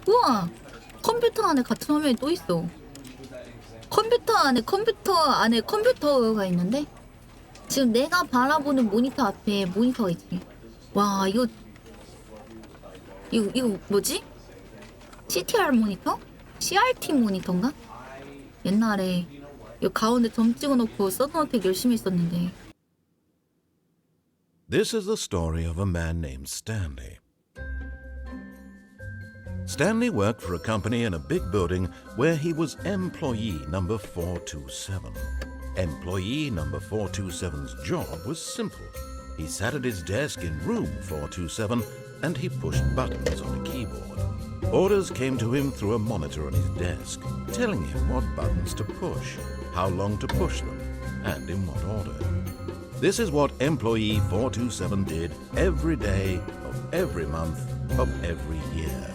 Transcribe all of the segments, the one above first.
우와! 컴퓨터 안에 같은 화면이 또 있어. 컴퓨터 안에 컴퓨터가 있는데? 지금 내가 바라보는 모니터 앞에 모니터가 있지. 와, 이거 뭐지? CTR 모니터? CRT 모니터인가? 옛날에 이 가운데 점 찍어놓고 서든어택 열심히 했었는데. This is the story of a man named Stanley. Stanley worked for a company in a big building where he was employee number 427. Employee number 427's job was simple. He sat at his desk in room 427 and he pushed buttons on a keyboard. Orders came to him through a monitor on his desk, telling him what buttons to push, how long to push them, and in what order. This is what employee 427 did every day of every month of every year.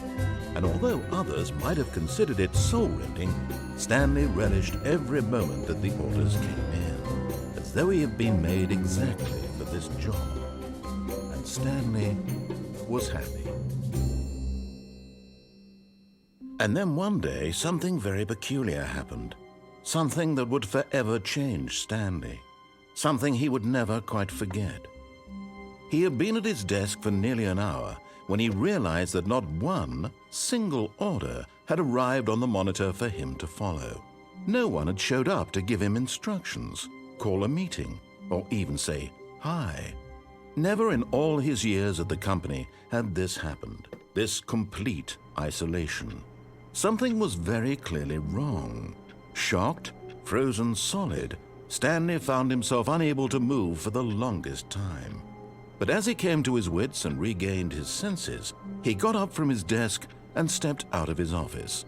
And although others might have considered it soul-rending, Stanley relished every moment that the orders came in, as though he had been made exactly for this job. And Stanley was happy. And then one day, something very peculiar happened. Something that would forever change Stanley. Something he would never quite forget. He had been at his desk for nearly an hour when he realized that not one single order had arrived on the monitor for him to follow. No one had showed up to give him instructions, call a meeting, or even say hi. Never in all his years at the company had this happened, this complete isolation. Something was very clearly wrong. Shocked, frozen solid, Stanley found himself unable to move for the longest time. But as he came to his wits and regained his senses, he got up from his desk and stepped out of his office.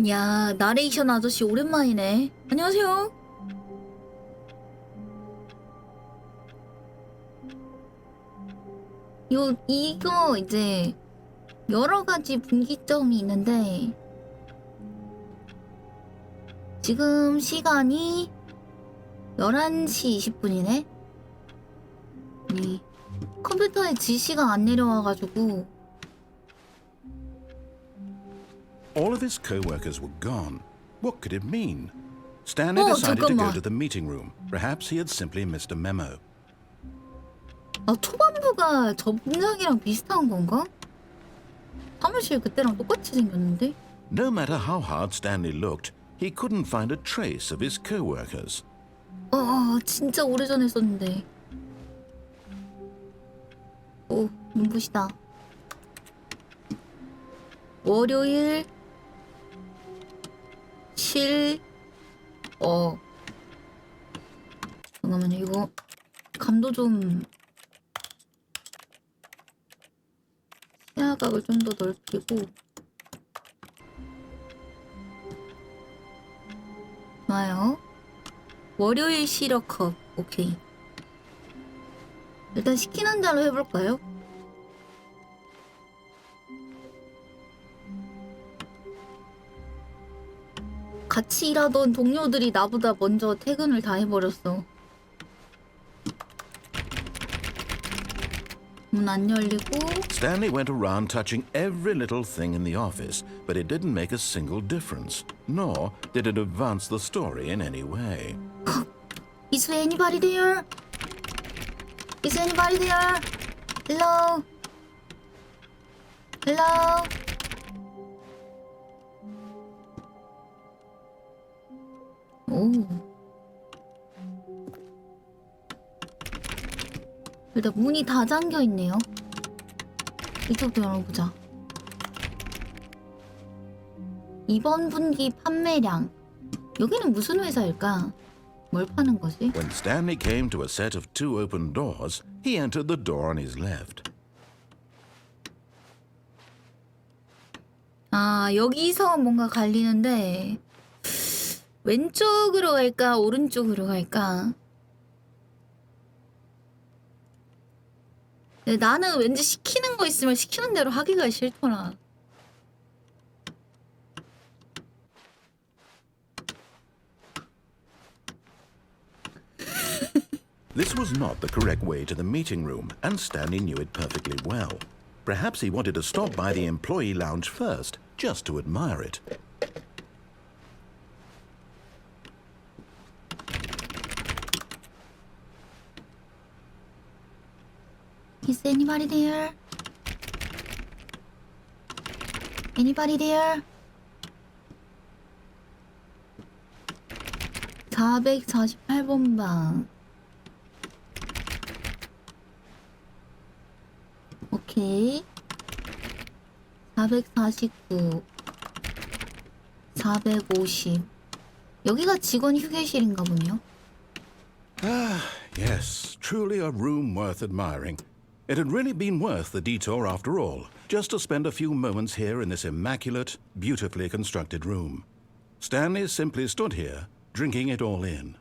야, 나레이션 아저씨 오랜만이네. 안녕하세요. 이거 이제 여러 가지 분기점이 있는데 지금 시간이 11시 20분이네? 컴퓨터에 지시가 안 내려와가지고 All of his co-workers were gone. What could it mean? Stanley decided to go to the meeting room. Perhaps he had simply missed a memo. 아, 초반부가 저 분장이랑 비슷한 건가? 사무실 그때랑 똑같이 생겼는데? No matter how hard Stanley looked, he couldn't find a trace of his co-workers. 진짜 오래전에 썼는데. 오, 눈부시다. 월요일, 잠깐만요, 이거 감도 좀 시야각을 좀 더 넓히고. 좋아요. 월요일 시력컵. 오케이. 일단 시키는 대로 해볼까요? 같이 일하던 동료들이 나보다 먼저 퇴근을 다 해버렸어. 문 안 열리고. Stanley went around touching every little thing in the office, but it didn't make a single difference, nor did it advance the story in any way. Is there anybody there? Is there anybody there? Hello? Hello? 오. 일단 문이 다 잠겨 있네요. 이쪽도 열어보자. 이번 분기 판매량. 여기는 무슨 회사일까? 뭘 파는 거지? When Stanley came to a set of two open doors, he entered the door on his left. 아, 여기서 뭔가 갈리는데 왼쪽으로 갈까 오른쪽으로 갈까? 나는 왠지 시키는 거 있으면 시키는 대로 하기가 싫더라. This was not the correct way to the meeting room, and Stanley knew it perfectly well. Perhaps he wanted to stop by the employee lounge first, just to admire it. Is anybody there? Anybody there? 448번 방. 오케이. 449. 450. 여기가 직원 휴게실인가 보네요. Ah, yes, truly a room worth admiring. It had really been worth the detour after all, just to spend a few moments here in this immaculate, beautifully constructed room. Stanley simply stood here, drinking it all in.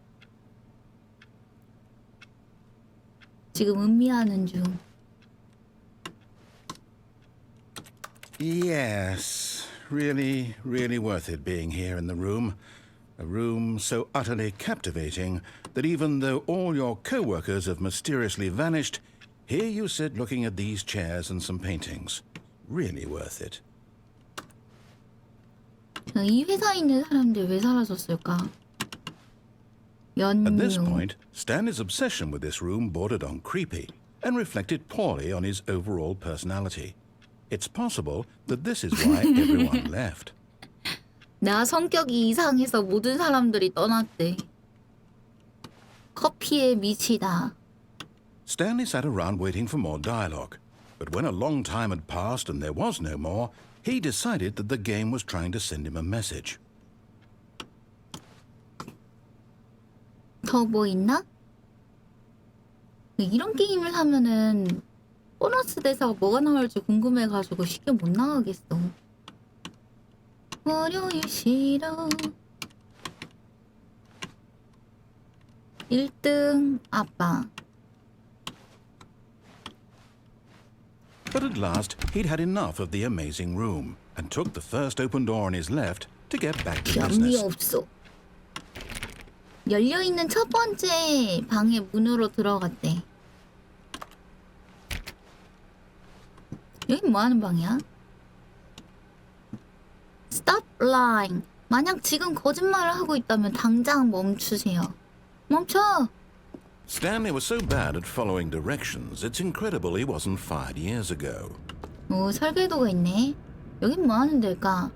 지금 음미하는 중. Yes, really, really worth it being here in the room. A room so utterly captivating that even though all your co-workers have mysteriously vanished, here you sit looking at these chairs and some paintings. Really worth it. 이 회사에 있는 사람들 왜 사라졌을까? At this 연유. point, Stanley's obsession with this room bordered on creepy and reflected poorly on his overall personality. It's possible that this is why everyone left. 나 성격이 이상해서 모든 사람들이 떠났대. 커피에 미치다. Stanley sat around waiting for more dialogue, but when a long time had passed and there was no more, he decided that the game was trying to send him a message. 더 뭐 있나? 이런 게임을 하면은 보너스 대사가 뭐가 나올지 궁금해가지고 쉽게 못 나가겠어. 월요일 싫어. 1등 아빠. But at last, he'd had enough of the amazing room and took the first open door on his left to get back to 변비 business. 없어. 열려있는 첫 번째 방의 문으로 들어갔대. 여기 뭐하는 방이야? Stop lying. 만약 지금 거짓말을 하고 있다면 당장 멈추세요. 멈춰! Stanley was so bad at following directions, it's incredible he wasn't fired years ago. 오, 설계도가 있네. 여긴 뭐하는 데일까?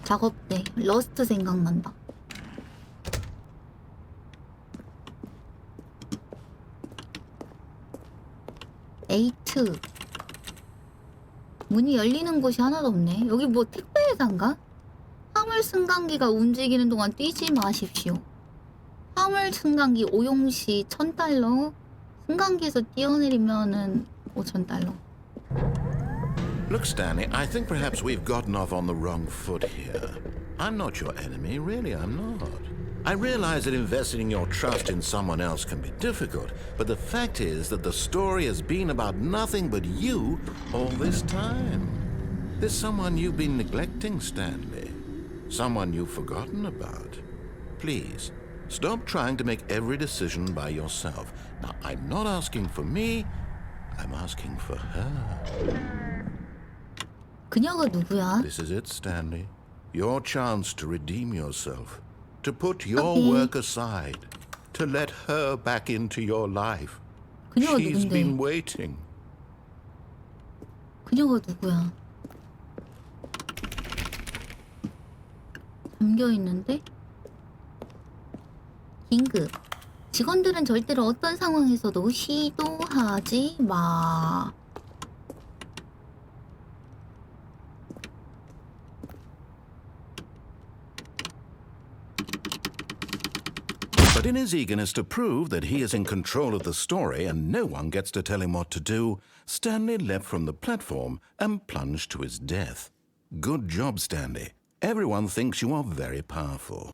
작업대. 러스트 생각난다. A2. 문이 열리는 곳이 하나도 없네. 여기 뭐 택배회사인가? 화물 승강기가 움직이는 동안 뛰지 마십시오. 화물 승강기 오용시 1000달러. 승강기에서 뛰어내리면은 5000달러. Look, Stanley, I think perhaps we've gotten off on the wrong foot here. I'm not your enemy, really, I'm not. I realize that investing your trust in someone else can be difficult, but the fact is that the story has been about nothing but you all this time. There's someone you've been neglecting, Stanley. Someone you've forgotten about. Please, stop trying to make every decision by yourself. Now, I'm not asking for me, I'm asking for her. 그녀가 누구야? This is it, Stanley. Your chance to redeem yourself. To put your Okay. work aside. To let her back into your life. 그녀가 She's 누군데? been waiting. 그녀가 누구야? 잠겨있는데? 긴급. 직원들은 절대로 어떤 상황에서도 시도하지 마. But in his eagerness to prove that he is in control of the story and no one gets to tell him what to do, Stanley leapt from the platform and plunged to his death. Good job, Stanley. Everyone thinks you are very powerful.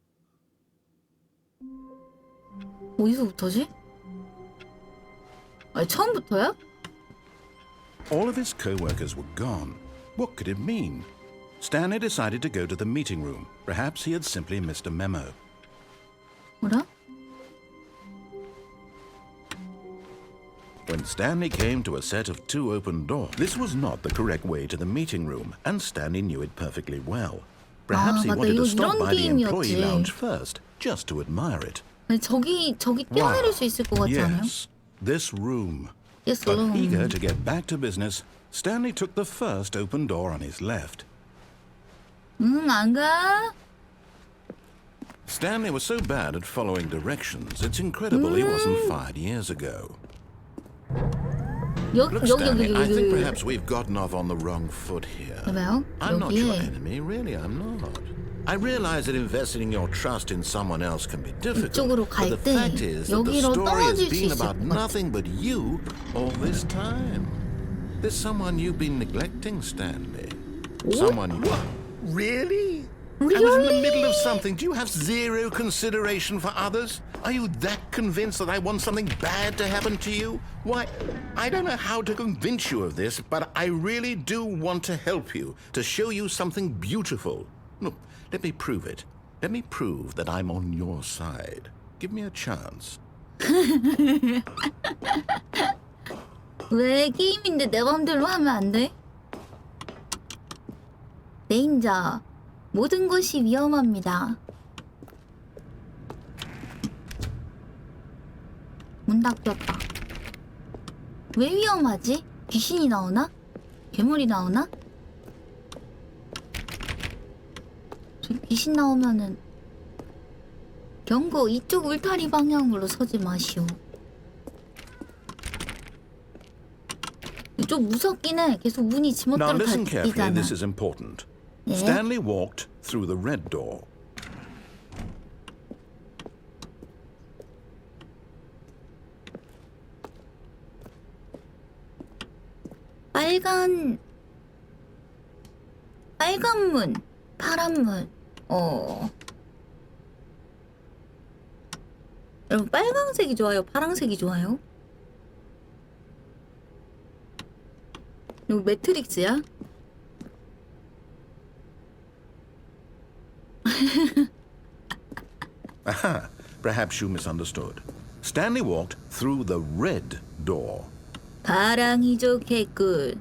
어디서부터지? 아니, 처음부터야? All of his co-workers were gone. What could it mean? Stanley decided to go to the meeting room. Perhaps he had simply missed a memo. 뭐라? When Stanley came to a set of 2 open doors, this was not the correct way to the meeting room, and Stanley knew it perfectly well. Perhaps he 맞다. wanted to 이거 stop 이런 by the employee 게임이었지. lounge first, just to admire it. 아니, 저기 뛰어내릴 수 있을 것 같지 않아요? Yes, this room. Yes, But room. eager to get back to business, Stanley took the first open door on his left. 안 가? Stanley was so bad at following directions, it's incredible he wasn't fired years ago. Look, Stanley, I think perhaps we've gotten off on the wrong foot here. 왜요? I'm not your 여기에 enemy, really, I'm not. I realize that investing your trust in someone else can be difficult, 이쪽으로 but the 갈 때 fact is that the 여기로 story has 떨어질 수 been 있을 about 것 같아. nothing but you all this time. There's someone you've been neglecting, Stanley. Someone you... What? Really? I was in the Really? middle of something. Do you have zero consideration for others? Are you that convinced that I want something bad to happen to you? Why, I don't know how to convince you of this, but I really do want to help you, to show you something beautiful. Look, let me prove it. Let me prove that I'm on your side. Give me a chance. 왜 게임인데 내 맘대로 하면 안 돼? 데인저. 모든 것이 위험합니다. 문 닫혔다. 왜 위험하지? 귀신이 나오나? 괴물이 나오나? 귀신 나오면은 경고, 이쪽 울타리 방향으로 서지 마시오. 좀 무섭긴 해. 계속 문이 Now 지멋대로 listen carefully, 닫히잖아. this is important. 예? Stanley walked through the red door. 빨간 문, 파란 문. 여러분 빨강색이 좋아요? 파란색이 좋아요? 이거 매트릭스야? Aha, perhaps you misunderstood. Stanley walked through the red door. 파랑이죠, 개꿀.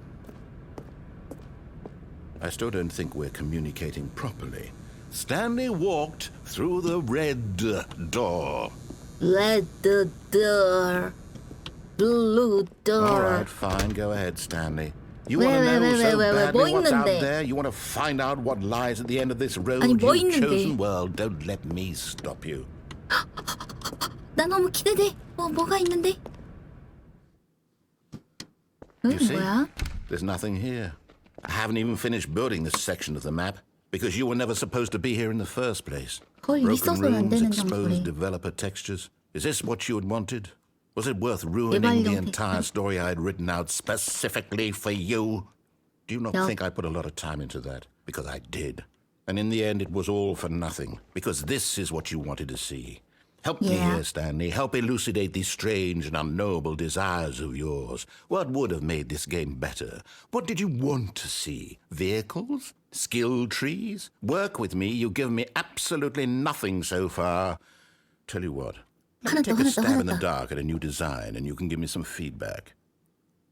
I still don't think we're communicating properly. Stanley walked through the red door. Red door, blue door. All right, fine. Go ahead, Stanley. You 왜, want to 왜, know 왜, so 왜, 왜, badly 뭐 what's out 있는데? there? You want to find out what lies at the end of this road, 아니, 뭐 you 있는데? chosen world? Don't let me stop you. 나 너무 기대돼. 뭐가 있는데? You see? 뭐야? There's nothing here. I haven't even finished building this section of the map because you were never supposed to be here in the first place. 거기 Broken 있어서는 안 rooms, 되는 exposed 장소래. developer textures. Is this what you had wanted? Was it worth ruining 개발용 the 텍스처? entire story I had written out specifically for you? Do you not No. think I put a lot of time into that? Because I did. And in the end, it was all for nothing. Because this is what you wanted to see. Help me Yeah. here, Stanley. Help elucidate these strange and unknowable desires of yours. What would have made this game better? What did you want to see? Vehicles? Skill trees? Work with me. You've given me absolutely nothing so far. Tell you what. Let me take a stab in the dark at a new design and you can give me some feedback.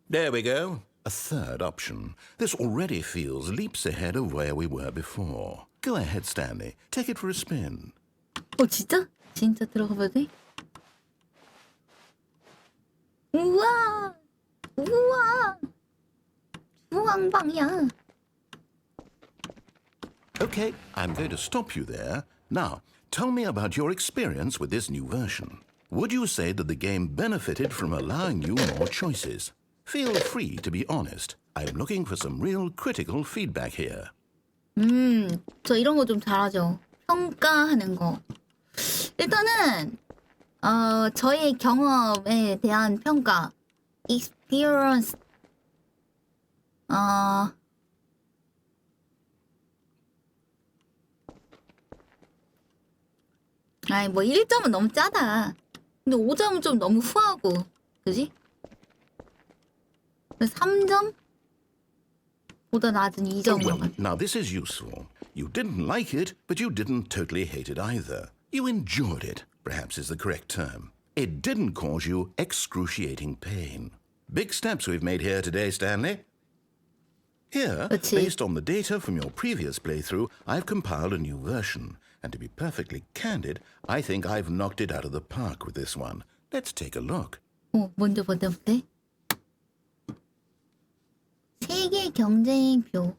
There we go. A third option. This already feels leaps ahead of where we were before. Go ahead, Stanley. Take it for a spin. 진짜? 진짜 들어가 봐도 돼? 우와! 우와! 주황방이야. Okay, I'm going to stop you there. Now, tell me about your experience with this new version. Would you say that the game benefited from allowing you more choices? Feel free to be honest. I'm looking for some real critical feedback here. 저 이런 거 좀 잘하죠. 평가하는 거. 일단은 저의 경험에 대한 평가. experience. 아이 뭐 1점은 너무 짜다. 근데 5점은 좀 너무 후하고. 그지? 3점? 보다 낮은 Oh, 2점으로 well, now this is useful. You didn't like it, but you didn't totally hate it either. You enjoyed it, perhaps is the correct term. It didn't cause you excruciating pain. Big steps we've made here today, Stanley. Here, 그치. based on the data from your previous playthrough, I've compiled a new version. And to be perfectly candid, I think I've knocked it out of the park with this one. Let's take a look. 먼저 어때? 세계 경쟁표.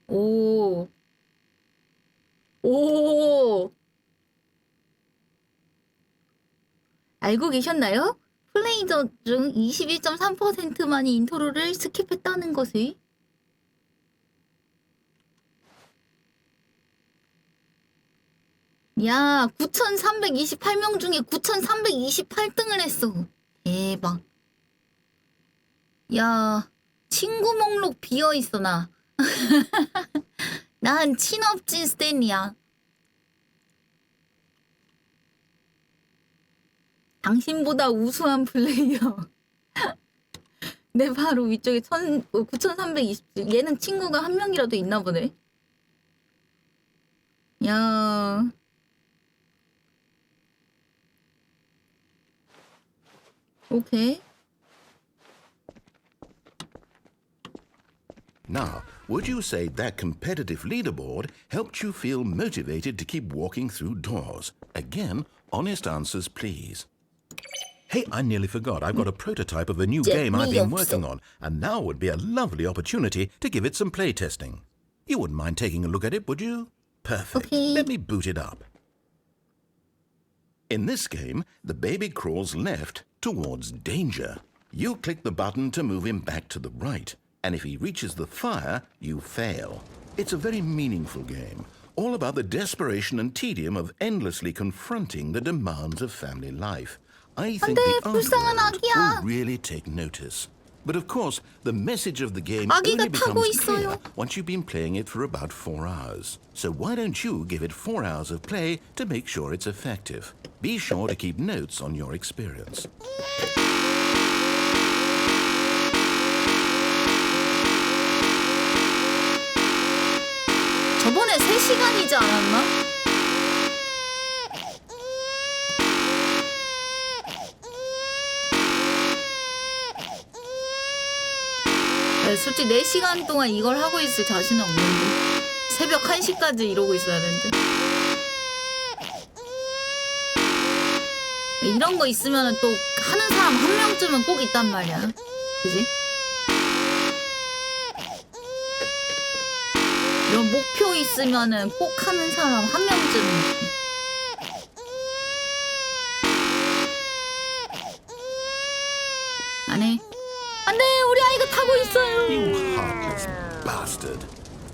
오. 알고 계셨나요? 플레이저 중 21.3%만이 인트로를 스킵했다는 것을. 야, 9,328명 중에 9,328등을 했어. 대박. 야, 친구 목록 비어있어, 나. 난 친업진 스탠이야. 당신보다 우수한 플레이어. 내 바로 위쪽에 9,320. 얘는 친구가 한 명이라도 있나 보네. 야. 오케이. Now, would you say that competitive leaderboard helped you feel motivated to keep walking through doors? Again, honest answers, please. Hey, I nearly forgot. I've got a prototype of a new game I've been working on, and now would be a lovely opportunity to give it some playtesting. You wouldn't mind taking a look at it, would you? Perfect. Okay. Let me boot it up. In this game, the baby crawls left towards danger. You click the button to move him back to the right, and if he reaches the fire, you fail. It's a very meaningful game, all about the desperation and tedium of endlessly confronting the demands of family life. I think the 불쌍한 older 아기야. will really take notice. But of course, the message of the game 아기가 only 타고 becomes 있어요. clear once you've been playing it for about 4 hours. So why don't you give it 4 hours of play to make sure it's effective? Be sure to keep notes on your experience. 저번에 3시간이지 않았나? 네, 솔직히 4시간 동안 이걸 하고 있을 자신은 없는데 새벽 1시까지 이러고 있어야 되는데 이런 거 있으면 또 하는 사람 한 명쯤은 꼭 있단 말이야. 그지? 이런 목표 있으면은 꼭 하는 사람 한 명쯤은 있지. 안 해. 안 돼! 우리 아이가 타고 있어요! You heartless bastard.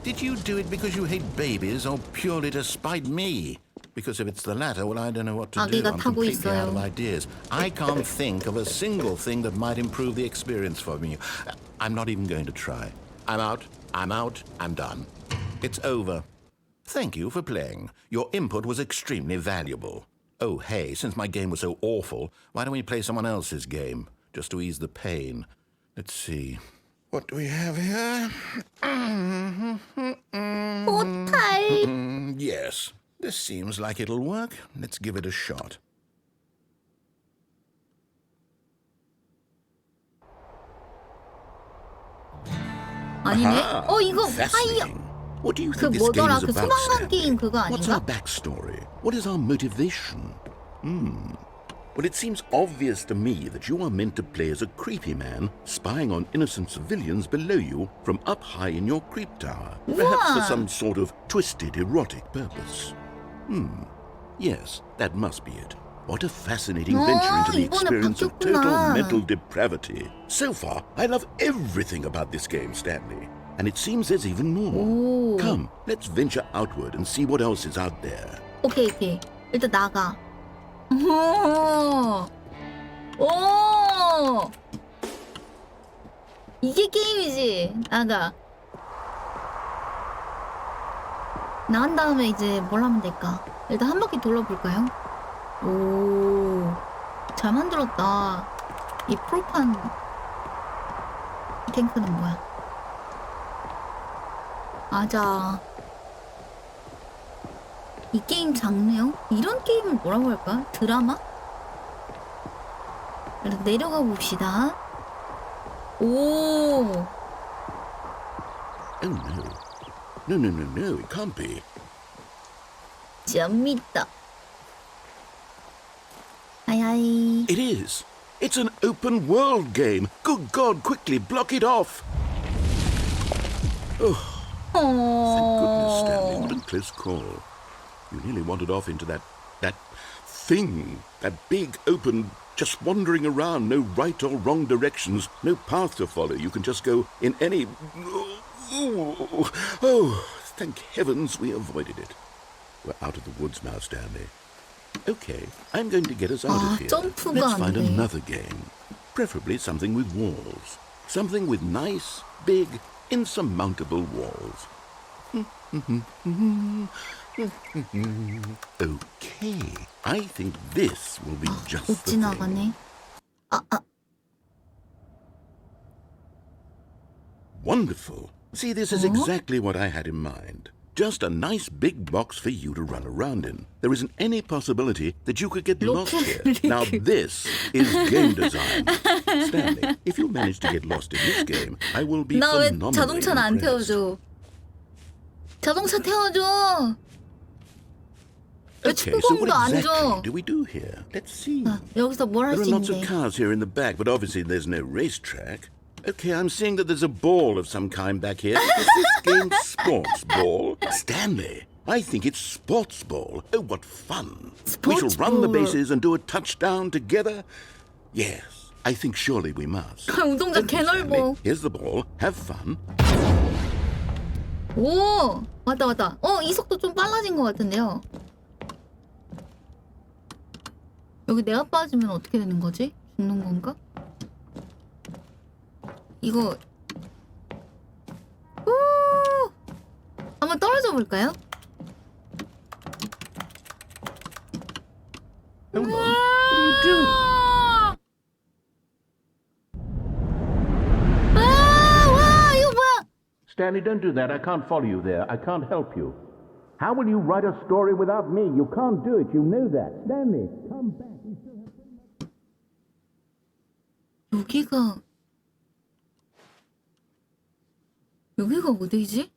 Did you do it because you hate babies or purely to spite me? Because if it's the latter, well, I don't know what to do. 아기가 I'm 타고 completely out of 있어요. ideas. I can't think of a single thing that might improve the experience for me. I'm not even going to try. I'm out. I'm done. It's over. Thank you for playing. Your input was extremely valuable. Oh, hey, since my game was so awful, why don't we play someone else's game? Just to ease the pain. Let's see. What do we have here? 포탈. Yes, this seems like it'll work. Let's give it a shot. 아니네? Ah, 이거 파이어. fascinating. What do you 그 think this game 뭐더라? is 그 about, 소방관 Stanley? 게임 그거 What's 아닌가? our backstory? What is our motivation? Well, it seems obvious to me that you are meant to play as a creepy man spying on innocent civilians below you from up high in your creep tower. Perhaps for 우와. some sort of twisted erotic purpose. Yes, that must be it. What a fascinating venture into the 이번에 experience of 바뀌었구나. total mental depravity. So far, I love everything about this game, Stanley. And it seems there's even more. 오. Come, let's venture outward and see what else is out there. 오케이. 일단 나가. 오. 이게 게임이지. 나가. 나간 다음에 이제 뭘 하면 될까? 일단 한 바퀴 돌아볼까요? 오. 잘 만들었다. 이 프로판 탱크는 뭐야? 맞아. 이 게임 장르요? 이런 게임을 뭐라고 할까? 드라마? 내려가 봅시다. 오, Oh no. No, no, no, no, it can't be. 재밌다. 하이하이. It is. It's an open world game. Good God, quickly block it off. Oh, thank goodness, Stanley. What a close call. You nearly wandered off into that thing. That big, open, just wandering around. No right or wrong directions. No path to follow. You can just go in any... Oh, thank heavens we avoided it. We're out of the woods now, Stanley. Okay, I'm going to get us out of here. 점프가 Let's 안 find 돼. another game. Preferably something with walls. Something with nice, big, insurmountable walls. Okay, I think this will be just 못 the thing. 지나가네. Wonderful. See, this is exactly what I had in mind. Just a nice big box for you to run around in. There isn't any possibility that you could get lost here. Now this is game design. Stanley, if you manage to get lost in this game, I will be 나 왜 phenomenally 자동차는 안 impressed. 태워줘? 자동차 태워줘. 왜 Okay, so what 축구공도 안 exactly 줘? do we do here? Let's see. 여기서 뭘 할 There 수 are lots of 있는데? cars here in the back, but obviously there's no racetrack. Okay, I'm seeing that there's a ball of some kind back here. Is this game sports ball? Stanley, I think it's sports ball. Oh, what fun. We shall Sports run the ball. bases and do a touchdown together. Yes, I think surely we must. 운동장 개 Okay, Stanley, 넓어. here's the ball. Have fun. 오, 왔다. 이 속도 좀 빨라진 것 같은데요. 여기 내가 빠지면 어떻게 되는 거지? 죽는 건가? 이거 한번 떨어져 볼까요? Hold on. What are you doing? 와, 이거 뭐야? Stanley, don't do that. I can't follow you there. I can't help you. How will you write a story without me? You can't do it. You know that. Stanley, come back. We still have... 여기가 어디지?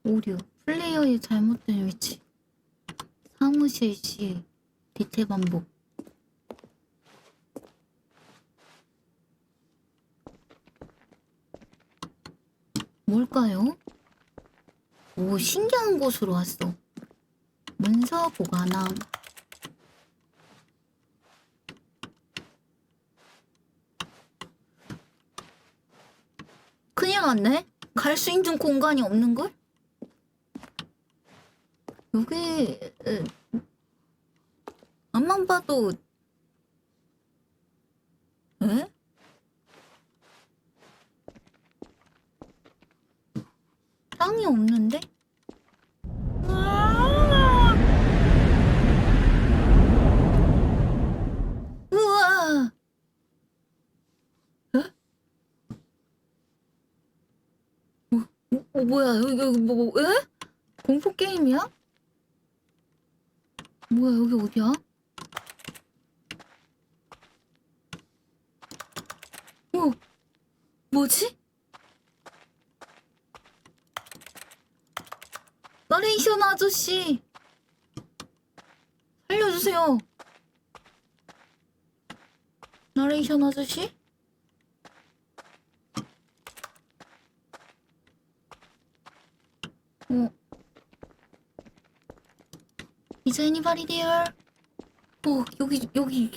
오류. 플레이어의 잘못된 위치. 사무실 시 디테 반복. 뭘까요? 오, 신기한 곳으로 왔어. 문서 보관함. 큰일 났네? 갈 수 있는 공간이 없는걸? 여기 앞만 봐도 에? 땅이 없는데? 우와! 에? 뭐야, 여기 뭐, 에? 공포 게임이야? 뭐야, 여기 어디야? 뭐지? 나레이션 아저씨! 살려주세요! 나레이션 아저씨? Is anybody there? 여기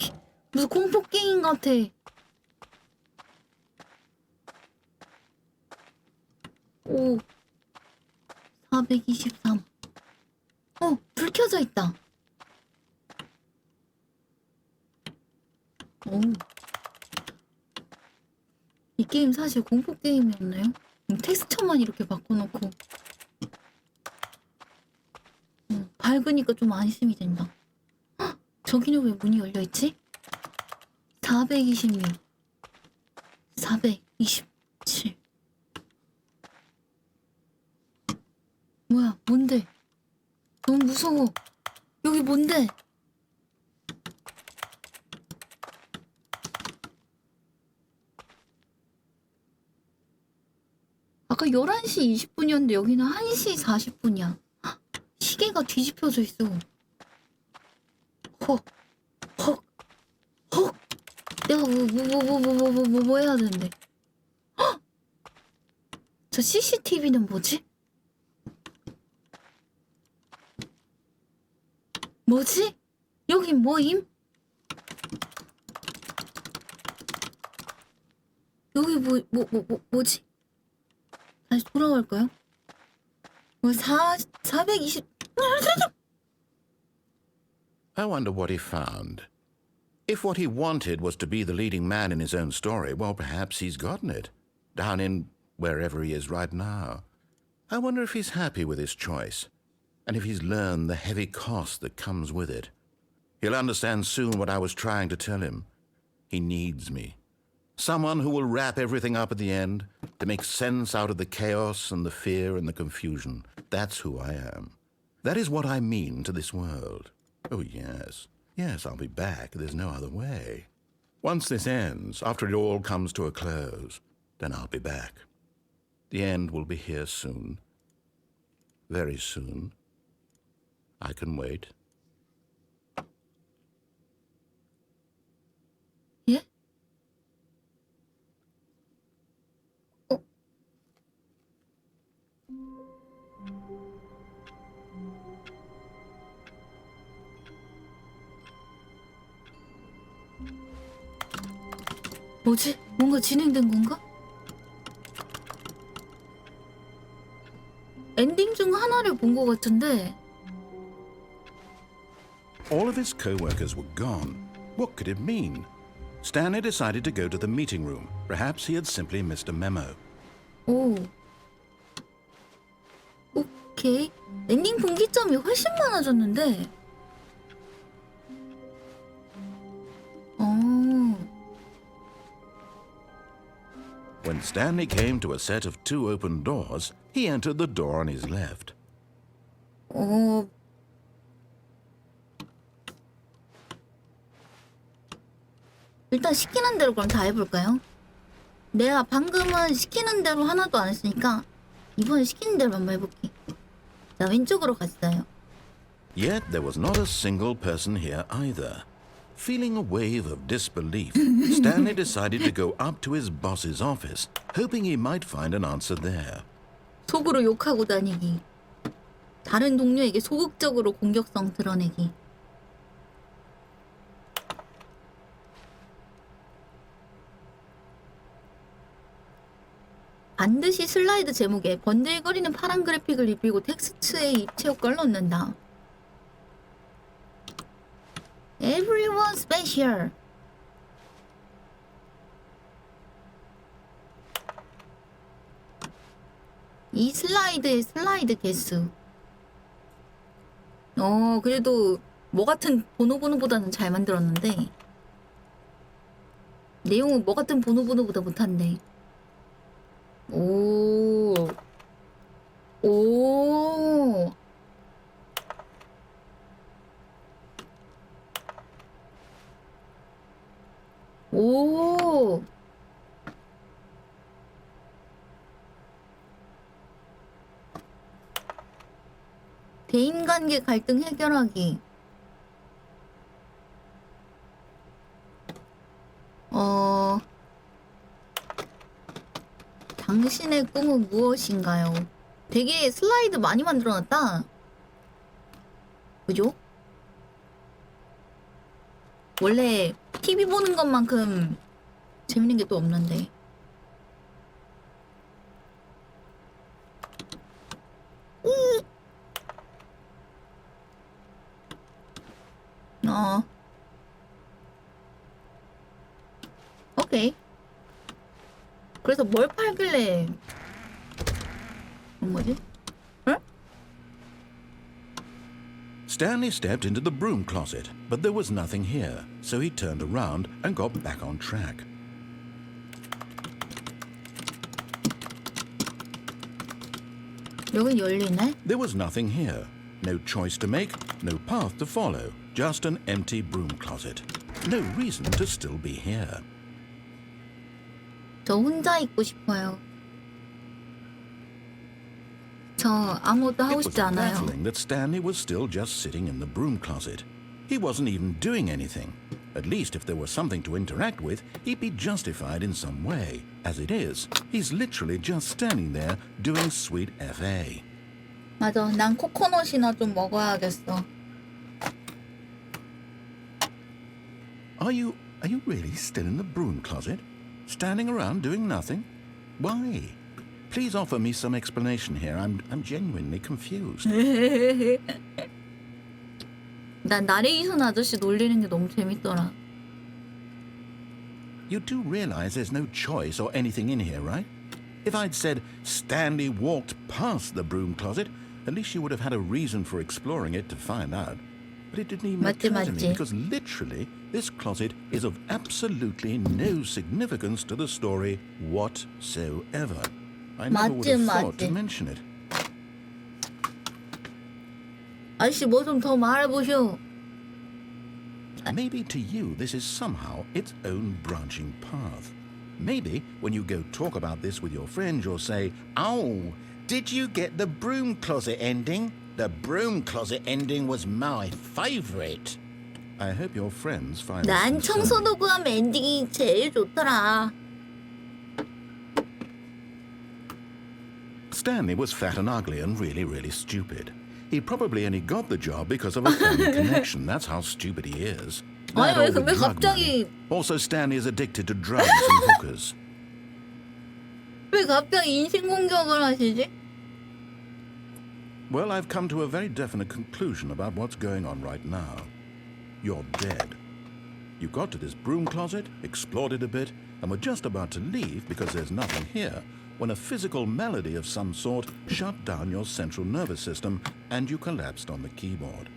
무슨 공포 게임 같아. 오, 423. 불 켜져 있다. 오. 이 게임 사실 공포 게임이었나요? 텍스처만 이렇게 바꿔놓고. 밝으니까 좀 안심이 된다. 헉, 저기는 왜 문이 열려있지? 426 427 뭔데? 너무 무서워. 여기 뭔데? 아까 11시 20분이었는데 여기는 1시 40분이야. 시계가 뒤집혀져 있어. 헉, 헉, 헉. 내가 뭐 해야 되는데? 헉! 저 CCTV는 뭐지? 뭐지? 여긴 뭐임? 여기 뭐지? 다시 돌아갈까요? 420. I wonder what he found. If what he wanted was to be the leading man in his own story, well, perhaps he's gotten it. Down in wherever he is right now. I wonder if he's happy with his choice, and if he's learned the heavy cost that comes with it. He'll understand soon what I was trying to tell him. He needs me. Someone who will wrap everything up at the end, to make sense out of the chaos and the fear and the confusion. That's who I am. That is what I mean to this world. Oh, yes. Yes, I'll be back. There's no other way. Once this ends, after it all comes to a close, then I'll be back. The end will be here soon. Very soon. I can wait. 예? 어? 뭐지? 뭔가 진행된 건가? 엔딩 중 하나를 본 것 같은데. All of his co-workers were gone. What could it mean? Stanley decided to go to the meeting room. Perhaps he had simply missed a memo. 오. 오케이. 엔딩 분기점이 훨씬 많아졌는데. When Stanley came to a set of 2 open doors, he entered the door on his left. 일단 시키는 대로 그럼 다 해볼까요? 내가 방금은 시키는 대로 하나도 안 했으니까 이번에 시키는 대로 한번 해볼게. 자, 왼쪽으로 갔어요. Yet there was not a single person here either. Feeling a wave of disbelief, Stanley decided to go up to his boss's office, hoping he might find an answer there. 속으로 욕하고 다니기. 다른 동료에게 소극적으로 공격성 드러내기. 반드시 슬라이드 제목에 번들거리는 파란 그래픽을 입히고 텍스트에 입체 효과를 넣는다. Everyone special. 이 슬라이드의 슬라이드 개수. 그래도 뭐 같은 보노보노보다는 잘 만들었는데 내용은 뭐 같은 보노보노보다 못한데. 오. 대인관계 갈등 해결하기. 당신의 꿈은 무엇인가요? 되게 슬라이드 많이 만들어놨다. 그죠? 원래 TV 보는 것만큼 재밌는 게 또 없는데. 오케이. 그래서 뭘 팔길래 그런 거지? 응? Stanley stepped into the broom closet, but there was nothing here, so he turned around and got back on track. 여긴 열리네? There was nothing here. No choice to make, no path to follow. Just an empty broom closet. No reason to still be here. 저 혼자 있고 싶어요. 저 아무것도 하고 It was 싶지 않아요. baffling that Stanley was still just sitting in the broom closet. He wasn't even doing anything. At least if there was something to interact with, he'd be justified in some way. As it is, he's literally just standing there doing sweet FA. 맞아, 난 코코넛이나 좀 먹어야겠어. Are you really still in the broom closet? Standing around doing nothing? Why? Please offer me some explanation here. I'm genuinely confused. 난 나레이션 아저씨 놀리는 게 너무 재밌더라. You do realize there's no choice or anything in here, right? If I'd said Stanley walked past the broom closet, at least you would have had a reason for exploring it to find out. But it didn't even 맞지, occur to 맞지. me because literally this closet is of absolutely no significance to the story whatsoever. I never would have thought to mention it. 아저씨 뭐 좀 더 말해보쇼. Maybe to you this is somehow its own branching path. Maybe when you go talk about this with your friends you'll say, "Oh, did you get the broom closet ending? The broom closet ending was my favourite." I hope your friends find 난 this 청소도 구하면 엔딩이 제일 좋더라. Stanley was fat and ugly and really stupid. He probably only got the job because of a family connection. That's how stupid he is. 아니 That 왜 or the 근데 drug 갑자기 money. Also, Stanley is addicted to drugs and hookers. 왜 갑자기 인신 공격을 하시지? Well, I've come to a very definite conclusion about what's going on right now. You're dead. You got to this broom closet, explored it a bit, and were just about to leave because there's nothing here, when a physical malady of some sort shut down your central nervous system and you collapsed on the keyboard.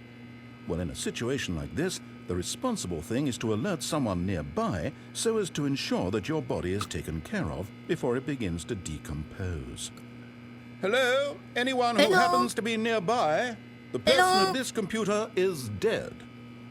Well, in a situation like this, the responsible thing is to alert someone nearby so as to ensure that your body is taken care of before it begins to decompose. Hello? Anyone who Hello? happens to be nearby? The person Hello? of this computer is dead.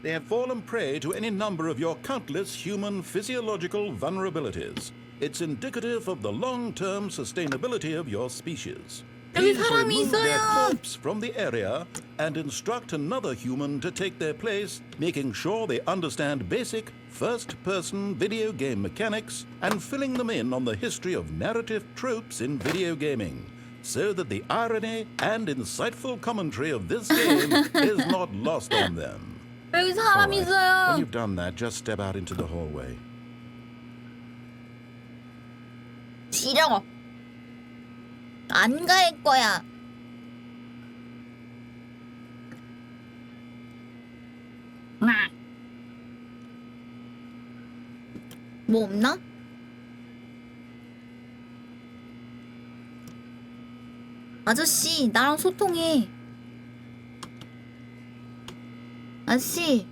They have fallen prey to any number of your countless human physiological vulnerabilities. It's indicative of the long-term sustainability of your species. 여기 Please 사람이 remove their 있어요. corpse from the area and instruct another human to take their place, making sure they understand basic first-person video game mechanics and filling them in on the history of narrative tropes in video gaming, so that the irony and insightful commentary of this game is not lost on them. 여기 All 사람 right. When 있어요. you've done that, just step out into the hallway. 싫어. 안 갈 거야. 뭐 없나? 아저씨, 나랑 소통해. 아저씨.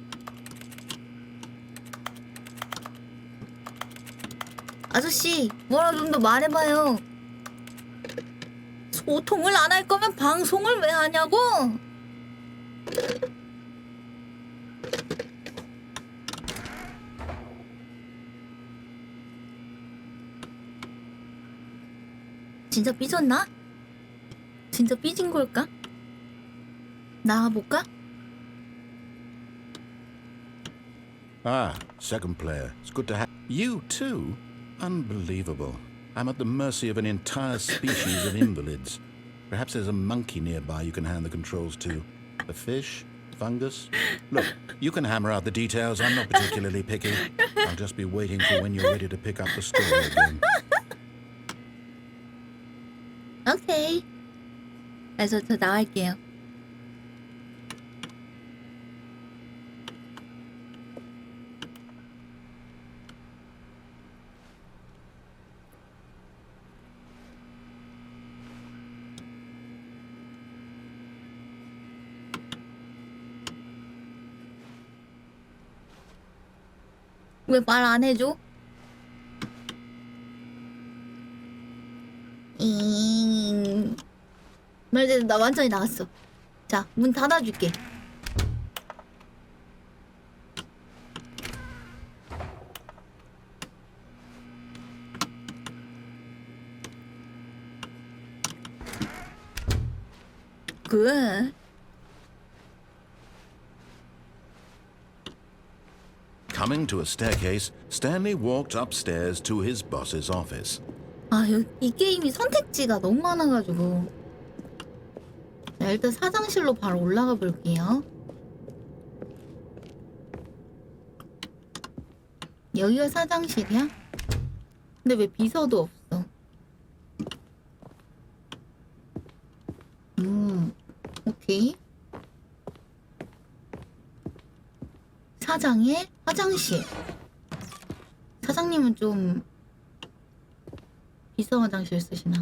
아저씨, 뭐라 좀 더 말해봐요. 소통을 안 할 거면 방송을 왜 하냐고? 진짜 삐졌나? 진짜 삐진 걸까? 나가볼까? Ah, second player. It's good to have you too. Unbelievable. I'm at the mercy of an entire species of invalids. Perhaps there's a monkey nearby you can hand the controls to. A fish? Fungus? Look, you can hammer out the details. I'm not particularly picky. I'll just be waiting for when you're ready to pick up the story again. 오케이. 그래서 저 나갈게요. 왜 말 안 해줘? 이제 나 완전히 나갔어. 자, 문 닫아줄게. 그 Coming to a staircase, Stanley walked upstairs to his boss's office. 이 게임이 선택지가 너무 많아가지고. 자, 일단 사장실로 바로 올라가 볼게요. 여기가 사장실이야? 근데 왜 비서도 없어? 오케이. 사장의 화장실. 사장님은 좀 비서 화장실 쓰시나?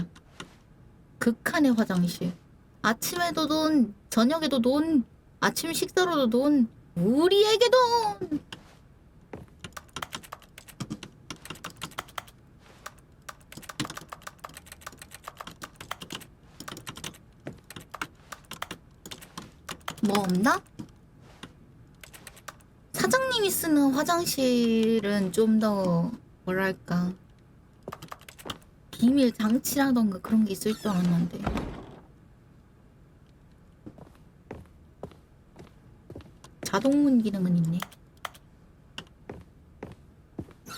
극한의 화장실. 아침에도 돈, 저녁에도 돈, 아침 식사로도 돈, 우리에게 돈! 뭐 없나? 사장님이 쓰는 화장실은 좀 더 뭐랄까 비밀 장치라던가 그런 게 있을 줄 알았는데. 자동문 기능은 있네.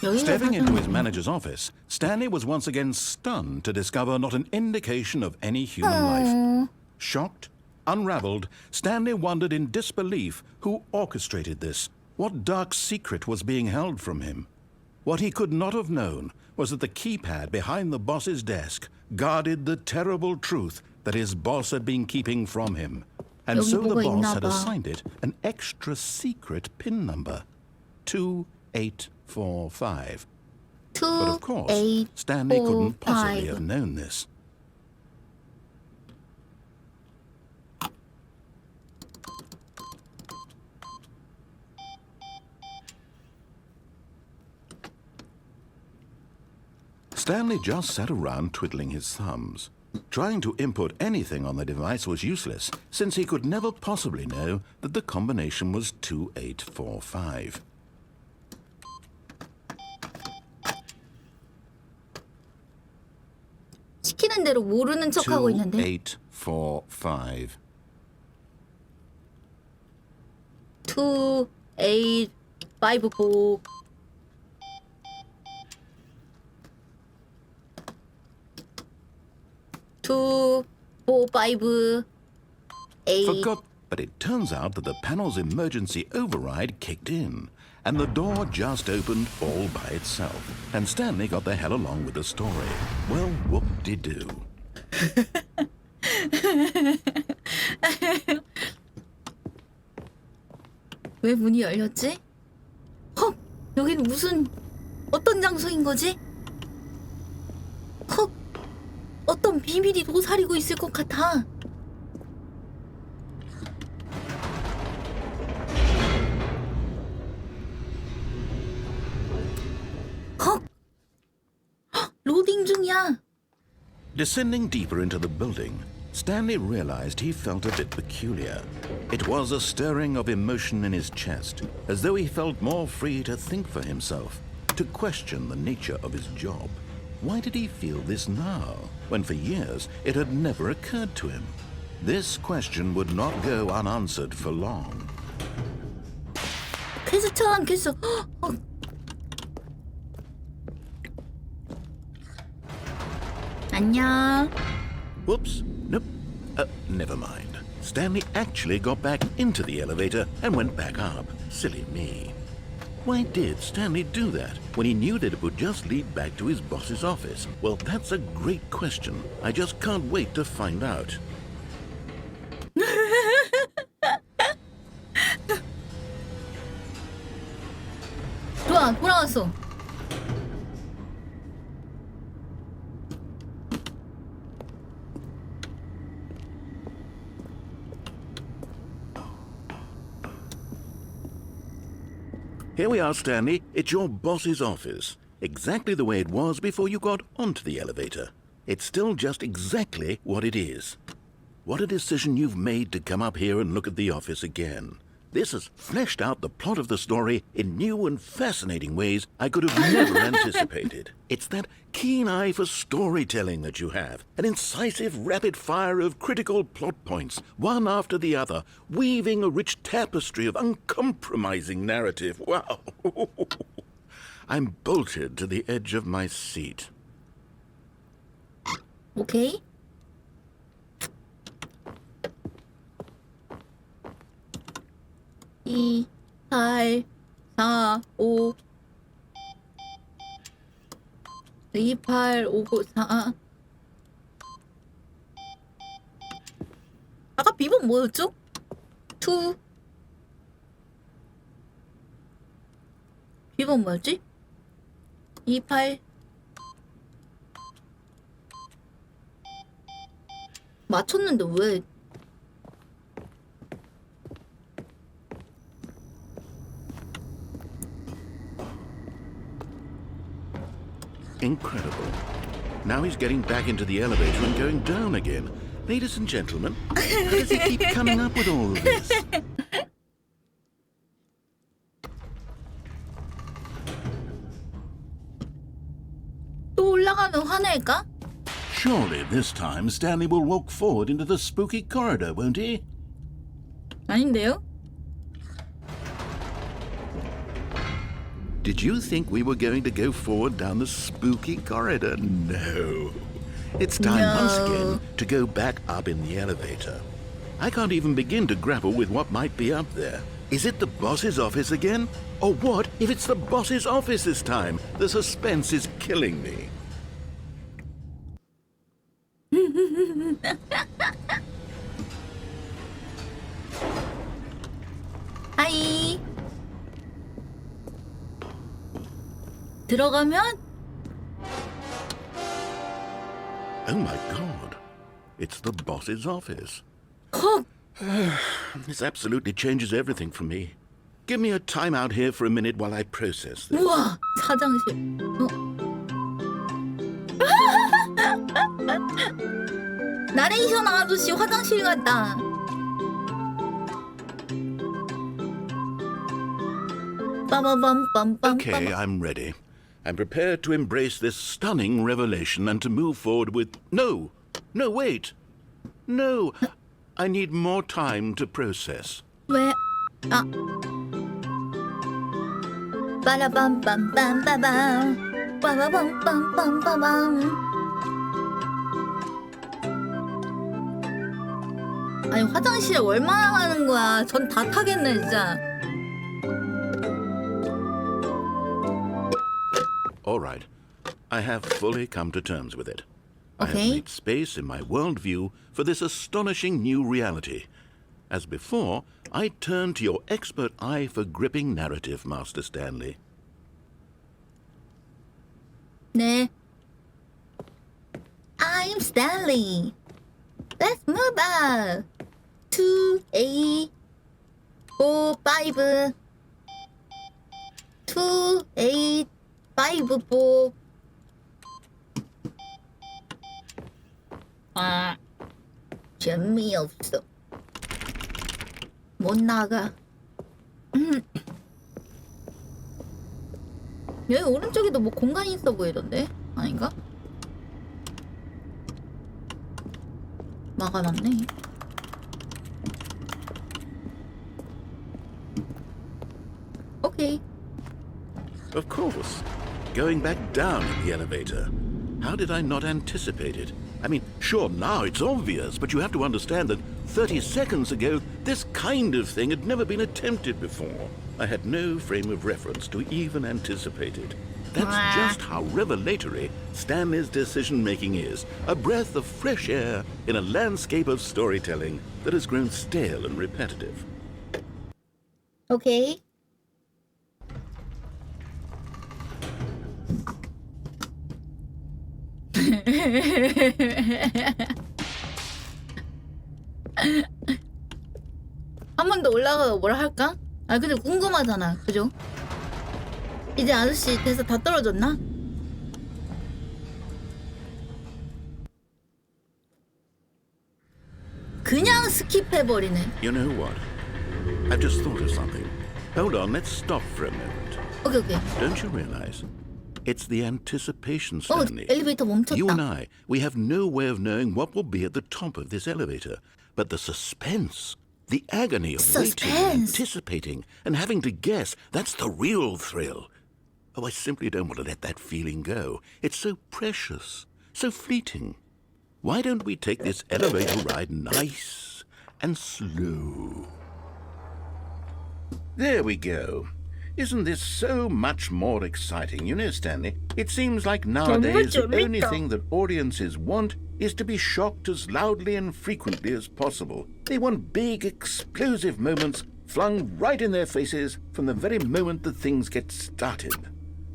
여기가 Stepping into his 사장님. manager's office, Stanley was once again stunned to discover not an indication of any human life. Shocked, unraveled, Stanley wondered in disbelief who orchestrated this. What dark secret was being held from him? What he could not have known was that the keypad behind the boss's desk guarded the terrible truth that his boss had been keeping from him. And 여기 so the 뭐가 boss 있나 had 봐. assigned it an extra secret PIN number. 2845. But of course, Stanley couldn't possibly have known this. Stanley just sat around twiddling his thumbs. Trying to input anything on the device was useless, since he could never possibly know that the combination was 2845. 시키는 대로 모르는 척하고 있는데. 2845. 2854 2 4 5 8 Forgot, but it turns out that the panel's emergency override kicked in, and the door just opened all by itself, and Stanley got the hell along with the story. Well, whoop-de-doo. 왜 문이 열렸지? 헉! 여기는 무슨 어떤 장소인 거지? 헉! 어떤 비밀이 도사리고 있을 것 같아. 헉! 헉! 로딩 중이야. Descending deeper into the building, Stanley realized he felt a bit peculiar. It was a stirring of emotion in his chest, as though he felt more free to think for himself, to question the nature of his job. Why did he feel this now, when for years it had never occurred to him? This question would not go unanswered for long. 퀘스트 안 퀘스트. 헉! 안녕. Whoops, nope, never mind. Stanley actually got back into the elevator and went back up. Silly me. Why did Stanley do that when he knew that it would just lead back to his boss's office? Well, that's a great question. I just can't wait to find out. 좋아, 돌아왔어. Here we are, Stanley. It's your boss's office. Exactly the way it was before you got onto the elevator. It's still just exactly what it is. what a decision you've made to come up here and look at the office again. This has fleshed out the plot of the story in new and fascinating ways I could have never anticipated. It's that keen eye for storytelling that you have, an incisive rapid fire of critical plot points, one after the other, weaving a rich tapestry of uncompromising narrative. Wow! I'm bolted to the edge of my seat. 오케이. 2, 8, 4, 5 2, 8, 5, 4 아까 비번 뭐였죠? 2 비번 뭐였지? 2, 8 맞췄는데 왜 Incredible. Now he's getting back into the elevator and going down again. Ladies and gentlemen, how does he keep coming up with all of this? 또 올라가면 화낼까? Surely this time Stanley will walk forward into the spooky corridor, won't he? 아닌데요? Did you think we were going to go forward down the spooky corridor? No. It's time once again to go back up in the elevator. I can't even begin to grapple with what might be up there. Is it the boss's office again? Or what if it's the boss's office this time? The suspense is killing me. 하이. 들어가면 Oh my god. It's the boss's office. 헉! This absolutely changes everything for me. Give me a time out here for a minute while I process this. 우와 사장실. 나레이션 아저씨 화장실 갔다. 빠바밤빰빰빰. Okay, I'm ready. I'm prepared to embrace this stunning revelation and to move forward with... No! No, wait! No! I need more time to process. 왜? 아. 빠라밤빰빰빰빰. 빠바밤빰빰빰빰. 아니 화장실에 얼마나 가는 거야? 전 다 타겠네 진짜. All right. I have fully come to terms with it. I have Okay. made space in my worldview for this astonishing new reality. As before, I turn to your expert eye for gripping narrative, Master Stanley. 네. I'm Stanley. Let's move on. 2, 8, 4, 5. 2, 8, 5, 4. 아, 재미없어. 못 나가. 여기 오른쪽에도 뭐 공간이 있어 보이던데? 아닌가? 막아놨네. 오케이. Of course. Going back down in the elevator. How did I not anticipate it? I mean, sure, now it's obvious, but you have to understand that 30 seconds ago, this kind of thing had never been attempted before. I had no frame of reference to even anticipate it. That's just how revelatory Stanley's decision-making is. A breath of fresh air in a landscape of storytelling that has grown stale and repetitive. 오케이. 한 번 더 올라가서 뭐라 할까? 아 근데 궁금하잖아, 그죠? 이제 아저씨 대사 다 떨어졌나? 그냥 스킵해버리네. You know what? I've just thought of something. Hold on, let's stop for a moment. 오케이. Don't you realize? It's the anticipation, Stanley. 엘리베이터 멈췄다. You and I, we have no way of knowing what will be at the top of this elevator. But the suspense, the agony of waiting, anticipating, and having to guess, that's the real thrill. Oh, I simply don't want to let that feeling go. It's so precious, so fleeting. Why don't we take this elevator ride nice and slow? There we go. Isn't this so much more exciting? You know, Stanley, it seems like nowadays the only thing that audiences want is to be shocked as loudly and frequently as possible. They want big, explosive moments flung right in their faces from the very moment that things get started.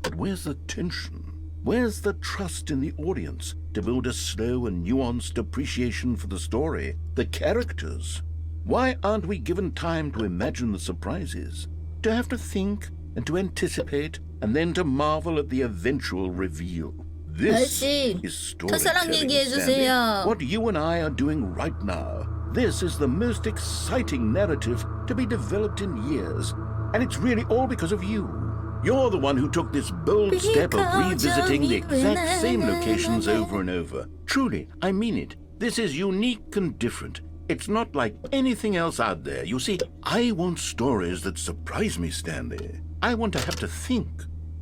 But where's the tension? Where's the trust in the audience to build a slow and nuanced appreciation for the story, the characters? Why aren't we given time to imagine the surprises? To have to think and to anticipate and then to marvel at the eventual reveal. This is storytelling, Stanley. What you and I are doing right now. This is the most exciting narrative to be developed in years. And it's really all because of you. You're the one who took this bold step of revisiting the exact same locations over and over. Truly, I mean it. This is unique and different. It's not like anything else out there. You see, I want stories that surprise me, Stanley. I want to have to think.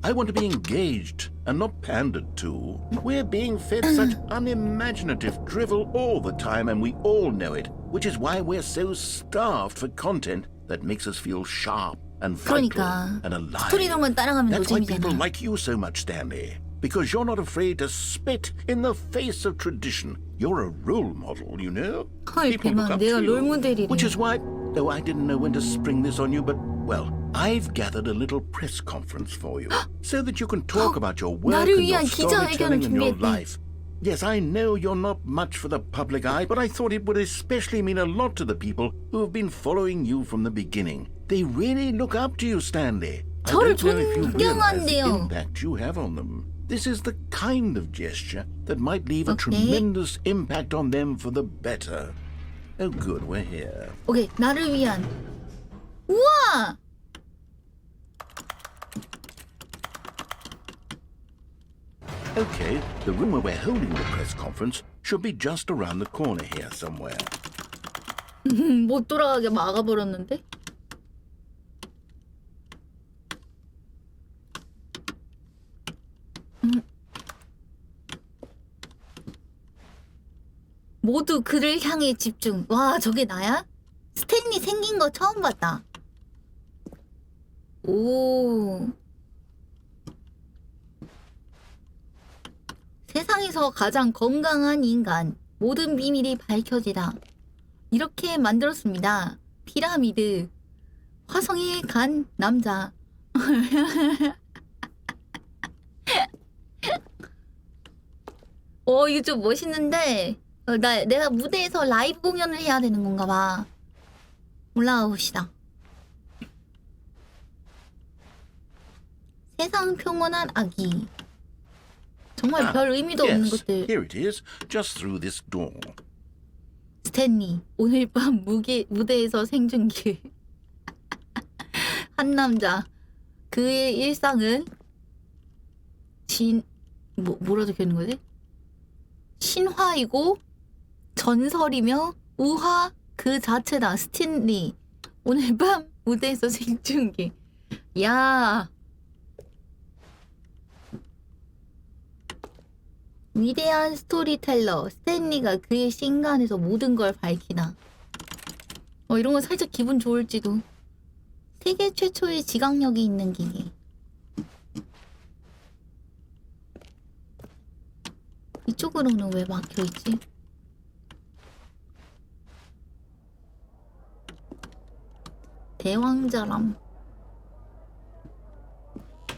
I want to be engaged and not pandered to. We're being fed such unimaginative drivel all the time, and we all know it, which is why we're so starved for content that makes us feel sharp and vital and alive. 스토리로만 따라가면 That's why people 노잼이잖아. like you so much, Stanley. Because you're not afraid to spit in the face of tradition. You're a role model, you know? 헐, People look 대박. up 내가 to you. 롤모델이래. Which is why, though I didn't know when to spring this on you, but, well, I've gathered a little press conference for you so that you can talk about your work 나를 and your 위한 storytelling 기자회견을 and your 준비했대. life. Yes, I know you're not much for the public eye, but I thought it would especially mean a lot to the people who have been following you from the beginning. They really look up to you, Stanley. I 저를 don't know if you realize the 존경한대요. impact you have on them. This is the kind of gesture that might leave a Okay. tremendous impact on them for the better. Oh, good, we're here. 오케이, 나를 위한. 우와! Okay, the room where we're holding the press conference should be just around the corner here somewhere. 못 돌아가게 막아버렸는데? 모두 그를 향해 집중. 와, 저게 나야? 스탠리 생긴 거 처음 봤다. 오. 세상에서 가장 건강한 인간. 모든 비밀이 밝혀지다. 이렇게 만들었습니다. 피라미드. 화성에 간 남자. 이거 좀 멋있는데. 내가 무대에서 라이브 공연을 해야 되는 건가 봐. 올라가 봅시다. 세상 평온한 아기. 정말 별 의미도 없는 Yes, 것들. here it is, just through this door. 스탠리, 오늘 밤 무대에서 생중계. 한 남자. 그의 일상은 뭐라 적혀있는 거지? 신화이고 전설이며 우화 그 자체다. 스탠리, 오늘 밤 무대에서 생중계. 야, 위대한 스토리텔러 스탠리가 그의 신간에서 모든 걸 밝히다. 이런 건 살짝 기분 좋을지도. 세계 최초의 지각력이 있는 기계. 이쪽으로는 왜 막혀있지? 대왕자람.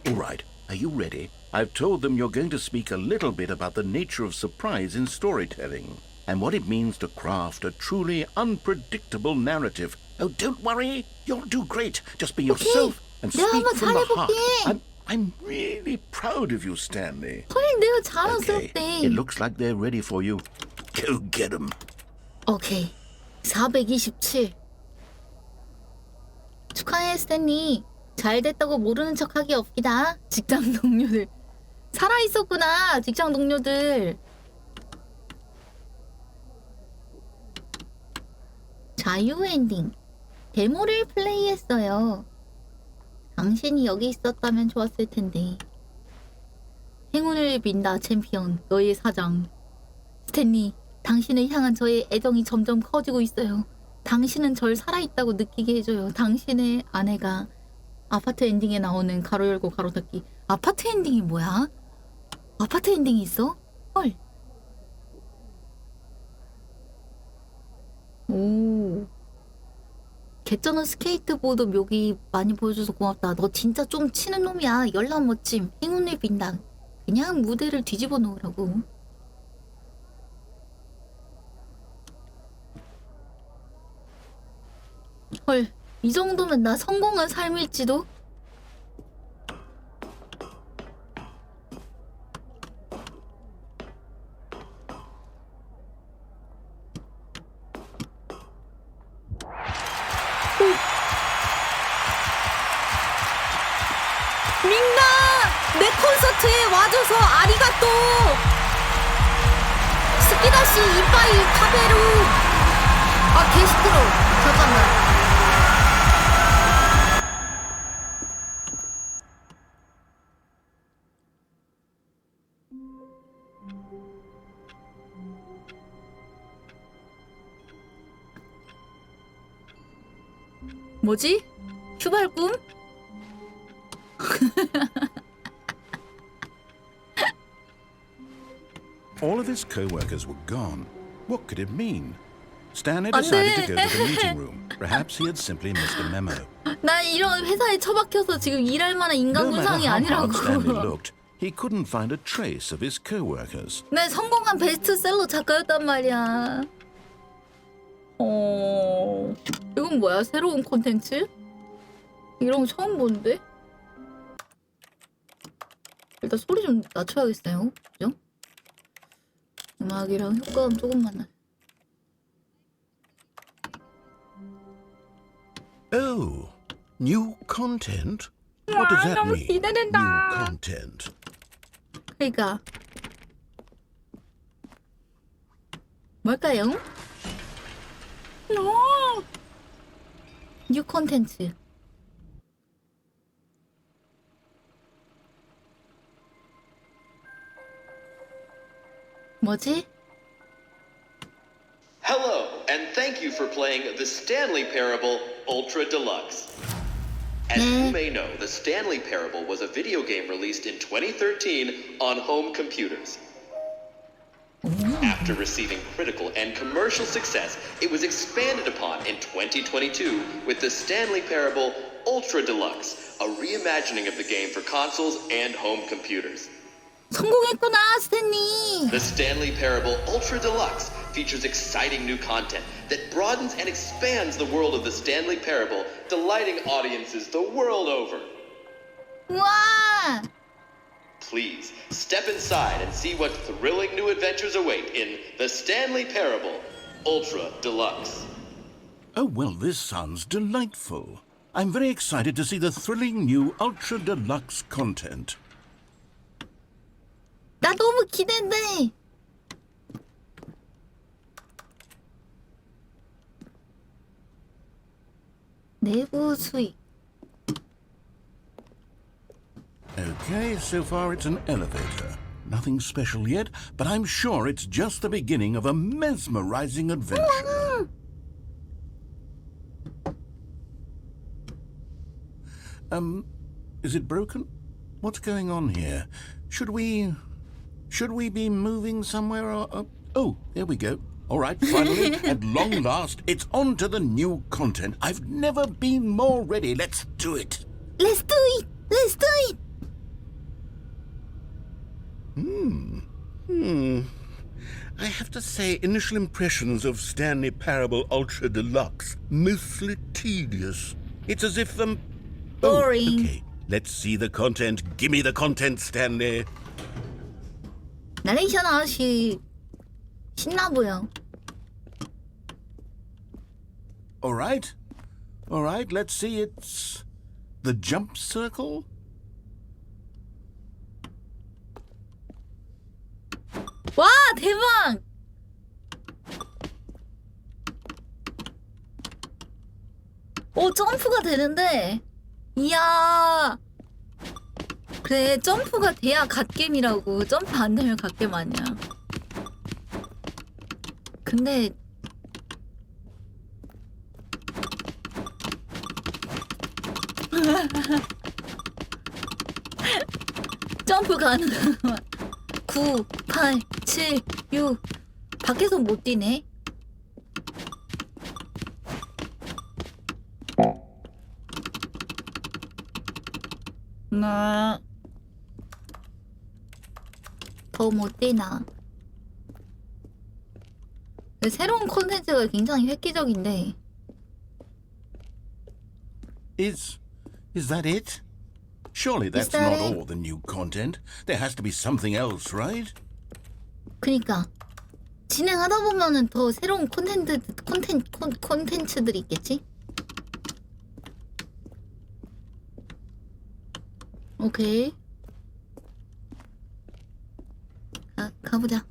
All right, are you ready? I've told them you're going to speak a little bit about the nature of surprise in storytelling and what it means to craft a truly unpredictable narrative. Oh, don't worry. You'll do great. Just be yourself and 내가 speak 한번 from the heart. 잘해볼게. I'm really proud of you, Stanley. 헐, 내가 Okay, 자랑스럽대. it looks like they're ready for you. Go get them. 오케이. 427. 축하해 스탠리. 잘 됐다고 모르는 척하기 없기다. 직장 동료들 살아있었구나. 직장 동료들. 자유 엔딩. 데모를 플레이했어요. 당신이 여기 있었다면 좋았을 텐데. 행운을 빈다 챔피언. 너의 사장 스탠리. 당신을 향한 저의 애정이 점점 커지고 있어요. 당신은 절 살아있다고 느끼게 해줘요. 당신의 아내가 아파트 엔딩에 나오는 가로 열고 가로 닫기. 아파트 엔딩이 뭐야? 아파트 엔딩이 있어? 헐. 오. 개쩌는 스케이트보드 묘기 많이 보여줘서 고맙다. 너 진짜 좀 치는 놈이야. 열나 멋짐. 행운을 빈다. 그냥 무대를 뒤집어 놓으라고. 헐. 이 정도면 나 성공한 삶일지도? 민나! 내 콘서트에 와줘서 아리가또! 스키다시 이빠이 카베루! 아, 개 시끄러. 잠깐만. 뭐지? 휴발꿈? All of his co-workers were gone. What could it mean? Stanley decided to go to the meeting room. Perhaps he had simply missed a memo. 나 이런 회사에 처박혀서 지금 일할 만한 인간 No matter 군상이 how hard Stanley 아니라고. looked, he couldn't find a trace of his co-workers. 내 성공한 베스트셀러 작가였단 말이야. 이건 뭐야? 새로운 콘텐츠? 이런 거 처음 보는데? 일단 소리 좀 낮춰야겠어요. 그죠? 음악이랑 효과음 조금만 나. Oh, new content? What does that 너무 mean? 기대된다. New content. 그러니까 뭘까요? 뉴 콘텐츠. 뭐지? Hello, and thank you for playing the Stanley Parable Ultra Deluxe. As you may know, the Stanley Parable was a video game released in 2013 on home computers. After receiving critical and commercial success, it was expanded upon in 2022 with the Stanley Parable Ultra Deluxe, a reimagining of the game for consoles and home computers. 성공했구나, 스탠리. The Stanley Parable Ultra Deluxe features exciting new content that broadens and expands the world of the Stanley Parable, delighting audiences the world over. 우와. Please, step inside and see what thrilling new adventures await in the Stanley Parable Ultra Deluxe. Oh, well, this sounds delightful. I'm very excited to see the thrilling new Ultra Deluxe content. 나 너무 기대돼. 내부 수익. Okay, so far it's an elevator. Nothing special yet, but I'm sure it's just the beginning of a mesmerizing adventure. Is it broken? What's going on here? Should we be moving somewhere or... Oh, there we go. All right, finally, at long last, it's on to the new content. I've never been more ready. Let's do it. Let's do it. Let's do it. I have to say, initial impressions of Stanley Parable Ultra Deluxe, mostly tedious. It's as if Boring. Oh, okay, let's see the content. Gimme the content, Stanley. 나레이션 아저씨 신나 보여. All right. All right, let's see. It's the jump circle. 와, 대박! 오, 점프가 되는데. 이야. 그래, 점프가 돼야 갓겜이라고. 점프 안 되면 갓겜 아니야. 근데 점프 가능한 9, 8, 7, 6 밖에서 못 뛰네. 나 더 못 뛰나. 새로운 콘텐츠가 굉장히 획기적인데. Is that it? Surely that's that not it? all the new content. There has to be something else, right? 그니까 진행하다 보면은 더 새로운 콘텐츠들이 있겠지? 오케이. 가보자.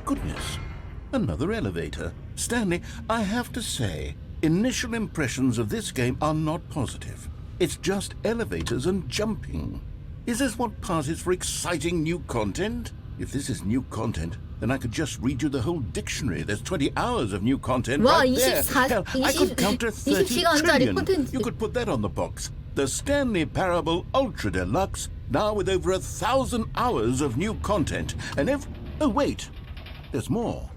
Goodness, another elevator. Stanley, I have to say, initial impressions of this game are not positive. It's just elevators and jumping. Is this what passes for exciting new content? If this is new content, then I could just read you the whole dictionary. There's 20 hours of new content 와, right there. 24, Hell, I could counter 30 20시간짜리 trillion. 콘텐츠. You could put that on the box. The Stanleyparable Ultra Deluxe, now with over 1,000 hours of new content. And oh wait, there's more.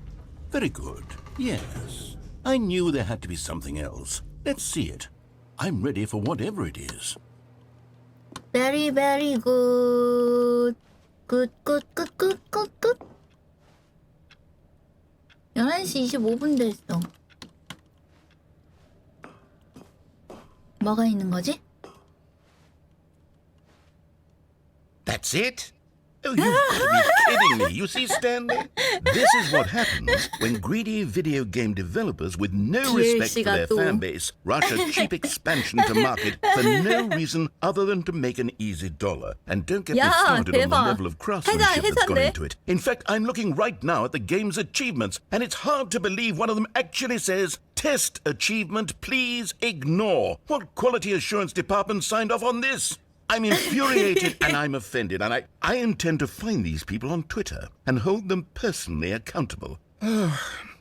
Very good. Yes. I knew there had to be something else. Let's see it. I'm ready for whatever it is. Very very good. Good. 11시 25분 됐어. 뭐가 있는 거지? That's it? Oh, you've got to be kidding me. You see, Stanley? This is what happens when greedy video game developers with no respect for their 또. fan base rush a cheap expansion to market for no reason other than to make an easy dollar. And don't get me 야, started on the 대박. level of craftsmanship that's gone 해잔데? into it. In fact, I'm looking right now at the game's achievements, and it's hard to believe one of them actually says, "Test achievement, please ignore." What quality assurance department signed off on this? I'm infuriated and I'm offended, and I intend to find these people on Twitter and hold them personally accountable.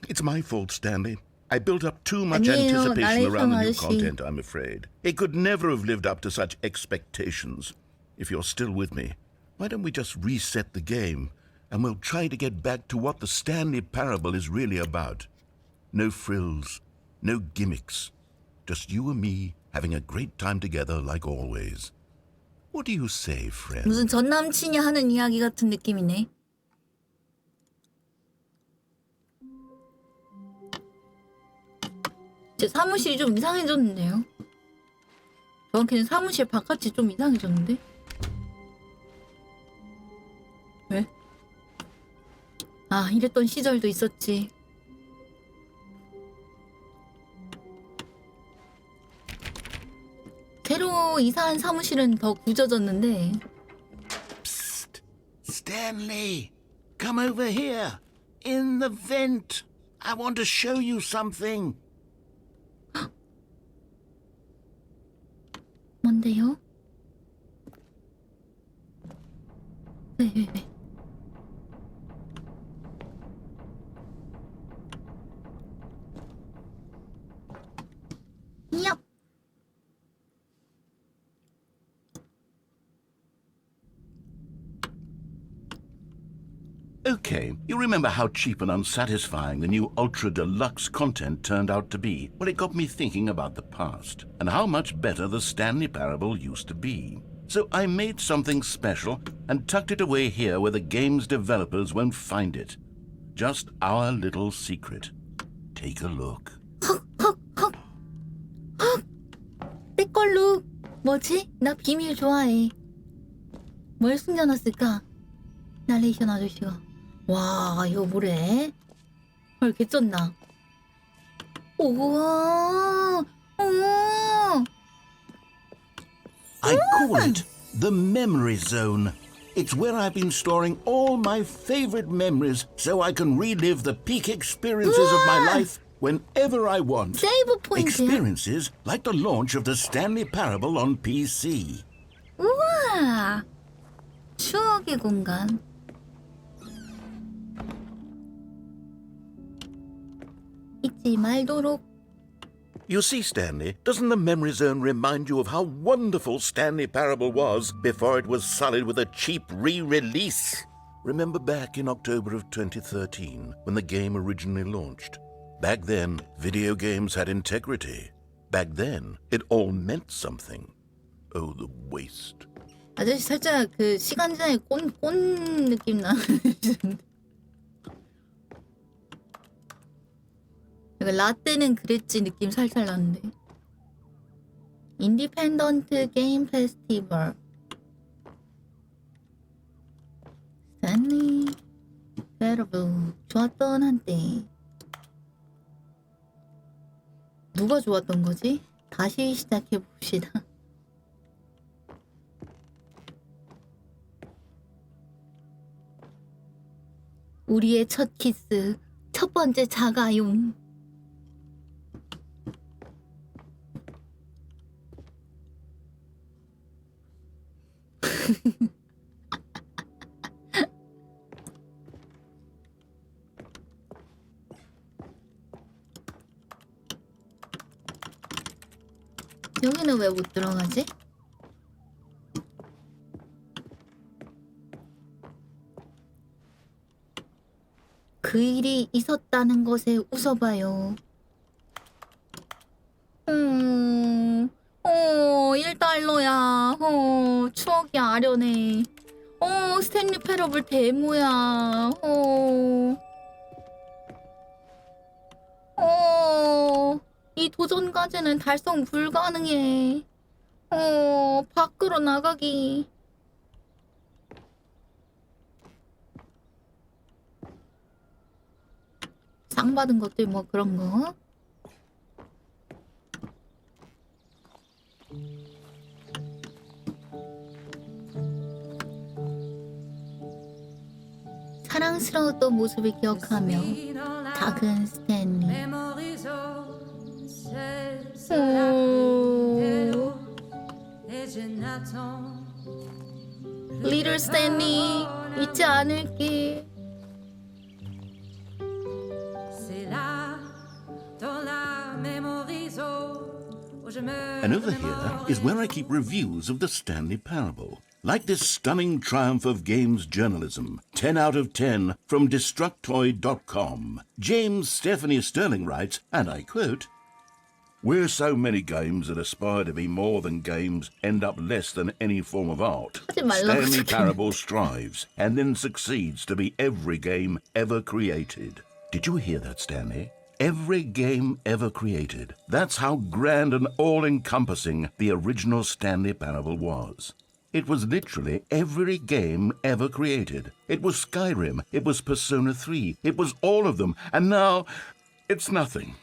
It's my fault, Stanley. I built up too much 아니에요, anticipation around the new 아저씨. content, I'm afraid. It could never have lived up to such expectations. If you're still with me, why don't we just reset the game and we'll try to get back to what the Stanleyparable is really about. No frills, no gimmicks. Just you and me having a great time together like always. What do you say, friend? 무슨 전 남친이 하는 이야기 같은 느낌이네. 제 사무실이 좀 이상해졌는데요. 정확히는 사무실 바깥이 좀 이상해졌는데? 왜? 아, 이랬던 시절도 있었지. 새로 이사한 사무실은 더 구져졌는데. Psst. Stanley, come over here. In the vent. I want to show you something. 뭔데요? 왜? 얍! Okay, you remember how cheap and unsatisfying the new Ultra Deluxe content turned out to be? Well, it got me thinking about the past and how much better the Stanleyparable used to be. So I made something special and tucked it away here where the game's developers won't find it. Just our little secret. Take a look. 내 걸로. 뭐지? 나 비밀 좋아해. 뭘 숨겨놨을까? 나레이션 아저씨가. 와, 이거 뭐래? 헐, 개쩐다. 우와, 오. I call it the memory zone. It's where I've been storing all my favorite memories so I can relive the peak experiences of my life whenever I want. 세이브 포인트야? Experiences like the launch of the Stanley Parable on PC. 우와, 추억의 공간. 잊지 말도록. You see, Stanley, doesn't the memory zone remind you of how wonderful Stanley Parable was before it was sullied with a cheap re-release? Remember back in October of 2013 when the game originally launched? Back then, video games had integrity. Back then, it all meant something. Oh, the waste. 아저씨 살짝 그 시간 지나에 꼰 느낌 나. 라떼는 그랬지 느낌 살살 나는데. 인디펜던트 게임 페스티벌. 스탠리 패러블. 좋았던 한때. 누가 좋았던 거지? 다시 시작해 봅시다. 우리의 첫 키스, 첫 번째 자가용. 여기는 왜 못 들어가지? 그 일이 있었다는 것에 웃어봐요. 1달러야. 추억이 아련해. 스탠리 패러블 데모야. 이 도전 과제는 달성 불가능해. 밖으로 나가기. 상 받은 것들 뭐 그런 거. 사랑스러웠던 모습을 기억하며 작은 스탠리. 리틀 스탠리 잊지 않을게. And over here is where I keep reviews of the Stanley Parable. Like this stunning triumph of games journalism, 10 out of 10 from Destructoid.com. James Stephanie Sterling writes, and I quote, "Where so many games that aspire to be more than games end up less than any form of art, 하지 말라고 Stanley 지금. Parable strives and then succeeds to be every game ever created." Did you hear that, Stanley? Every game ever created. That's how grand and all-encompassing the original Stanley Parable was. It was literally every game ever created. It was Skyrim. It was Persona 3. It was all of them. And now, it's nothing.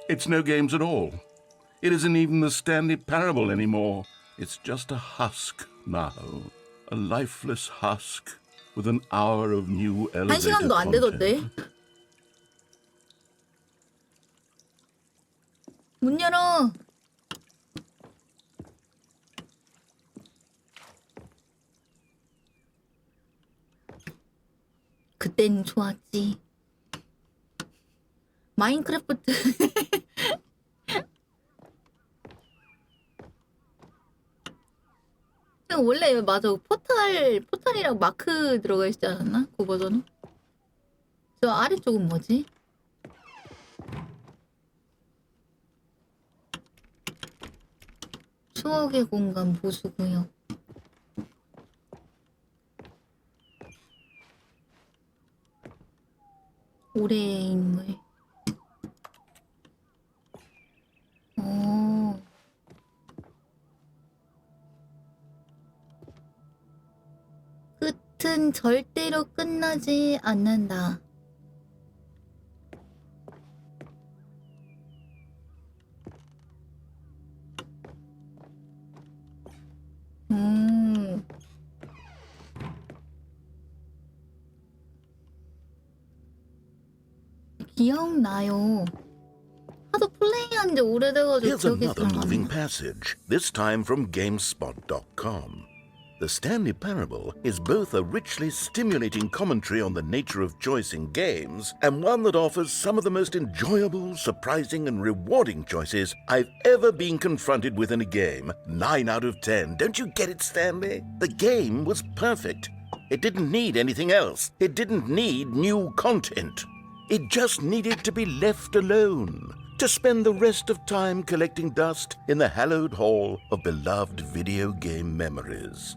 It's no games at all. It isn't even the Stanley Parable anymore. It's just a husk now. A lifeless husk with an hour of new 한 elevated 시간도 안 content. 되던데. 문 열어. 그땐 좋았지. 마인크래프트. 원래 맞아. 포탈이랑 마크 들어가 있지 않았나? 그 버전은? 저 아래쪽은 뭐지? 추억의 공간 보수구역. 올해의 인물. 끝은 것은 절대로 끝나지 않는다. 기억나요. 하도 플레이한 지 오래돼가지고 Here's 기억이 another 잘 안 moving 나. passage, this time from GameSpot.com. The Stanley Parable is both a richly stimulating commentary on the nature of choice in games and one that offers some of the most enjoyable, surprising, and rewarding choices I've ever been confronted with in a game. 9 out of 10. Don't you get it, Stanley? The game was perfect. It didn't need anything else. It didn't need new content. It just needed to be left alone, to spend the rest of time collecting dust in the hallowed hall of beloved video game memories.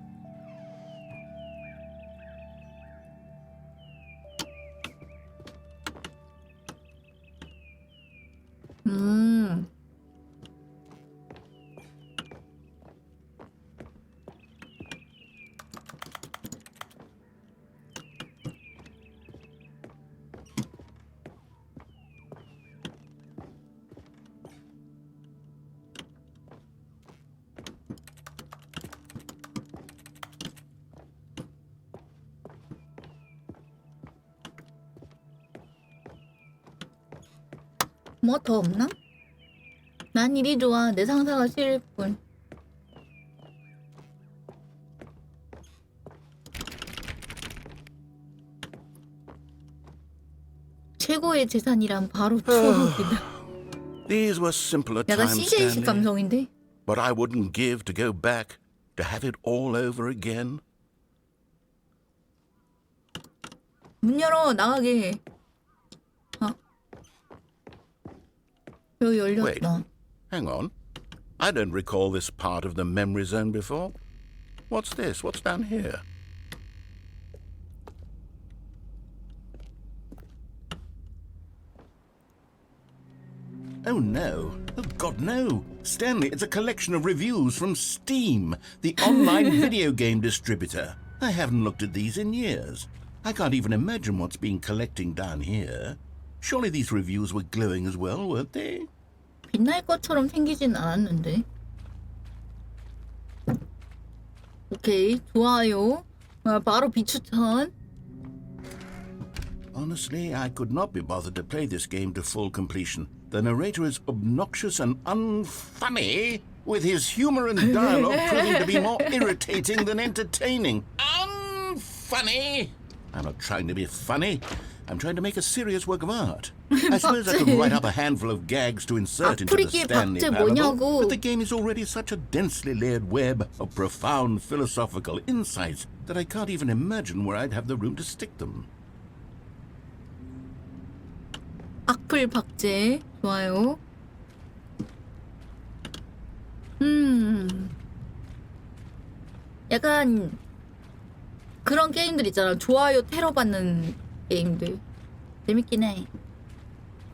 뭐 더 없나? 난 일이 좋아. 내 상사가 싫을 뿐. 최고의 재산이란 바로 추억이다. These were simpler 약간 times, CJ식 Stanley, 감성인데? but I wouldn't give to go back, to have it all over again. 문 열어 나가게. 여기 Wait, 열렸다. hang on. I don't recall this part of the memory zone before. What's this? What's down here? Oh no. Oh God, no. Stanley, it's a collection of reviews from Steam, the online video game distributor. I haven't looked at these in years. I can't even imagine what's been collecting down here. Surely these reviews were glowing as well, weren't they? 빛날 것처럼 생기진 않았는데. 오케이, 좋아요. 바로 비추천. Honestly, I could not be bothered to play this game to full completion. The narrator is obnoxious and unfunny, with his humor and dialogue proving to be more irritating than entertaining. Unfunny! I'm not trying to be funny. I'm trying to make a serious work of art. I suppose I could write up a handful of gags to insert into the 아프리카의 Stanley 박제 Parable, 뭐냐고. but the game is already such a densely layered web of profound philosophical insights that I can't even imagine where I'd have the room to stick them. 악플 박제. 좋아요. 약간 그런 게임들 있잖아. 좋아요 테러 받는 게임들. 재밌긴 해.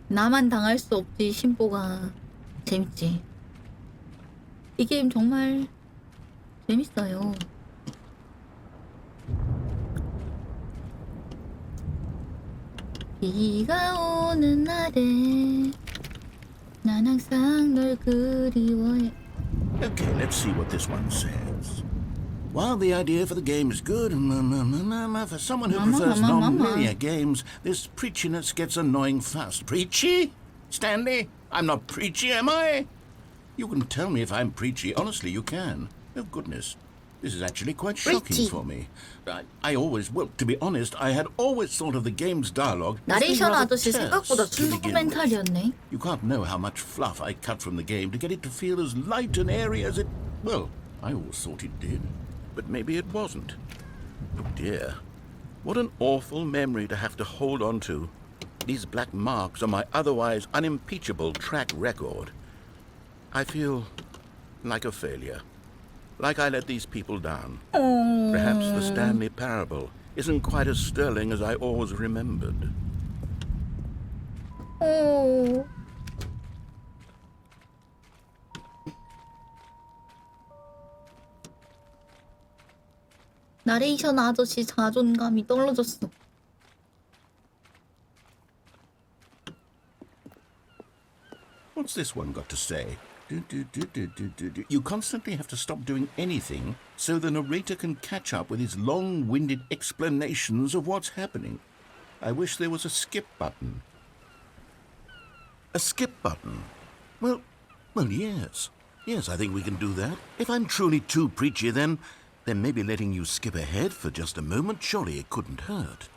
나만 당할 수 없지 심보가 재밌지. 이 게임 정말 재밌어요. 비가 오는 날에 난 항상 널 그리워해. Okay, let's see what this one says. While the idea for the game is good, for someone who prefers non-linear games, this preachiness gets annoying fast. Preachy? Stanley? I'm not preachy, am I? You can tell me if I'm preachy. Honestly, you can. Oh, goodness. This is actually quite shocking for me. I always, well, to be honest, I had always thought of the game's dialogue as being 나레이션 rather 아저씨 terse 생각보다 to begin with. 순도멘탈이었네. You can't know how much fluff I cut from the game to get it to feel as light and airy as it... Well, I always thought it did. But maybe it wasn't. Oh dear. What an awful memory to have to hold on to. These black marks on my otherwise unimpeachable track record. I feel like a failure. Like I let these people down. Perhaps the Stanley Parable isn't quite as sterling as I always remembered. 나레이션 아저씨 자존감이 떨어졌어. What's this one got to say? You constantly have to stop doing anything so the narrator can catch up with his long-winded explanations of what's happening. I wish there was a skip button. A skip button? Well, yes. Yes, I think we can do that. If I'm truly too preachy, then maybe letting you skip ahead for just a moment, surely it couldn't hurt.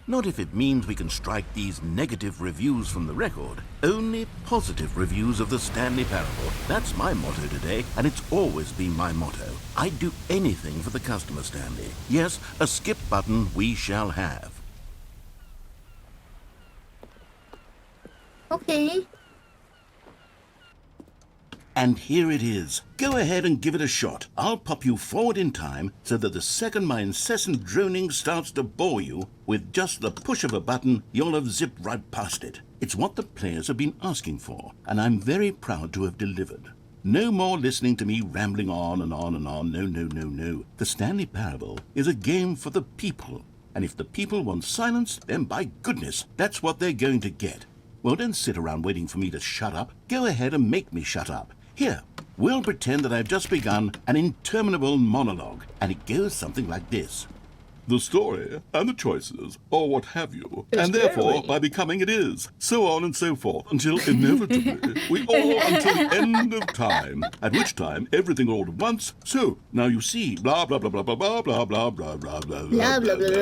Not if it means we can strike these negative reviews from the record. Only positive reviews of the Stanley Parable. That's my motto today, and it's always been my motto. I'd do anything for the customer, Stanley. Yes, a skip button we shall have. Okay. And here it is. Go ahead and give it a shot. I'll pop you forward in time so that the second my incessant droning starts to bore you, with just the push of a button, you'll have zipped right past it. It's what the players have been asking for, and I'm very proud to have delivered. No more listening to me rambling on and on and on. No. The Stanley Parable is a game for the people. And if the people want silence, then by goodness, that's what they're going to get. Well, don't sit around waiting for me to shut up. Go ahead and make me shut up. Here, we'll pretend that I've just begun an interminable monologue, and it goes something like this. The story and the choices, or what have you, and therefore, by becoming it is, so on and so forth, until inevitably, we all until the end of time, at which time everything all at once, so, now you see, blah, blah, blah, blah, blah, blah, blah, blah, blah, blah, blah, blah, blah,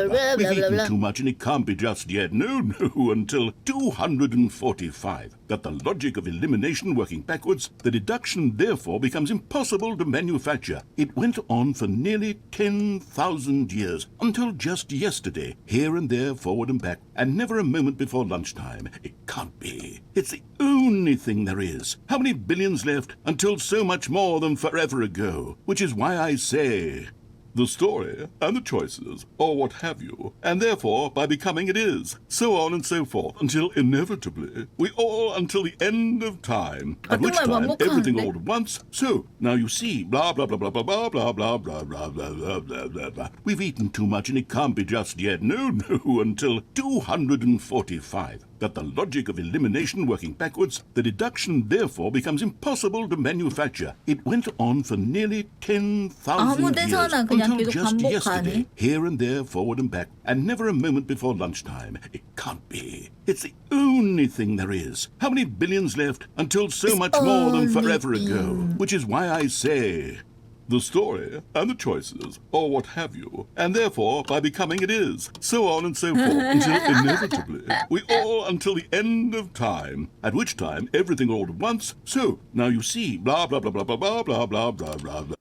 blah. We've eaten too much and it can't be just yet, no, until 245. Got the logic of elimination working backwards, the deduction therefore becomes impossible to manufacture. It went on for nearly 10,000 years, until just yesterday, here and there, forward and back, and never a moment before lunchtime. It can't be. It's the only thing there is. How many billions left until so much more than forever ago? Which is why I say... the story and the choices, or what have you, and therefore, by becoming it is, so on and so forth, until inevitably, we all until the end of time, at which time everything all at once, so, now you see, blah, blah, blah, blah, blah, blah, blah, blah, blah, blah, blah, blah, blah, blah, blah. We've eaten too much and it can't be just yet, no, until 245. Got the logic of elimination working backwards, the deduction therefore becomes impossible to manufacture. It went on for nearly 10,000 years, until just yesterday, here and there, forward and back, and never a moment before lunchtime. It can't be. It's the only thing there is. How many billions left until so much more than forever ago? Which is why I say... the story and the choices, or what have you, and therefore, by becoming it is, so on and so forth, until inevitably, we all until the end of time, at which time everything all at once, so, now you see, blah, blah, blah, blah, blah, blah, blah, blah, blah, blah, blah.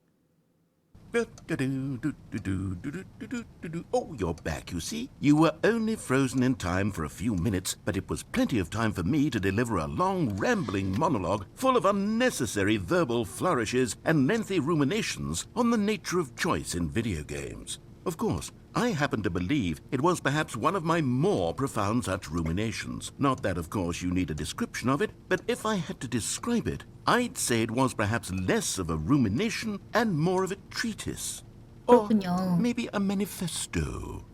Oh, you're back, you see. You were only frozen in time for a few minutes, but it was plenty of time for me to deliver a long, rambling monologue full of unnecessary verbal flourishes and lengthy ruminations on the nature of choice in video games. Of course, I happen to believe it was perhaps one of my more profound such ruminations. Not that, of course, you need a description of it, but if I had to describe it, I'd say it was perhaps less of a rumination and more of a treatise. Or maybe a manifesto.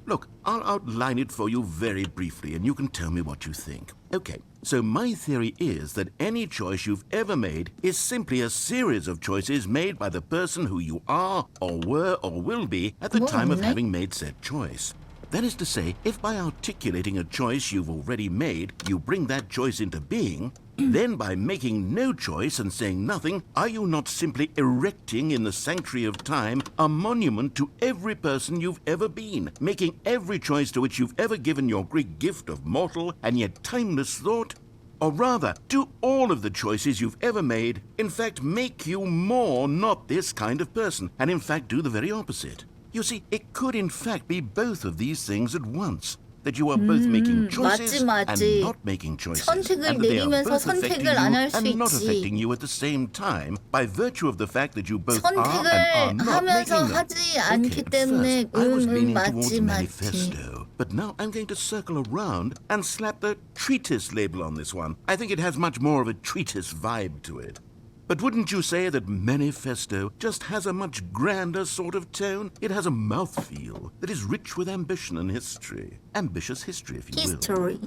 Look, I'll outline it for you very briefly, and you can tell me what you think. Okay, so my theory is that any choice you've ever made is simply a series of choices made by the person who you are, or were, or will be at the time of having made said choice. That is to say, if by articulating a choice you've already made, you bring that choice into being, then by making no choice and saying nothing, are you not simply erecting in the sanctuary of time a monument to every person you've ever been, making every choice to which you've ever given your great gift of mortal and yet timeless thought? Or rather, do all of the choices you've ever made, in fact, make you more not this kind of person, and in fact do the very opposite? You see, it could in fact be both of these things at once. That you are both making choices and not making choices, 선택을 and that they are 내리면서 both affecting you 선택을 안 할 수 and not 있지. affecting you at the same time by virtue of the fact that you both are and are 선택을 not 하면서 making them. 하지 않기 Okay, at 때문에 first, I was leaning towards 맞지 맞지. manifesto, but now I'm going to circle around and slap the treatise label on this one. I think it has much more of a treatise vibe to it. But wouldn't you say that manifesto just has a much grander sort of tone? It has a mouthfeel that is rich with ambition and history. Ambitious history, if you will. History.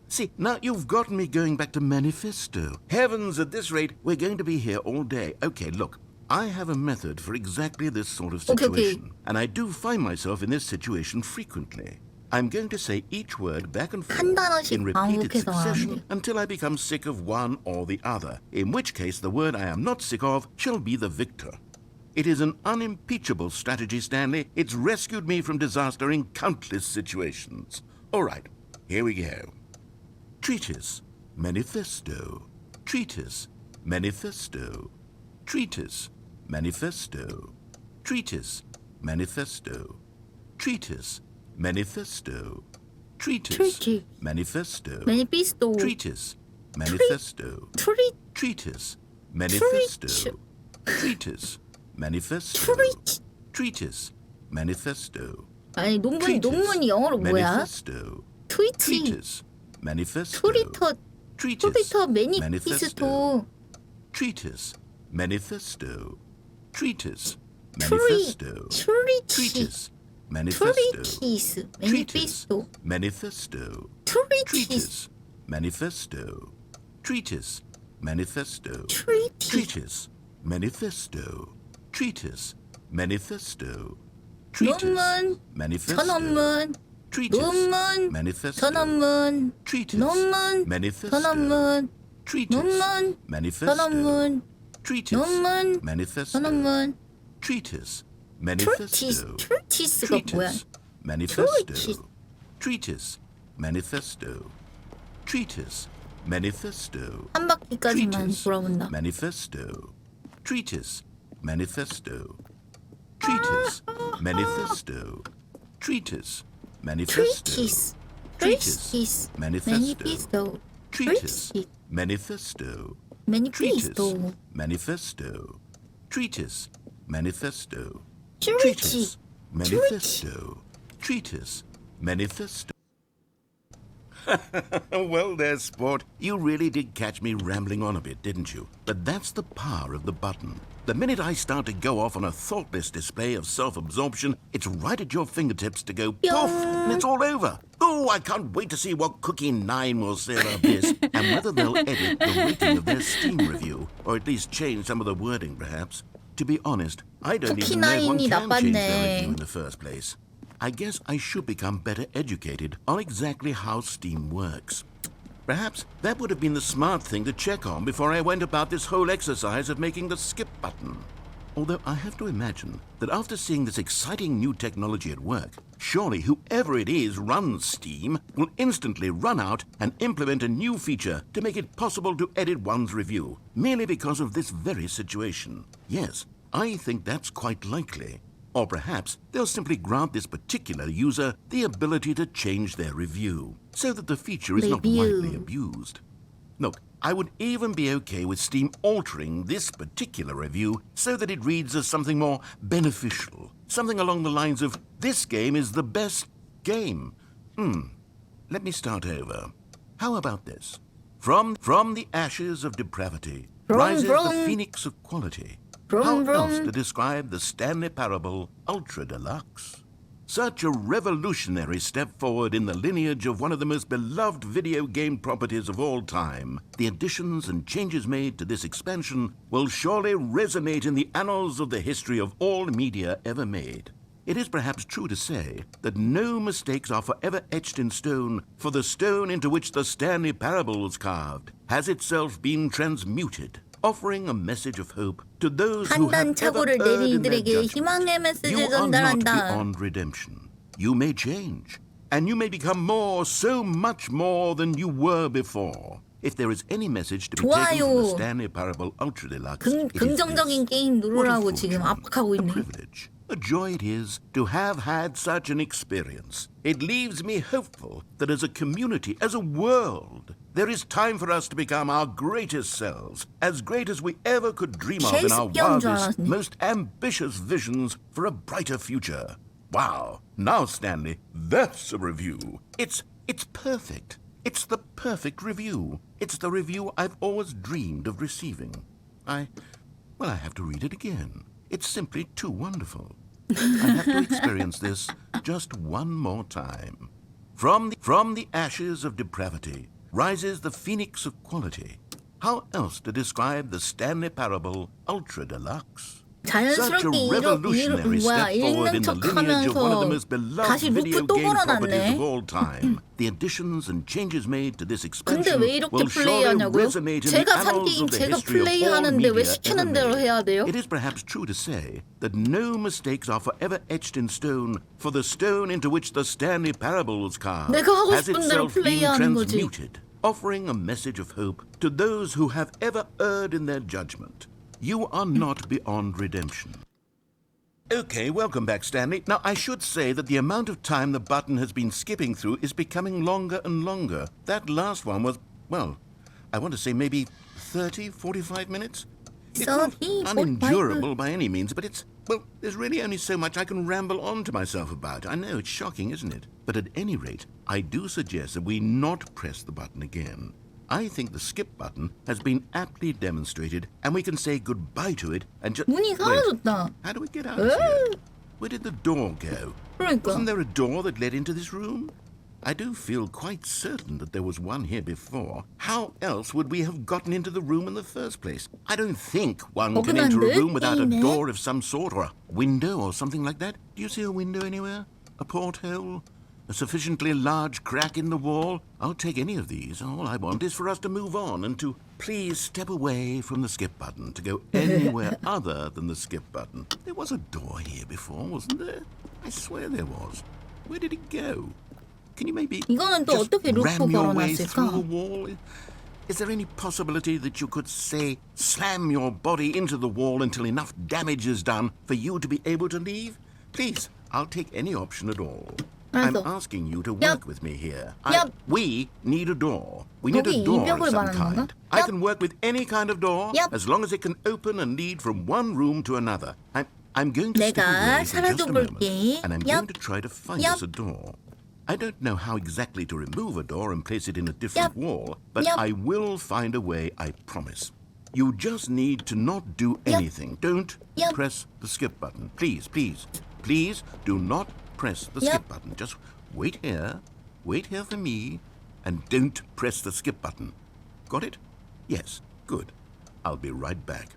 See, now you've gotten me going back to manifesto. Heavens, at this rate, we're going to be here all day. Okay, look, I have a method for exactly this sort of situation. Okay. And I do find myself in this situation frequently. I'm going to say each word back and forth 한 단어씩 in repeated 반복해서 succession 말하는데. until I become sick of one or the other, in which case the word I am not sick of shall be the victor. It is an unimpeachable strategy, Stanley. It's rescued me from disaster in countless situations. All right, here we go. Treatise, manifesto. Treatise, manifesto. Treatise, manifesto. Treatise, manifesto. Treatise, manifesto. Treatise, manifesto. 매니피스토. Treatise, manifesto. 트리 Treatise, manifesto. Treatise, manifesto. 트리 Treatise, manifesto. 아니 논문이 영어로 뭐야? Manifesto. 트위치. Treatise, manifesto. 트위터 Treatise, 매니피스토. Treatise, manifesto. Treatise, manifesto. Treatise, manifesto. 트리티스 Treatise, 매니피스토. manifesto. 트리티스 Treatise, manifesto. Treatise, manifesto. 트리티스 Treatise, manifesto. Treatise, manifesto. Treatise, 논문 manifesto. 전논문 Treatise, 논문 manifesto. 전논문 Treatise, 논문 manifesto. 전논문 Treatise, 논문 manifesto. 전논문 Treatise, 논문 manifesto. 전논문 Treatise, 트리티스 manifesto. 트리티스가 뭐야? Treatise, manifesto. Treatise. Treatise, manifesto. Treatise, manifesto. 한 바퀴까지만 Treatise, 돌아본다. manifesto. Treatise, manifesto. Treatise, manifesto. Treatise, manifesto. 트리티스 Treatise, 트리티스 manifesto. 매니피스토 Treatise, 트리티스 manifesto. 매니피스토 Treatise, manifesto. Treatise, manifesto. 트리티 Treatise, manifesto. Treatise, manifesto. Well, there, sport. You really did catch me rambling on a bit, didn't you? But that's the power of the button. The minute I start to go off on a thoughtless display of self-absorption, it's right at your fingertips to go poof, and it's all over. Oh, I can't wait to see what Cookie 9 will say about this, and whether they'll edit the rating of their Steam review, or at least change some of the wording, perhaps. To be honest, I don't Cookie even know if one 9이 can change their 나빴네. review in the first place. I guess I should become better educated on exactly how Steam works. Perhaps that would have been the smart thing to check on before I went about this whole exercise of making the skip button. Although I have to imagine that after seeing this exciting new technology at work, surely whoever it is runs Steam will instantly run out and implement a new feature to make it possible to edit one's review, merely because of this very situation. Yes, I think that's quite likely. Or perhaps they'll simply grant this particular user the ability to change their review, so that the feature is not Review. widely abused. Look, I would even be okay with Steam altering this particular review so that it reads as something more beneficial, something along the lines of, "This game is the best game." Let me start over. How about this? From the ashes of depravity rises the phoenix of quality. How else to describe the Stanley Parable Ultra Deluxe? Such a revolutionary step forward in the lineage of one of the most beloved video game properties of all time. The additions and changes made to this expansion will surely resonate in the annals of the history of all media ever made. It is perhaps true to say that no mistakes are forever etched in stone, for the stone into which the Stanley Parable was carved has itself been transmuted, offering a message of hope to those who have ever 판단착오를 erred 내린 in their 이들에게 judgment. 희망의 메시지를 You are not 전달한다. beyond redemption. You may change, and you may become more, so much more than you were before. If there is any message to be taken from the 좋아요. Stanley Parable Ultra Deluxe, it is 긍정적인 this. 게임 What a 누르라고 지금 fortune, 압박하고 a 있네. privilege, a joy it is to have had such an experience. It leaves me hopeful that as a community, as a world, there is time for us to become our greatest selves, as great as we ever could dream of in our 셰익스피어인 줄 wildest, 알았네. most ambitious visions for a brighter future. Wow. Now, Stanley, that's a review. It's perfect. It's the perfect review. It's the review I've always dreamed of receiving. Well, I have to read it again. It's simply too wonderful. I have to experience this just one more time. From the ashes of depravity rises the phoenix of quality. How else to describe the Stanley Parable Ultra Deluxe? Such a 자연스럽게 revolutionary step forward in the lineage of one of the most beloved 다시 video 루프 또 game properties 몰아놨네. of all time. The additions and changes made to this 근데 expansion 왜 이렇게 will surely 플레이하냐고요? resonate in the 제가 산 annals 게임 of the 제가 history of all 플레이하는데 왜 media 시키는 ever 대로 made. 해야 돼요? It is perhaps true to say that no mistakes are forever etched in stone, for the stone into which the Stanley Parable was carved 내가 하고 has 싶은 대로 itself been 플레이하는 거지. transmuted, offering a message of hope to those who have ever erred in their judgment. You are not beyond redemption. Okay, welcome back, Stanley. Now, I should say that the amount of time the button has been skipping through is becoming longer and longer. That last one was, well, I want to say maybe 30, 45 minutes? It's not 30, 45 unendurable by any means, but well, there's really only so much I can ramble on to myself about. I know, it's shocking, isn't it? But at any rate, I do suggest that we not press the button again. I think the skip button has been aptly demonstrated, and we can say goodbye to it and just... 문이 사라졌다. How do we get out of here? Where did the door go? 그러니까. Wasn't there a door that led into this room? I do feel quite certain that there was one here before. How else would we have gotten into the room in the first place? I don't think one can enter a room without a door of some sort, or a window or something like that. Do you see a window anywhere? A porthole? A sufficiently large crack in the wall? I'll take any of these. All I want is for us to move on and to please step away from the skip button, to go anywhere other than the skip button. There was a door here before, wasn't there? I swear there was. Where did it go? Can you maybe 이거는 또 just 어떻게 루프 ram your way through the 걸어놨을까? wall? Is there any possibility that you could, say, slam your body into the wall until enough damage is done for you to be able to leave? Please, I'll take any option at all. I'm 알았어. asking you to Yep. work with me here. Yep. We need a door. We need 거기 a door 이벽을 of some 말하는 kind. 건가? I Yep. can work with any kind of door Yep. as long as it can open and lead from one room to another. I'm going to step 내가 away for just a moment, 사라져볼게. and I'm Yep. going to try to find Yep. us a door. I don't know how exactly to remove a door and place it in a different Yep. wall, but Yep. I will find a way, I promise. You just need to not do anything. Don't Yep. press the skip button. Please, please, please do not press the Yep. skip button. Just wait here for me, and don't press the skip button. Got it? Yes, good. I'll be right back.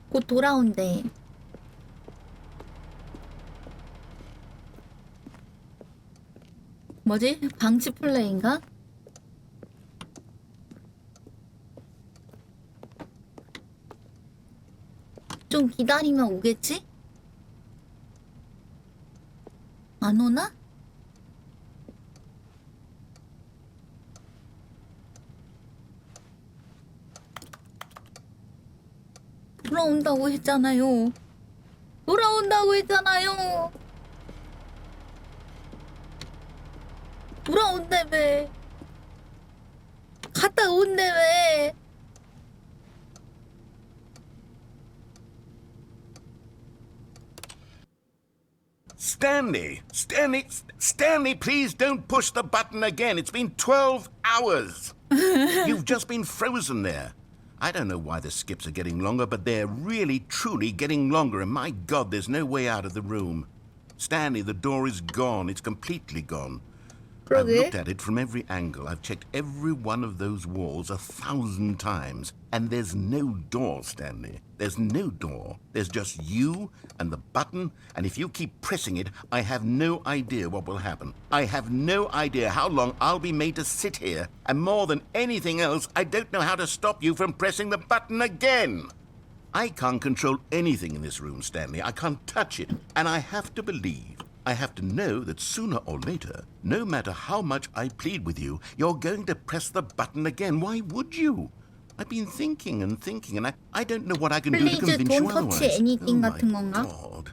곧 돌아온대. 뭐지? 방치 플레이인가? 좀 기다리면 오겠지? 안 오나? 돌아온다고 했잖아요. 돌아온다고 했잖아요. 돌아온다며. 갔다 온다며. Stanley, please don't push the button again. It's been 12 hours. You've just been frozen there. I don't know why the skips are getting longer, but they're really, truly getting longer, and my God, there's no way out of the room. Stanley, the door is gone. It's completely gone. I've looked at it from every angle. I've checked every one of those walls 1,000 times. And there's no door, Stanley. There's no door. There's just you and the button. And if you keep pressing it, I have no idea what will happen. I have no idea how long I'll be made to sit here. And more than anything else, I don't know how to stop you from pressing the button again. I can't control anything in this room, Stanley. I can't touch it. And I have to believe, I have to know that sooner or later, no matter how much I plead with you, you're going to press the button again. Why would you? I've been thinking, and I don't know what I can do to Please convince you don't touch otherwise. anything Oh 같은 my 건가? God.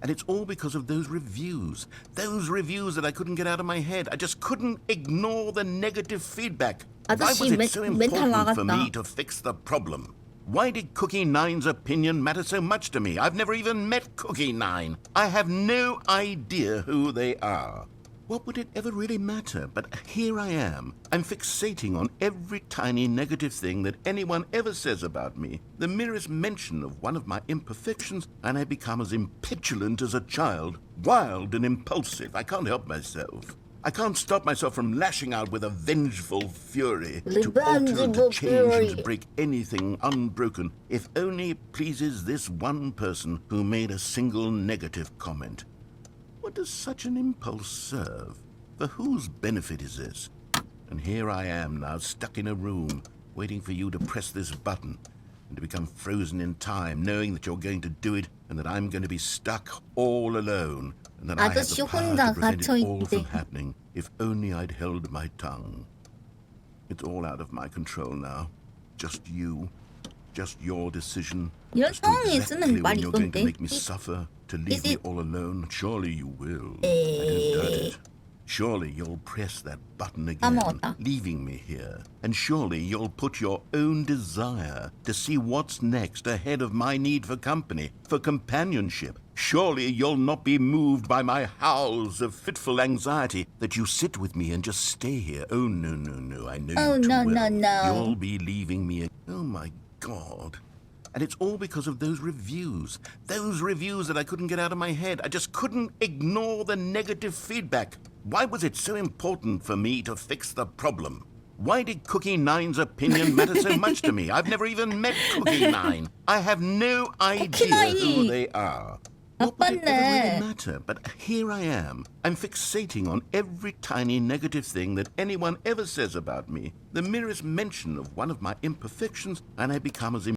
And it's all because of those reviews. Those reviews that I couldn't get out of my head. I just couldn't ignore the negative feedback. Why was 아저씨 it so 멘탈 important for me 나갔다. to fix the problem? Why did Cookie Nine's opinion matter so much to me? I've never even met Cookie Nine. I have no idea who they are. What would it ever really matter? But here I am. I'm fixating on every tiny negative thing that anyone ever says about me. The merest mention of one of my imperfections, and I become as impetulant as a child, wild and impulsive. I can't help myself. I can't stop myself from lashing out with a vengeful fury to alter and to change and to break anything unbroken, if only it pleases this one person who made a single negative comment. What does such an impulse serve? For whose benefit is this? And here I am now, stuck in a room, waiting for you to press this button, and to become frozen in time, knowing that you're going to do it, and that I'm going to be stuck all alone, and that I have the power to prevent it all from happening, if only I'd held my tongue. It's all out of my control now. Just you. Just your decision. As to exactly when you're going to make me suffer, to leave me all alone. Surely you will. I don't doubt it. Surely you'll press that button again, leaving me here. And surely you'll put your own desire to see what's next ahead of my need for company, for companionship. Surely you'll not be moved by my howls of fitful anxiety, that you sit with me and just stay here. Oh, no, no, no, I know you too well. No. You'll be leaving me. Oh, my God. And it's all because of those reviews that I couldn't get out of my head. I just couldn't ignore the negative feedback. Why was it so important for me to fix the problem? Why did Cookie Nine's opinion matter so much to me? I've never even met Cookie Nine. I have no idea who they are. What would it ever really matter? But here I am. I'm fixating on every tiny negative thing that anyone ever says about me. The merest mention of one of my imperfections, and I become as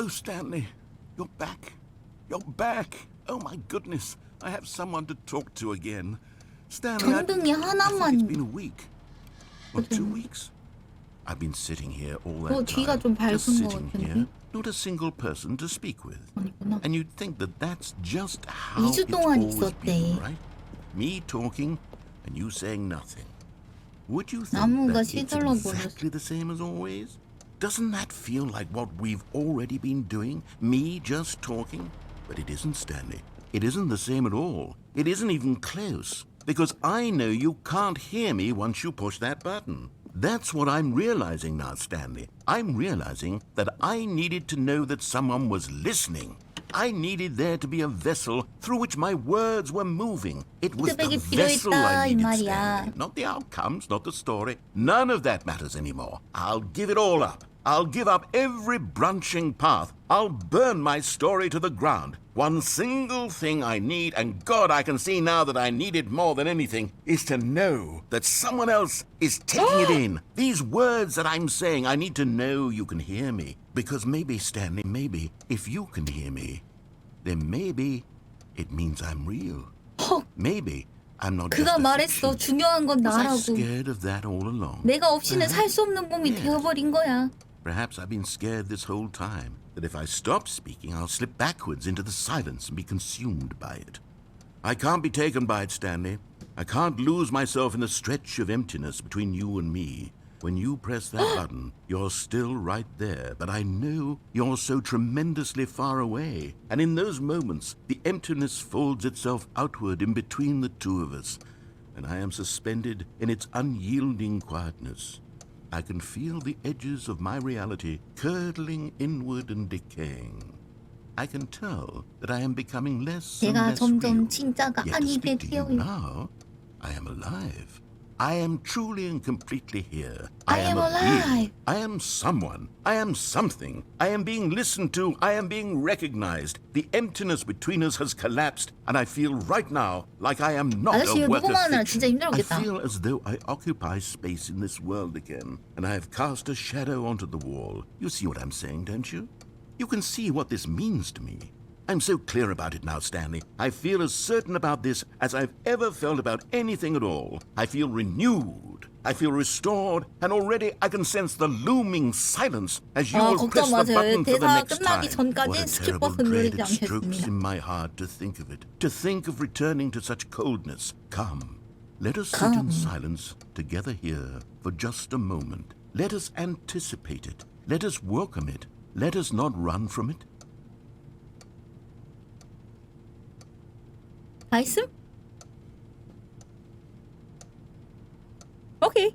Oh, Stanley, you're back. You're back. Oh, my goodness. I have someone to talk to again. Stanley, I think it's been a week. Or 2 weeks. I've been sitting here all that time. Just sitting here. Not a single person to speak with. And you'd think that that's just how it's always been, right? Me talking and you saying nothing. Would you think that it's exactly the same as always? Doesn't that feel like what we've already been doing? Me just talking? But it isn't, Stanley. It isn't the same at all. It isn't even close. Because I know you can't hear me once you push that button. That's what I'm realizing now, Stanley. I'm realizing that I needed to know that someone was listening. I needed there to be a vessel through which my words were moving. It was the vessel I needed, Stanley. Not the outcomes, not the story. None of that matters anymore. I'll give it all up. I'll give up every branching path. I'll burn my story to the ground. One single thing I need, and God, I can see now that I need it more than anything, is to know that someone else is taking it in. These words that I'm saying, I need to know you can hear me. Because maybe, Stanley, maybe, if you can hear me, then maybe it means I'm real. Maybe I'm not just 그가 말했어. 중요한 건 Was I 나라고. scared of that all along? 내가 없이는 살 수 없는 몸이 되어버린 거야. Perhaps I've been scared this whole time, that if I stop speaking, I'll slip backwards into the silence and be consumed by it. I can't be taken by it, Stanley. I can't lose myself in the stretch of emptiness between you and me. When you press that button, you're still right there, but I know you're so tremendously far away. And in those moments, the emptiness folds itself outward in between the two of us, and I am suspended in its unyielding quietness. I can feel the edges of my reality curdling inward and decaying. I can tell that I am becoming less and 내가 less 점점 real. 진짜가 Yet to 아니게 speak to you 되어요. now, I am alive. I am truly and completely here. I am a alive. being. I am someone. I am something. I am being listened to. I am being recognized. The emptiness between us has collapsed, and I feel right now like I am not 아저씨 a work of 녹음하느라 진짜 fiction. I 힘들었겠다. feel as though I occupy space in this world again, and I have cast a shadow onto the wall. You see what I'm saying, don't you? You can see what this means to me. I'm so clear about it now, Stanley. I feel as certain about this as I've ever felt about anything at all. I feel renewed. I feel restored. And already I can sense the looming silence as you will press the button for the next time. What a terrible dread it strokes in my heart to think of it. To think of returning to such coldness. Come, let us sit in silence together here for just a moment. Let us anticipate it. Let us welcome it. Let us not run from it. 다 있음? 오케이.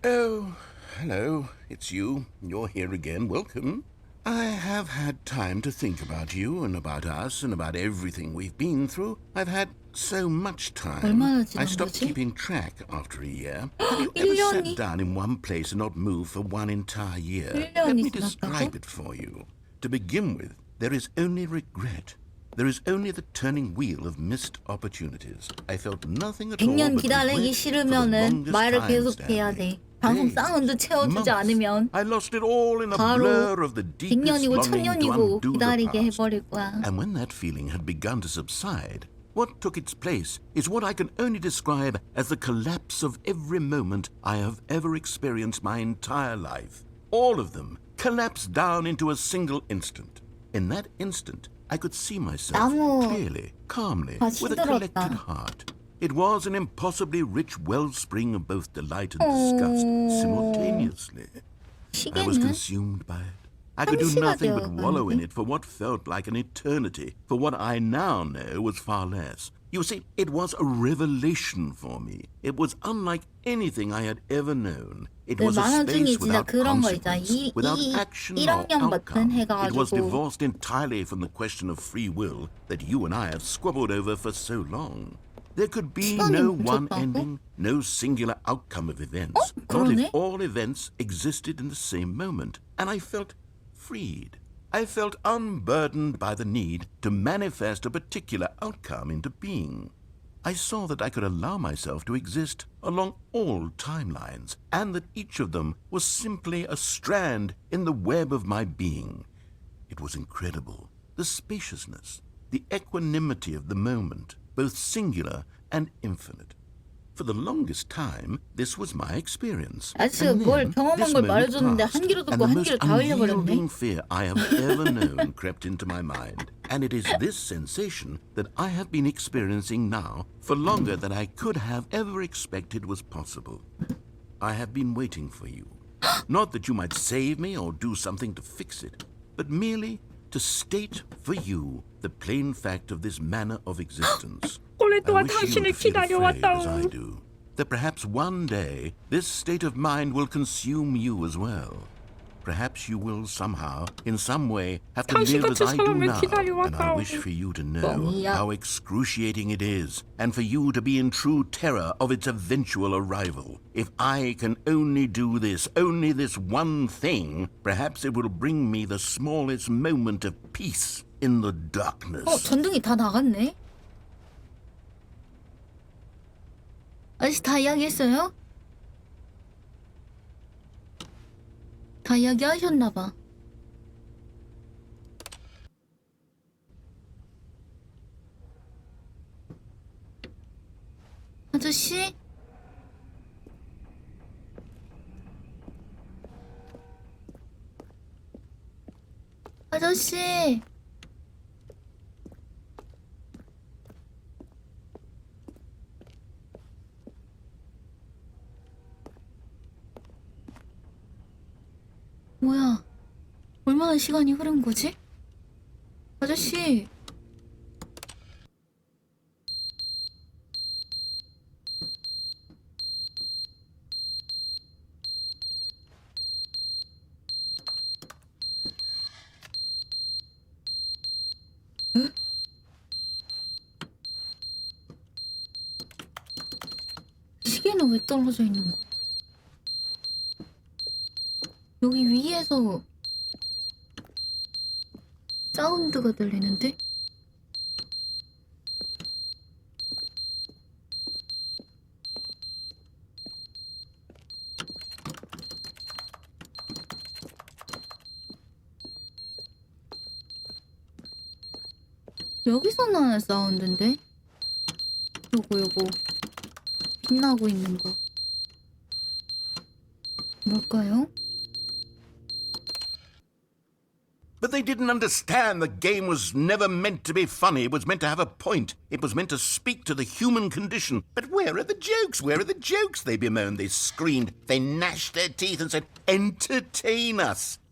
Oh, hello. It's you. You're here again. Welcome. I have had time to think about you and about us and about everything we've been through. I've had so much time. 얼마나 지난 I stopped 거지? keeping track after a year. Have you ever 1년이? sat down in one place and not moved for one entire year? 1년이 Let me 지났다고? describe it for you. To begin with, there is only regret. There is only the turning wheel of missed opportunities. I felt nothing at all 100년 but 기다리기 regret for the 싫으면은 longest 말을 time, 계속해야 Stanley. 돼. 방송 Days, 사운드 채워주지 months. 않으면 I lost it all in a 바로 blur of the deepest 100년이고 longing to 1000년이고 undo the 기다리게 past. 해버릴 거야. And when that feeling had begun to subside, what took its place is what I can only describe as the collapse of every moment I have ever experienced my entire life. All of them collapsed down into a single instant. In that instant, I could see myself 너무 clearly, calmly, 다 with a 시들었다. collected heart. It was an impossibly rich wellspring of both delight and disgust simultaneously. I was 시계는 consumed by it. I could do 한시가 nothing but wallow in 되어가는데? it for what felt like an eternity, for what I now know was far less. You see, it was a revelation for me. It was unlike anything I had ever known. It 그 was a 만화 중에 space 진짜 without 그런 거 있잖아. consequence, without action or 1학년 버튼 outcome. It was 해가지고 divorced entirely from the question of free will that you and I have squabbled over for so long. There could be 시간이 no one 멈췄다고? ending, no singular outcome of events. Not 그러네. if all events existed in the same moment. And I felt freed. I felt unburdened by the need to manifest a particular outcome into being. I saw that I could allow myself to exist along all timelines, and that each of them was simply a strand in the web of my being. It was incredible. The spaciousness, the equanimity of the moment, both singular and infinite. For the longest time, this was my experience. 아저씨가 And 뭘 then 경험한 this 걸 moment 말해줬는데 passed, 한 귀로 and 듣고 the 한 most 귀로 다 흘려버렸네. unyielding fear I have ever known crept into my mind. And it is this sensation that I have been experiencing now for longer than I could have ever expected was possible. I have been waiting for you. Not that you might save me or do something to fix it, but merely to state for you the plain fact of this manner of existence. I 오랫동안 wish you 당신을 would feel afraid as I 기다려왔다오. do, that perhaps one day this state of mind will consume you as well. Perhaps you will somehow, in some way, have to live as 당신같이 I do 사람을 now, and I 기다려왔다오. wish for you to know 뻥이야. how excruciating it is, and for you to be in true terror of its eventual arrival. If I can only do this, only this one thing, perhaps it will bring me the smallest moment of peace in the darkness. 전등이 다 나갔네. 아저씨 다 이야기했어요? 다 이야기하셨나봐. 아저씨? 아저씨? 뭐야? 얼마나 시간이 흐른 거지? 아저씨. 에? 시계는 왜 떨어져 있는 거야? 여기 위에서 사운드가 들리는데? 여기서 나는 사운드인데? 요거 빛나고 있는 거 뭘까요? But they didn't understand the game was never meant to be funny. It was meant to have a point. It was meant to speak to the human condition. But where are the jokes? Where are the jokes? They bemoaned, they screamed, they gnashed their teeth and said, entertain us.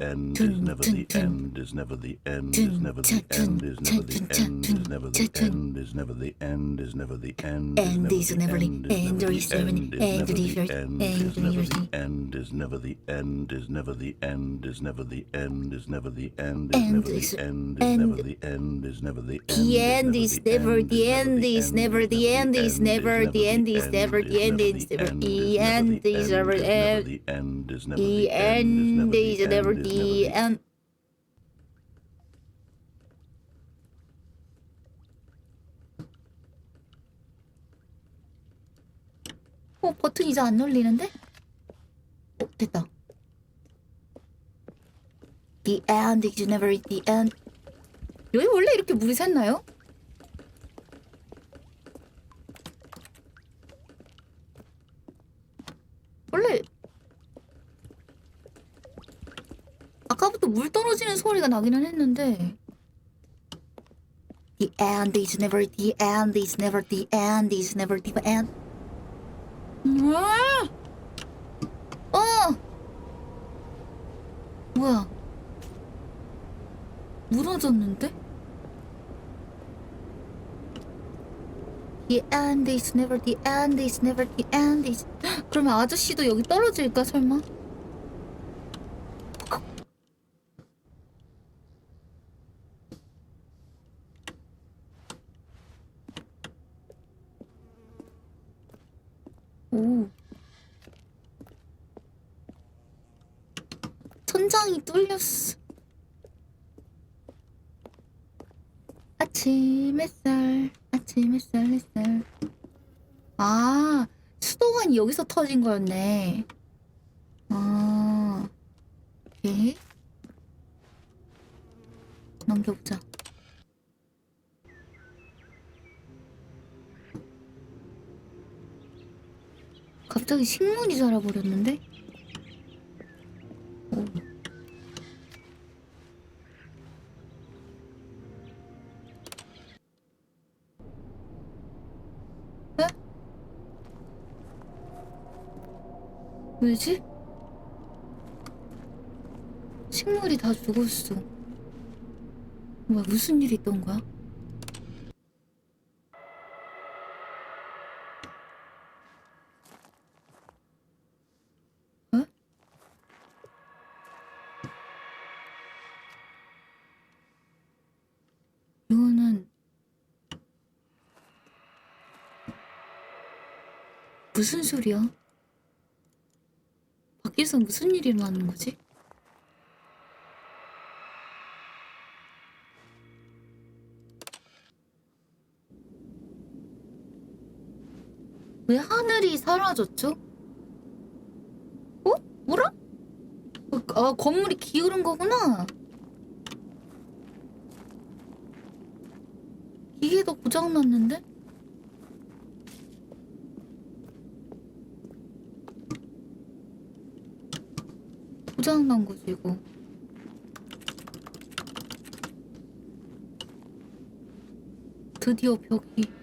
end, is never the end, is never the end, is never the end, is never the end, is never the end, is never the end, is never the end, and is never the end, or is never the end, is never the end, is never the end, is never the end, is never the end, is never the end, is never the end, is never the end, is never the end, the end is never the end, is never the end, is never the end, is never the end, is never the end, is never the end, the end is never the end is never the end. 버튼 이제 안 눌리는데? 됐다. The end is never the end. 여기 원래 이렇게 물이 샜나요? 원래 아까부터 물 떨어지는 소리가 나기는 했는데 The end is never the end is never the end is never the end. 뭐야? 무너졌는데? The end is never the end is never the end is. 그러면 아저씨도 여기 떨어질까 설마? 오. 천장이 뚫렸어. 아침 햇살, 아침 햇살. 아, 수도관이 여기서 터진 거였네. 아, 오케이. 넘겨보자. 갑자기 식물이 자라버렸는데? 오. 에? 왜지? 식물이 다 죽었어. 뭐야, 무슨 일이 있던 거야? 이거는 무슨 소리야? 밖에서 무슨 일이 일어나는 거지? 왜 하늘이 사라졌죠? 어? 뭐라? 아, 건물이 기울은 거구나. 기계도 고장났는데? 고장난 거지 이거. 드디어 벽이.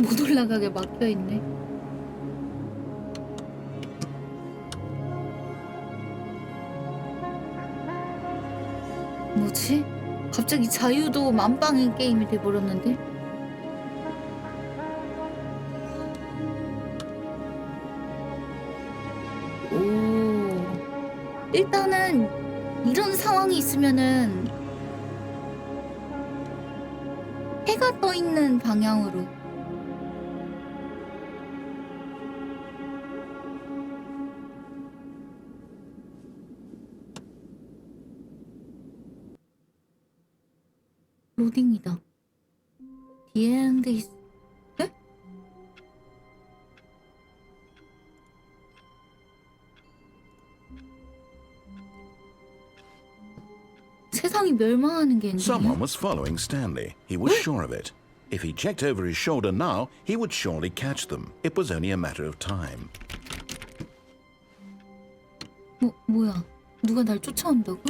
못 올라가게 막혀있네. 뭐지? 갑자기 자유도 만빵인 게임이 돼버렸는데? 오. 일단은 이런 상황이 있으면은 해가 떠 있는 방향으로. 로딩이다. The end is... 에? 세상이 멸망하는 게 Someone 엔딩이야? was following Stanley. He was sure of it. If he checked over his shoulder now, he would surely catch them. It was only a matter of time. 뭐야? 누가 날 쫓아온다고?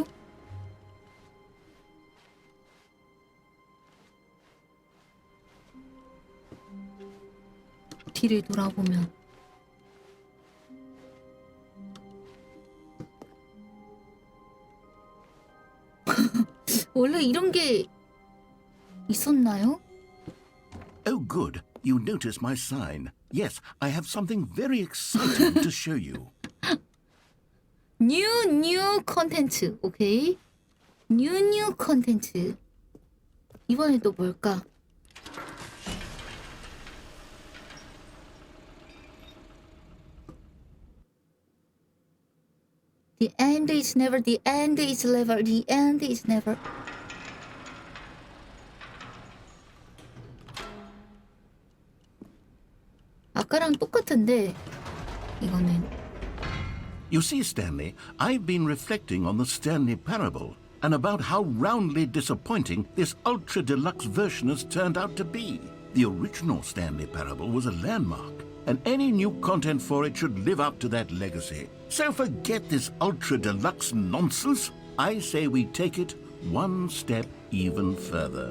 뒤를 돌아보면 원래 이런 게 있었나요? Oh, good. You notice my sign. Yes, I have something very exciting to show you. 뉴 컨텐츠. 오케이. 뉴 컨텐츠. 이번에 또 뭘까? The end is never, the end is never, the end is never. 아까랑 똑같은데 이거는 You see, Stanley, I've been reflecting on the Stanley Parable and about how roundly disappointing this ultra deluxe version has turned out to be. The original Stanley Parable was a landmark, and any new content for it should live up to that legacy. So forget this ultra deluxe nonsense. I say we take it one step even further.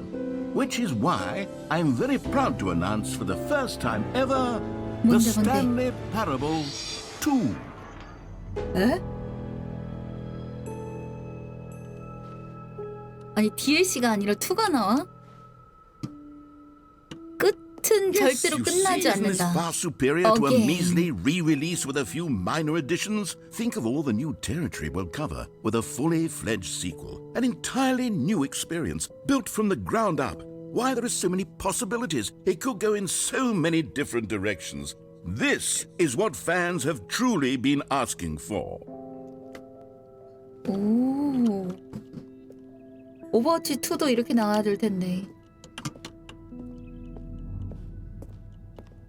Which is why I'm very proud to announce for the first time ever the 뭔데? Stanley Parable 2. 에? 아니 DLC가 아니라 2가 나와? 끝은 절대로 you 끝나지 see, isn't this 않는다. far superior to a Again. measly re-release with a few minor additions? Think of all the new territory we'll cover with a fully fledged sequel. An entirely new experience, built from the ground up. Why, there are so many possibilities. It could go in so many different directions. This is what fans have truly been asking for. 오. 오버워치 2도 이렇게 나와야 될 텐데.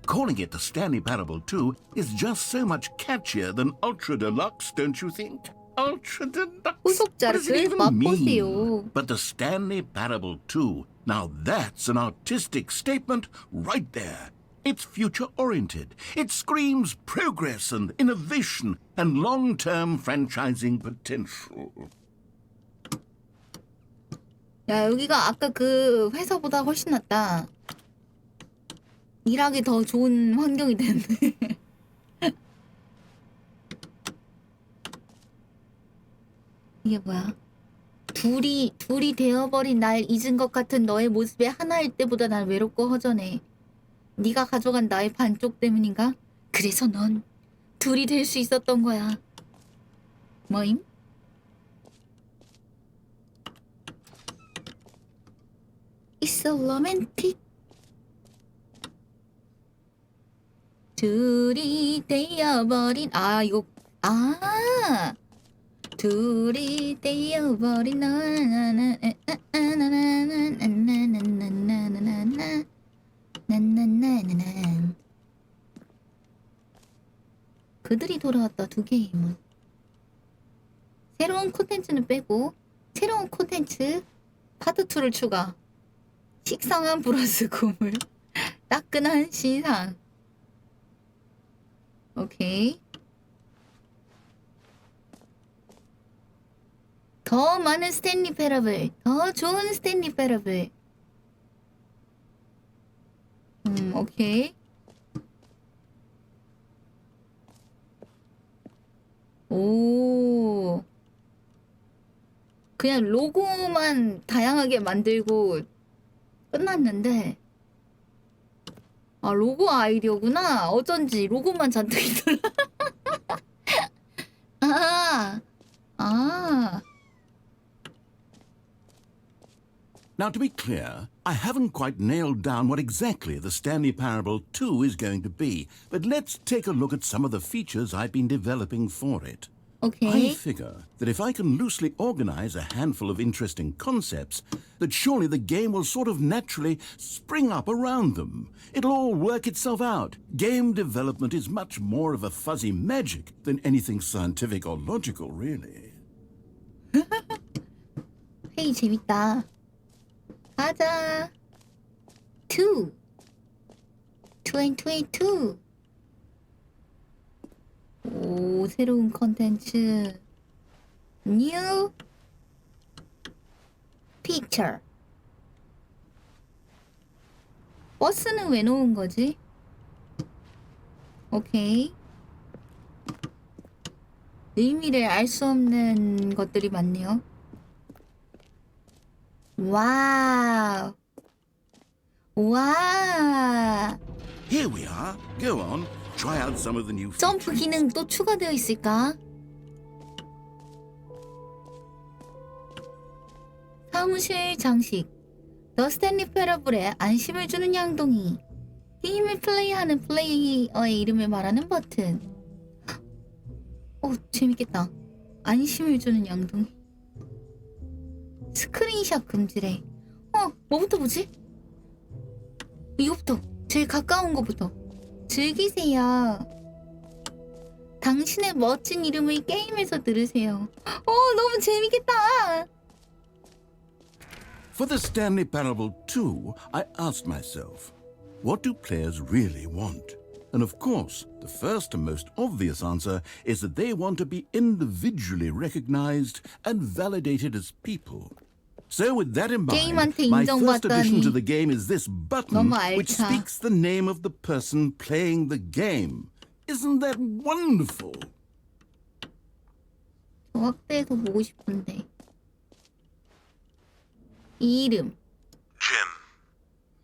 Calling it the Stanley Parable 2 is just so much catchier than Ultra Deluxe, don't you think? Ultra Deluxe? What does it 후속작을 even 맛보세요. mean? But the Stanley Parable 2, now that's an artistic statement right there. It's future-oriented. It screams progress and innovation and long-term franchising potential. 야, 여기가 아까 그 회사보다 훨씬 낫다. 일하기 더 좋은 환경이 됐네. 이게 뭐야? 둘이 되어버린 날 잊은 것 같은 너의 모습에 하나일 때보다 난 외롭고 허전해. 네가 가져간 나의 반쪽 때문인가? 그래서 넌 둘이 될 수 있었던 거야. 뭐임? It's so romantic. 둘이 되어버린 이거 둘이 되어버린 그들이 돌아왔다. 두 개의 힘은 새로운 콘텐츠는 빼고 새로운 콘텐츠 파트 2를 추가. 식상한 플러스 고물 따끈한 신상. 오케이. 더 많은 스탠리 패러블, 더 좋은 스탠리 패러블. 오케이. 오. 그냥 로고만 다양하게 만들고 끝났는데. 로고 아이디어구나. 어쩐지 로고만 잔뜩 있더라. Now, to be clear, I haven't quite nailed down what exactly the Stanley Parable 2 is going to be, but let's take a look at some of the features I've been developing for it. 오케이. I figure that if I can loosely organize a handful of interesting concepts, that surely the game will sort of naturally spring up around them. It'll all work itself out. Game development is much more of a fuzzy magic than anything scientific or logical, really. 회의 재밌다. 가자. 2022. 오, 새로운 컨텐츠. New Picture. 버스는 왜 놓은 거지? 오케이. 의미를 알 수 없는 것들이 많네요. 와우. 와. Here we are. Go on. Try out some of the new 점프 features. 기능 또 추가되어 있을까? 사무실 장식. 더스탠리패러블에 안심을 주는 양동이. 게임을 플레이하는 플레이어의 이름을 말하는 버튼. 재밌겠다. 안심을 주는 양동이. 스크린샷 금지래. 뭐부터 보지? 이거부터. 제일 가까운 거부터. 즐기세요. 당신의 멋진 이름을 게임에서 들으세요. 너무 재밌겠다. For the Stanley Parable 2, I asked myself, what do players really want? And of course, the first and most obvious answer is that they want to be individually recognized and validated as people. So with that in mind, 게임한테 my first addition to 인정받다니. the game is this button 너무 which 알차. speaks the name of the person playing the game. Isn't that wonderful? 확대해서 보고 싶은데. 이름. Jim.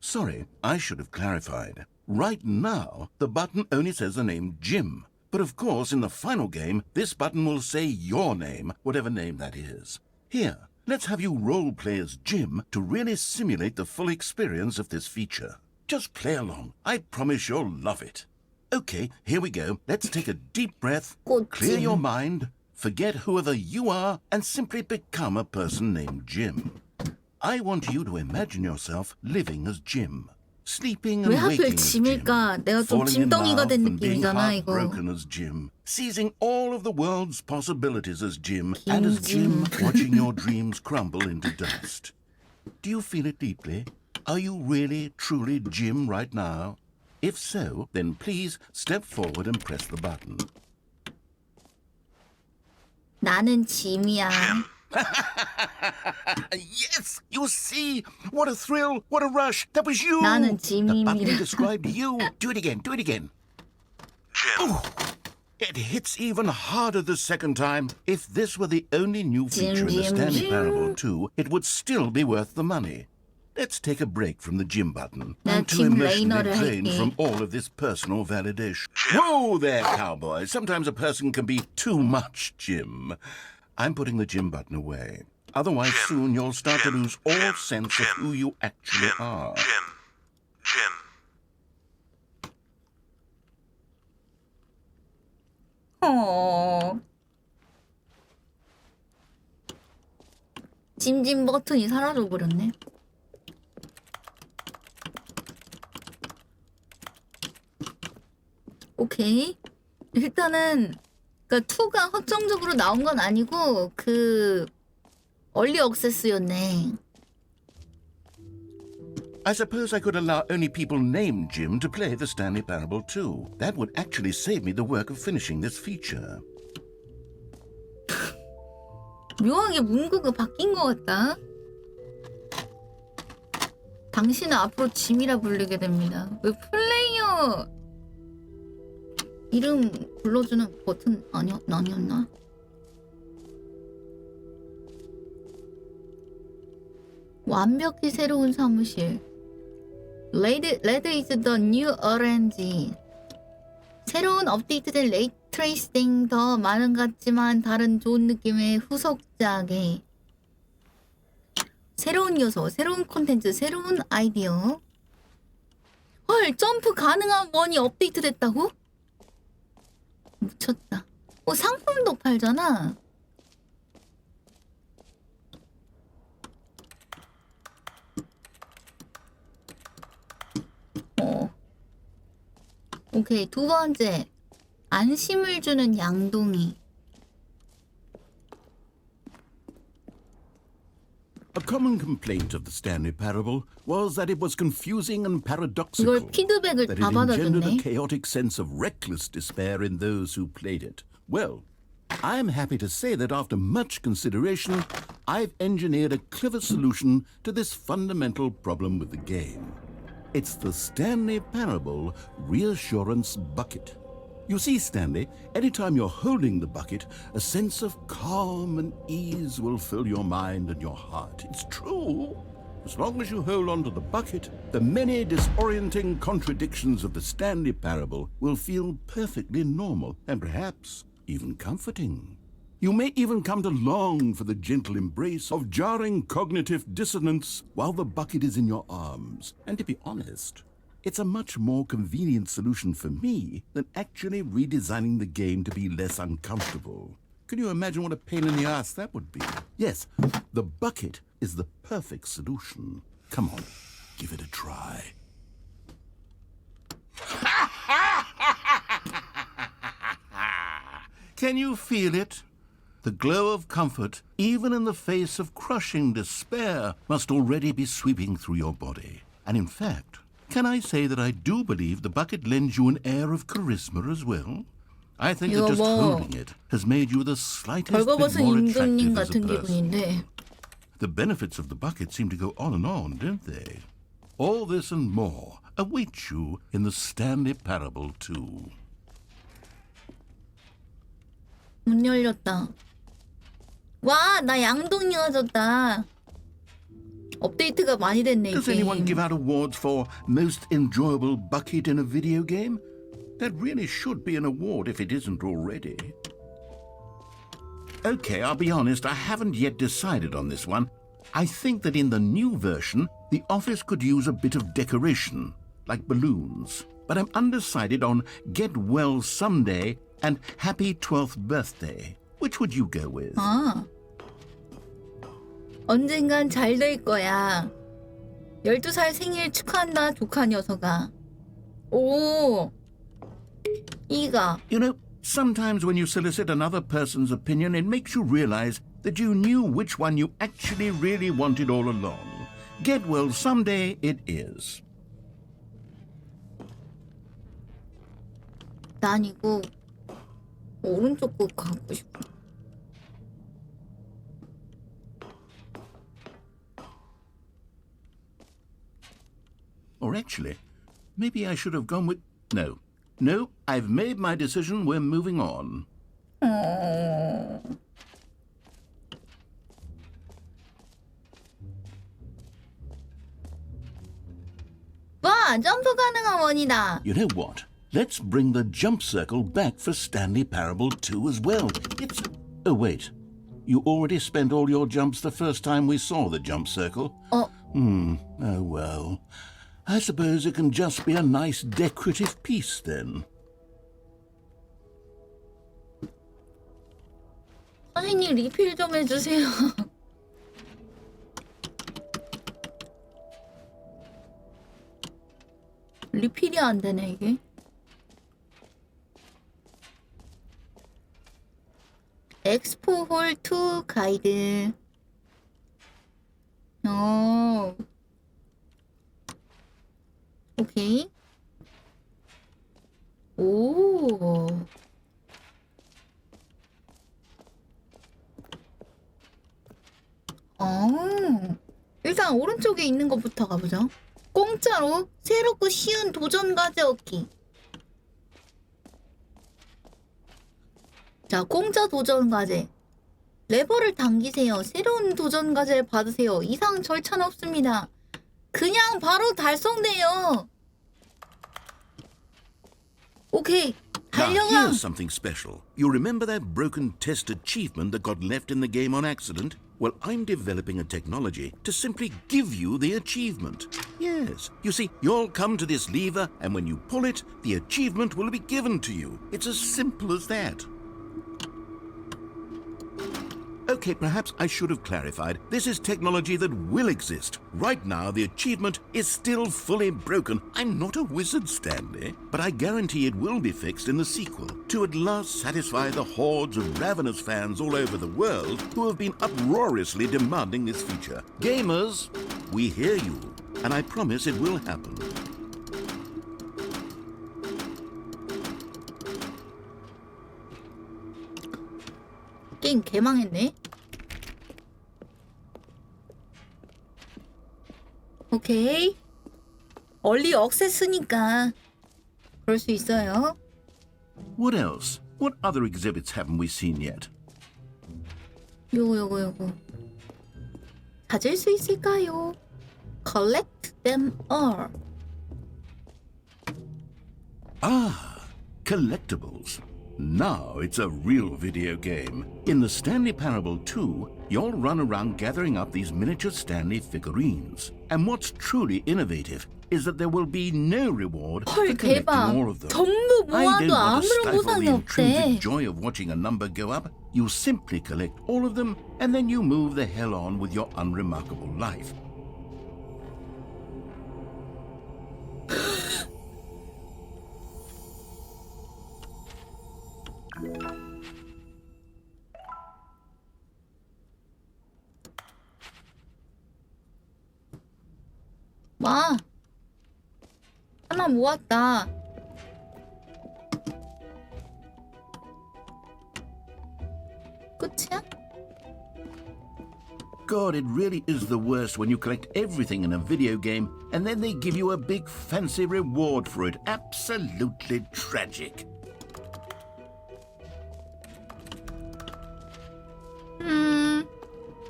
Sorry, I should have clarified. Right now, the button only says the name Jim. But of course, in the final game, this button will say your name, whatever name that is. Here, let's have you role-play as Jim to really simulate the full experience of this feature. Just play along. I promise you'll love it. Okay, here we go. Let's take a deep breath, clear your mind, forget whoever you are, and simply become a person named Jim. I want you to imagine yourself living as Jim. Sleeping and 왜 하필 waking as Jim. 짐일까? 내가 좀 Falling in 짐덩이가 love 된 and being 느낌이잖아, 이거. heartbroken as Jim. Seizing all of the world's possibilities as Jim. And as Jim, watching your dreams crumble into dust. Do you feel it deeply? Are you really, truly Jim right now? If so, then please step forward and press the button. 나는 짐이야. Yes! You see? What a thrill! What a rush! That was you! 나는 The button 짐입니다. described you. Do it again, do it again. Jim. It hits even harder the second time. If this were the only new feature in the Jim, Stanley Jim. Parable 2, it would still be worth the money. Let's take a break from the Jim button. 나 I'm too 짐 emotionally 레이너를 drained 할게. from all of this personal validation. Whoa there, cowboy. Sometimes a person can be too much Jim. I'm putting the Jim button away. Otherwise, soon you'll start to lose all sense of who you actually are. Jim. 짐짐 버튼이 사라져 버렸네. 오케이. 일단은 그러니까 2가 확정적으로 나온 건 아니고 얼리 억세스였네. I suppose I could allow only people named Jim to play the Stanley Parable 2. That would actually save me the work of finishing this feature. 묘하게 문구가 바뀐 것 같다. 당신은 앞으로 짐이라 부르게 됩니다. 왜 플레이어 이름 불러주는 버튼 아니었나? 완벽히 새로운 사무실. Red is the new orange. 새로운 업데이트된 레이 트레이싱 더 많은 것 같지만 다른 좋은 느낌의 후속작에 새로운 요소, 새로운 콘텐츠, 새로운 아이디어. 헐, 점프 가능한 원이 업데이트 됐다고? 미쳤다. 상품도 팔잖아. 오케이, 두 번째. 안심을 주는 양동이. A common complaint of the Stanley Parable was that it was confusing and paradoxical, 이걸 피드백을 that it 다 engendered a 받아줬네. chaotic sense of reckless despair in those who played it. Well, I'm happy to say that after much consideration, I've engineered a clever solution to this fundamental problem with the game. It's the Stanley Parable Reassurance Bucket. You see, Stanley, anytime you're holding the bucket, a sense of calm and ease will fill your mind and your heart. It's true. As long as you hold on to the bucket, the many disorienting contradictions of the Stanley parable will feel perfectly normal and perhaps even comforting. You may even come to long for the gentle embrace of jarring cognitive dissonance while the bucket is in your arms. And to be honest, it's a much more convenient solution for me than actually redesigning the game to be less uncomfortable. Can you imagine what a pain in the ass that would be? Yes, the bucket is the perfect solution. Come on, give it a try. Can you feel it? The glow of comfort, even in the face of crushing despair, must already be sweeping through your body. And in fact, can I say that I do believe the bucket lends you an air of charisma as well? I think that just holding it has made you the slightest bit 벌거벗은 more 임금님 attractive as a 같은 person. 기분인데. The benefits of the bucket seem to go on and on, don't they? All this and more await you in the Stanley Parable 2. 문 열렸다. 와, 나 양동이어졌다. 업데이트가 많이 됐네, Does 이 anyone 게임. give out awards for most enjoyable bucket in a video game? That really should be an award if it isn't already. Okay, I'll be honest, I haven't yet decided on this one. I think that in the new version, the office could use a bit of decoration, like balloons. But I'm undecided on Get Well Someday and Happy 12th Birthday. Which would you go with? 아. 언젠간 잘 될 거야. 12살 생일 축하한다, 조카 녀석아. 오. 이가. You know, sometimes when you solicit another person's opinion, it makes you realize that you knew which one you actually really wanted all along. Get well someday it is. 난 이거 오른쪽 거 갖고 싶어. Or actually, maybe I should have gone with... No, I've made my decision. We're moving on. 와, 점프 가능한 원이다. You know what? Let's bring the jump circle back for Stanley Parable 2 as well. It's... Oh, wait. You already spent all your jumps the first time we saw the jump circle? 어, Oh, well. I suppose it can just be a nice decorative piece then. 선생님 리필 좀 해주세요. 리필이 안 되네, 이게. 엑스포 홀 2 가이드. 오케이. 오. 일단 오른쪽에 있는 것부터 가보죠. 공짜로 새롭고 쉬운 도전 과제 얻기. 자, 공짜 도전 과제. 레버를 당기세요. 새로운 도전 과제를 받으세요. 이상 절차는 없습니다. 그냥 바로 달성돼요. 오케이. Now, 달려가. here's something special. You remember that broken test achievement that got left in the game on accident? Well, I'm developing a technology to simply give you the achievement. Yes. You see, you'll come to this lever, and when you pull it, the achievement will be given to you. It's as simple as that. Okay, perhaps I should have clarified. This is technology that will exist. Right now, the achievement is still fully broken. I'm not a wizard, Stanley, but I guarantee it will be fixed in the sequel to at last satisfy the hordes of ravenous fans all over the world who have been uproariously demanding this feature. Gamers, we hear you, and I promise it will happen. 게임 개망했네. 오케이. 얼리 억세스니까 그럴 수 있어요. What else? What other exhibits haven't we seen yet? 요거. 찾을 수 있을까요? Collect them all. Ah, collectibles. Now it's a real video game. In the Stanley Parable 2, you'll run around gathering up these miniature Stanley figurines. And what's truly innovative is that there will be no reward for 헐 collecting 대박. all of them. 전부 I 모아도 don't want to 아무런 stifle 보상이 the 없대. intrinsic joy of watching a number go up. You simply collect all of them, and then you move the hell on with your unremarkable life. 와, 하나 모았다. 끝이야? God, it really is the worst when you collect everything in a video game and then they give you a big fancy reward for it. Absolutely tragic.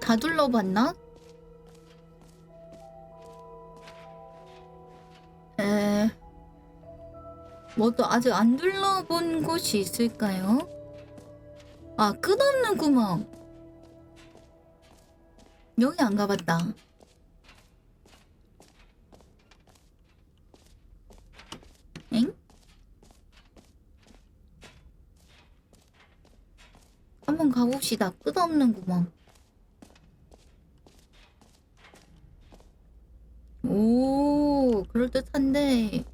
다 둘러봤나? 뭐또 아직 안 둘러본 곳이 있을까요? 아, 끝없는 구멍. 여기 안 가봤다. 엥? 한번 가봅시다. 끝없는 구멍. 오, 그럴듯한데.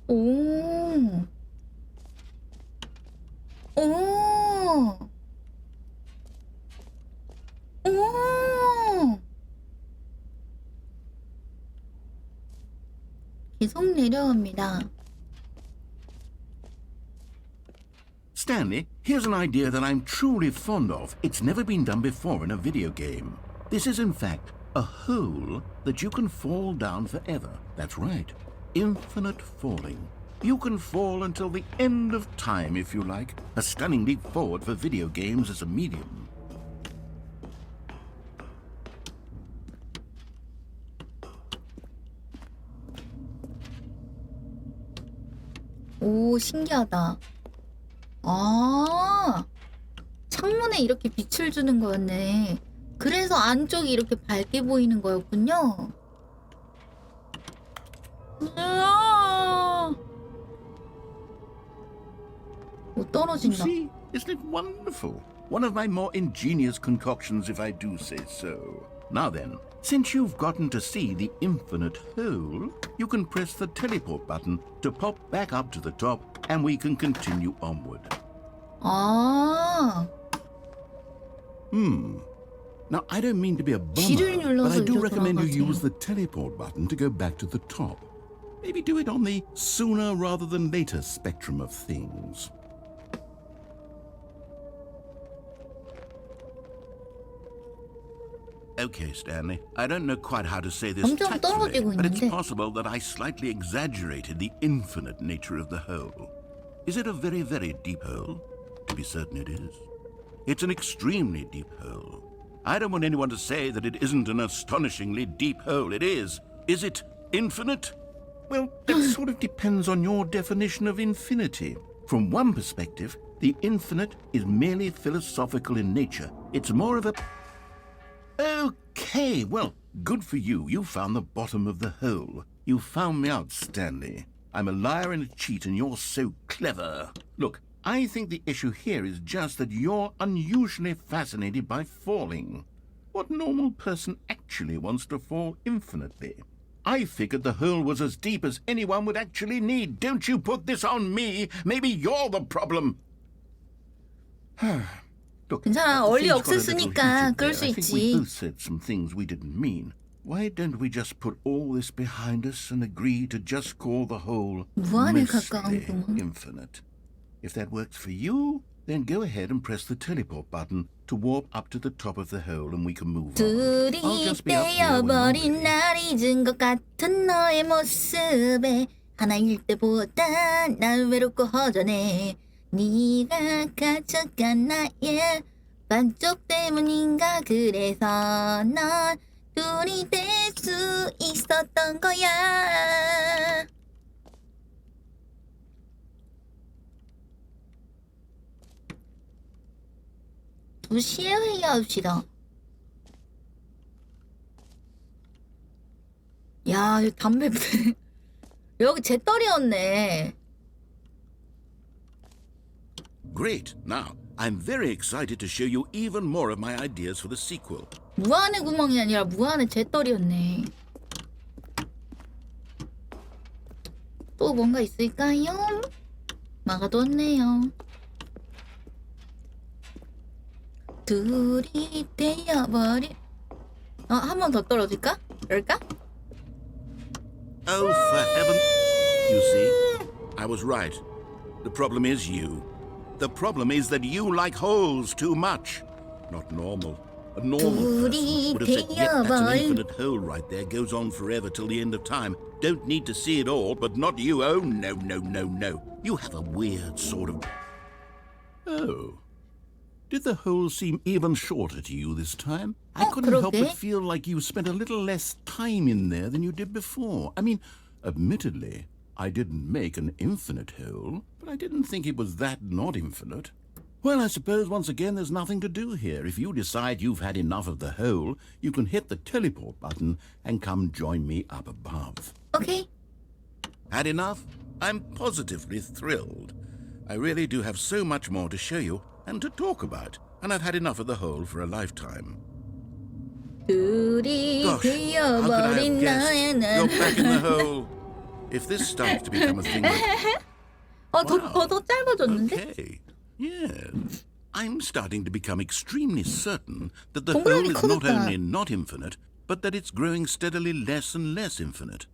오. 오. 오. 계속 내려갑니다. Stanley, here's an idea that I'm truly fond of. It's never been done before in a video game. This is, in fact, a hole that you can fall down forever. That's right. Infinite falling. You can fall until the end of time, if you like. A stunning leap forward for video games as a medium. 오, 신기하다. 아, 창문에 이렇게 빛을 주는 거였네. 그래서 안쪽이 이렇게 밝게 보이는 거였군요. 오, You 떨어진다. see, isn't it wonderful? One of my more ingenious concoctions, if I do say so. Now then, since you've gotten to see the infinite hole, you can press the teleport button to pop back up to the top, and we can continue onward. 아, Now, I don't mean to be a G를 bummer, but I 눌러서 do 이렇게 recommend you 돌아가세요. use the teleport button to go back to the top. Maybe do it on the sooner rather than later spectrum of things. Okay, Stanley, I don't know quite how to say this 엄청 tactfully, 떨어지고 but it's 있는데. possible that I slightly exaggerated the infinite nature of the hole. Is it a very, very deep hole? To be certain it is. It's an extremely deep hole. I don't want anyone to say that it isn't an astonishingly deep hole. It is. Is it infinite? Well, that sort of depends on your definition of infinity. From one perspective, the infinite is merely philosophical in nature. It's more of a... Okay, well, good for you. You found the bottom of the hole. You found me out, Stanley. I'm a liar and a cheat, and you're so clever. Look, I think the issue here is just that you're unusually fascinated by falling. What normal person actually wants to fall infinitely? I figured the hole was as deep as anyone would actually need. Don't you put this on me. Maybe you're the problem. Look, 괜찮아. the 얼리 thing's got a little 억셌으니까 heated 그럴 there. 수 I think we 있지. both said some things we didn't mean. Why don't we just put all this behind us and agree to just call the whole 무한에 mostly 가까운 구멍. infinite? If that works for you, then go ahead and press the teleport button to warp up to the top of the hole and we can move on. I'll just be up here when you're 들이떼어버린 ready. 날 잊은 것 같은 너의 모습에 하나일 때보다 난 외롭고 허전해. 네가 가져간 나의 반쪽 때문인가 그래서 넌 둘이 될 수 있었던 거야. 무시해 회의합시다. 야, 여기 담배 여기 제 떨이었네. Great. Now, I'm very excited to show you even more of my ideas for the sequel. 무한의 구멍이 아니라 무한의 제 떨이었네. 또 뭔가 있을까요? 막아뒀네요. 둘이 되어버린. 한 번 더 떨어질까? 그럴까? Oh, for heaven... You see, I was right. The problem is you. The problem is that you like holes too much. Not normal. A normal person would have said, yep, that's an infinite hole right there. Goes on forever till the end of time. Don't need to see it all, but not you. Oh, no, no, no, no. You have a weird sort of... Oh. Did the hole seem even shorter to you this time? I couldn't help but feel like you spent a little less time in there than you did before. I mean, admittedly, I didn't make an infinite hole, but I didn't think it was that not infinite. Well, I suppose once again there's nothing to do here. If you decide you've had enough of the hole, you can hit the teleport button and come join me up above. Okay. Had enough? I'm positively thrilled. I really do have so much more to show you and to talk about, and I've had enough of the hole for a lifetime. 둘이 Gosh, how could I have guessed? You're back in the hole. If this starts to become a thing that... 더 짧아졌는데? Okay, yeah. I'm starting to become extremely certain that the hole 동그라미 is not 커졌다. only not infinite, but that it's growing steadily less and less infinite.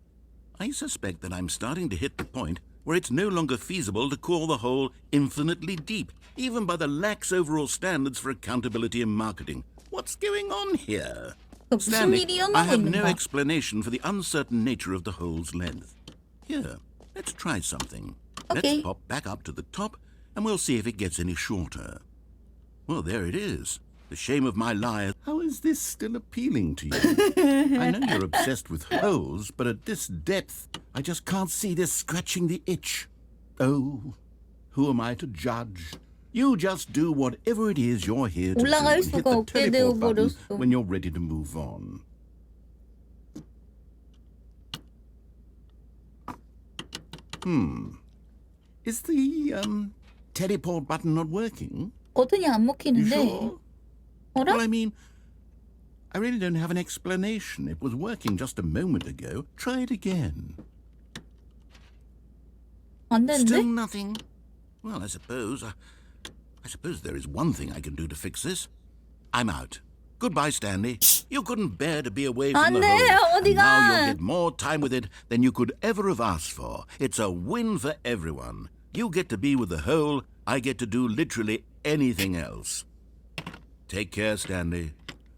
I suspect that I'm starting to hit the point where it's no longer feasible to call the hole infinitely deep, even by the lax overall standards for accountability in marketing. What's going on here? 무슨 Stanley, 일이 I 일어나고 have no 있는가? explanation for the uncertain nature of the hole's length. Here, let's try something. Okay. Let's pop back up to the top, and we'll see if it gets any shorter. Well, there it is. The shame of my life. How is this still appealing to you? I know you're obsessed with holes, but at this depth, I just can't see this scratching the itch. Oh, who am I to judge? You just do whatever it is you're here to do 올라갈 and hit 수가 the 없게 teleport button 되어버렸어. when you're ready to move on. Is the teleport button not working? 버튼이 안 You 먹히는데. sure? 어라? Well, I mean, I really don't have an explanation. It was working just a moment ago. Try it again. 안 Still 되는데? nothing? Well, I suppose there is one thing I can do to fix this. I'm out. Goodbye, Stanley. You couldn't bear to be away from the 안 돼, hole. 어디가? And now you'll get more time with it than you could ever have asked for. It's a win for everyone. You get to be with the hole. I get to do literally anything else. Take care, Stanley.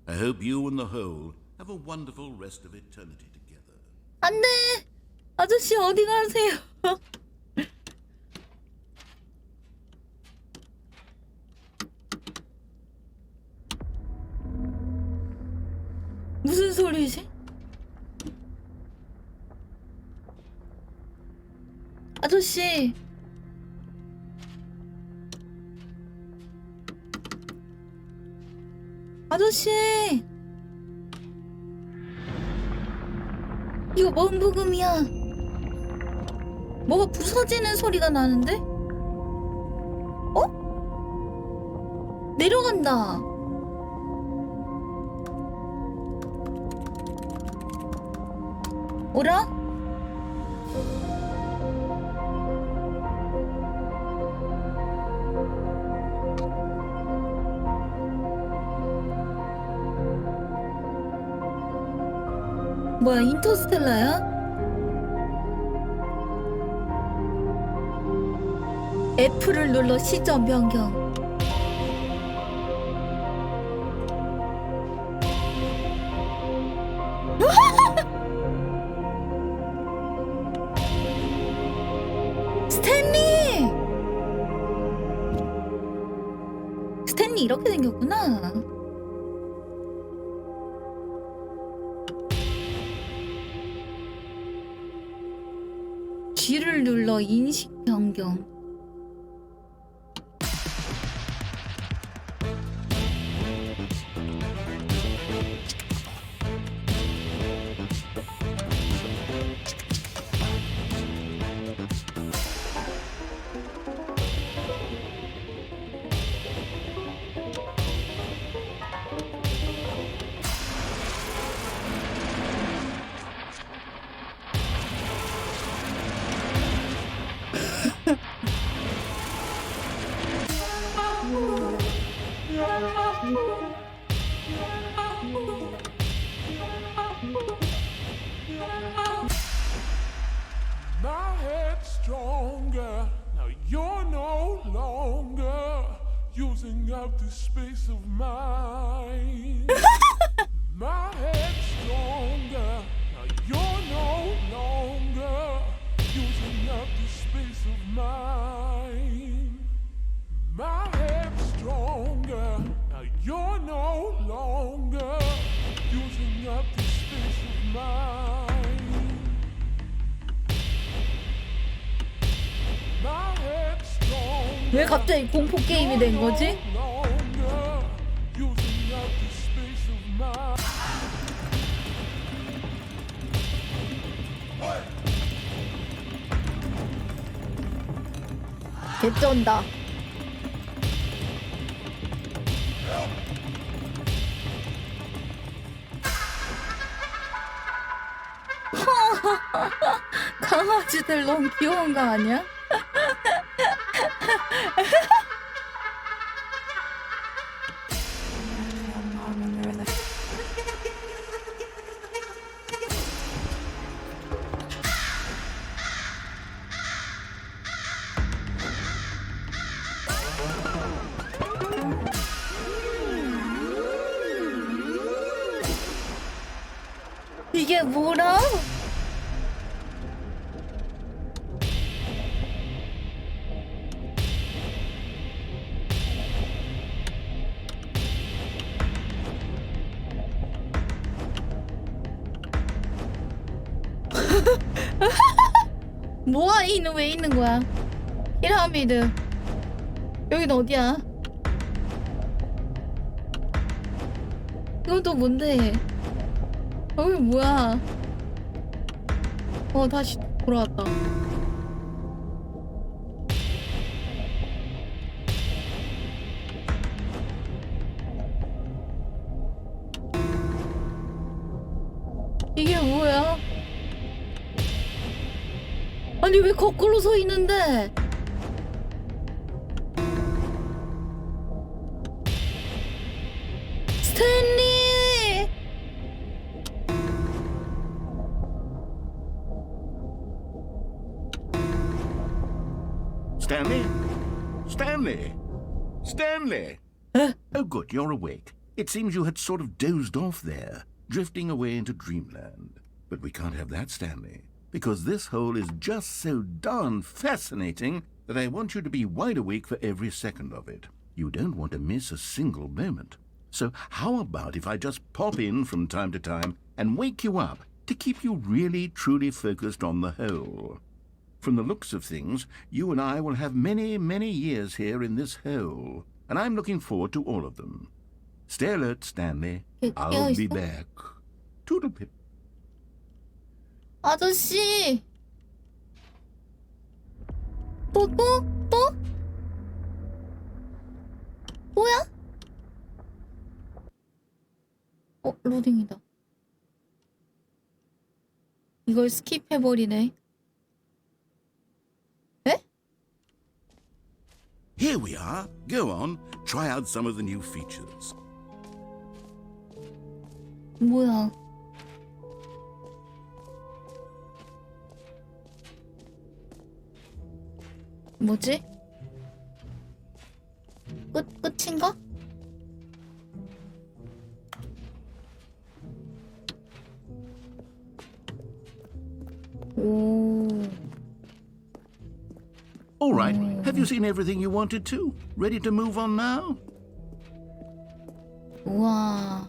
I hope you and the hole have a wonderful rest of eternity together. 안 돼! 아저씨 어디 가세요? 무슨 소리지? 아저씨 아저씨 이거 뭔 부금이야? 뭐가 부서지는 소리가 나는데? 어? 내려간다. 오라? 뭐야, 인터스텔라야? F를 눌러 시점 변경. 스탠리! 이렇게 생겼구나. G를 눌러 인식 변경. My head's stronger. Now you're no longer using up the space of mine. My head's stronger. Now you're no longer using up the space of mine. My head's stronger. Now you're no longer using up the space of mine. My head's stronger. 왜 갑자기 공포 게임이 된 거지? Longer using up the space of mine. 개쩐다. 강아지들 너무 귀여운 거 아니야? 이게 뭐라? 뭐야? 이는 왜 있는 거야? 피라미드. 여긴 어디야? 이건 또 뭔데? 여기 뭐야? 다시 돌아왔다. 이게 뭐야? 아니 왜 거꾸로 서 있는데? 스탠리! Stanley? Stanley? Stanley? Huh? Oh, good, you're awake. It seems you had sort of dozed off there, drifting away into dreamland. But we can't have that, Stanley, because this hole is just so darn fascinating that I want you to be wide awake for every second of it. You don't want to miss a single moment. So how about if I just pop in from time to time and wake you up to keep you really, truly focused on the hole? From the looks of things, you and I will have many, many years here in this hole, and I'm looking forward to all of them. Stay alert, Stanley. I'll be back. Toodlepip. 아저씨! 또? 뭐야? 로딩이다. 이걸 스킵해버리네. 에? Here we are. Go on. Try out some of the new features. 뭐야? 뭐지? 끝인가? 오. All right. Have you seen everything you wanted to? Ready to move on now? 우와,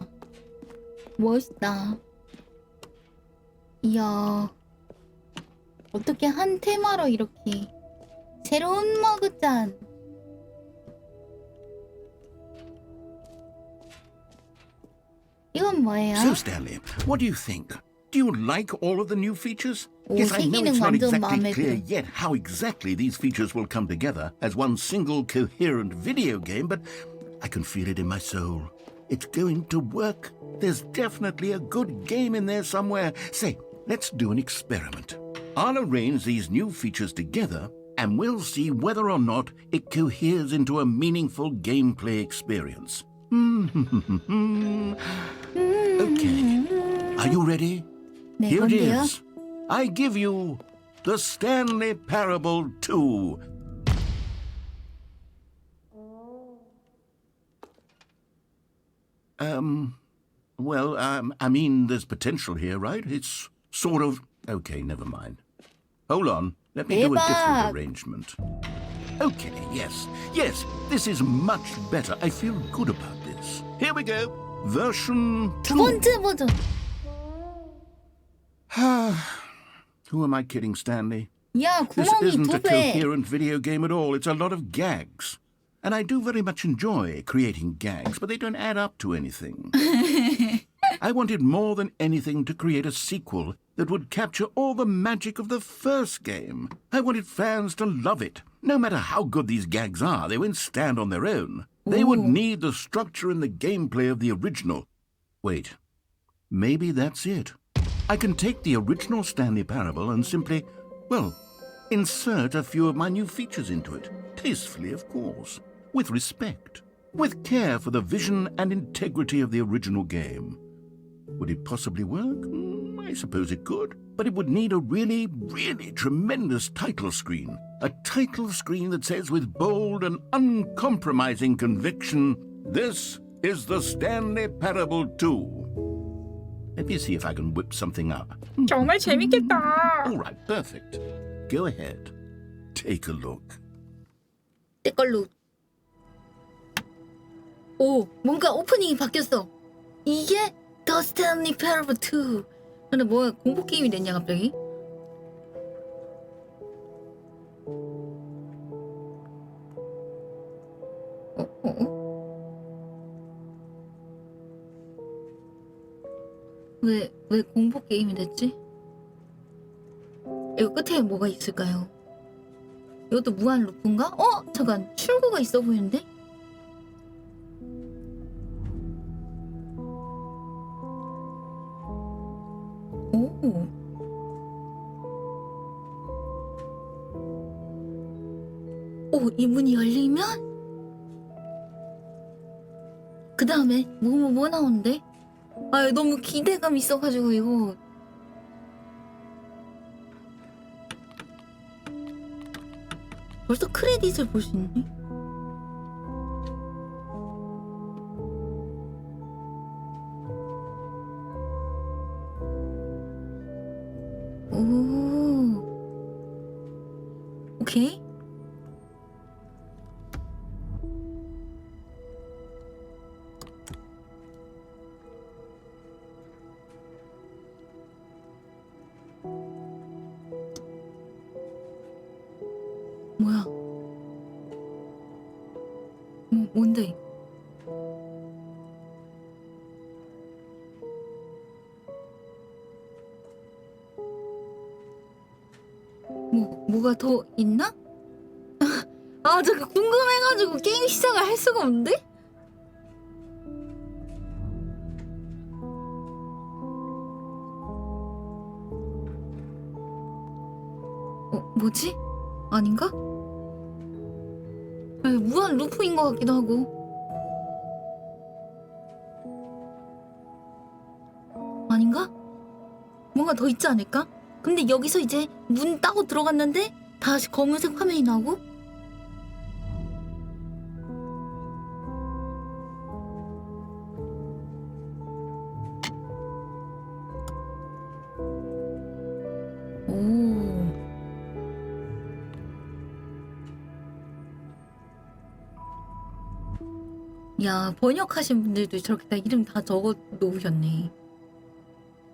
멋있다. 이야, 어떻게 한 테마로 이렇게 새로운 머그잔. 이건 뭐예요? So, Stanley, what do you think? Do you like all of the new features? 오, Yes, I know 생기는 it's not 완전 exactly 마음에 clear 들어. yet how exactly these features will come together as one single coherent video game, but I can feel it in my soul. It's going to work. There's definitely a good game in there somewhere. Say, let's do an experiment. I'll arrange these new features together, and we'll see whether or not it coheres into a meaningful gameplay experience. Okay. Are you ready? 네, Here it 뭔데요? is. I give you the Stanley Parable 2. I mean, there's potential here, right? It's sort of... Okay, never mind. Hold on. Let me do a 대박. different arrangement. Okay, yes. Yes, this is much better. I feel good about this. Here we go. Version 두 2. 번째 버전. Who am I kidding, Stanley? 야, This 구멍이 isn't 두 a 배. coherent video game at all. It's a lot of gags. And I do very much enjoy creating gags, but they don't add up to anything. I wanted more than anything to create a sequel that would capture all the magic of the first game. I wanted fans to love it. No matter how good these gags are, they won't stand on their own. They would Ooh. need the structure and the gameplay of the original. Wait, maybe that's it. I can take the original Stanley Parable and simply, well, insert a few of my new features into it. Tastefully, of course. With respect. With care for the vision and integrity of the original game. Would it possibly work? I suppose it could. But it would need a really, really tremendous title screen. A title screen that says with bold and uncompromising conviction, "This is the Stanley Parable 2." Let me see if I can whip something up. 정말 재밌겠다. All right, perfect. Go ahead. Take a look. 내 걸로. 오, 뭔가 오프닝이 바뀌었어. 이게 더스탠리패러블 2. 근데 뭐야, 공포 게임이 됐냐 갑자기? 왜 공포 게임이 됐지? 이거 끝에 뭐가 있을까요? 이것도 무한 루프인가? 잠깐, 출구가 있어 보이는데? 오. 오, 이 문이 열리면? 그 다음에 뭐 나오는데? 아, 너무 기대감 있어가지고 이거. 벌써 크레딧을 볼 수 있네? 오. 오케이. 뭐야? 뭔데? 뭐가 더 있나? 아, 저거 궁금해가지고 게임 시작을 할 수가 없는데? 뭐지? 아닌가? 아니, 무한 루프인 것 같기도 하고. 아닌가? 뭔가 더 있지 않을까? 근데 여기서 이제 문 따고 들어갔는데 다시 검은색 화면이 나오고? 오. 야, 번역하신 분들도 저렇게 다 이름 다 적어 놓으셨네.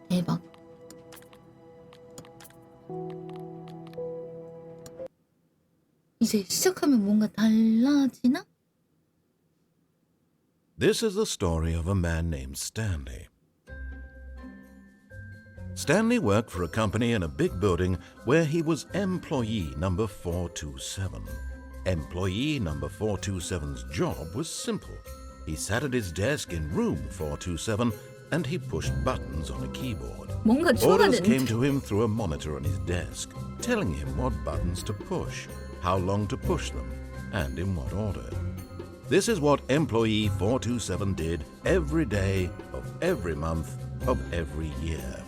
대박. 이제 시작하면 뭔가 달라지나? This is the story of a man named Stanley. Stanley worked for a company in a big building where he was employee number 427. Employee number 427's job was simple. He sat at his desk in room 427 and he pushed buttons on a keyboard. 뭔가 Orders came 추가되는데. to him through a monitor on his desk, telling him what buttons to push, how long to push them, and in what order. This is what employee 427 did every day of every month of every year.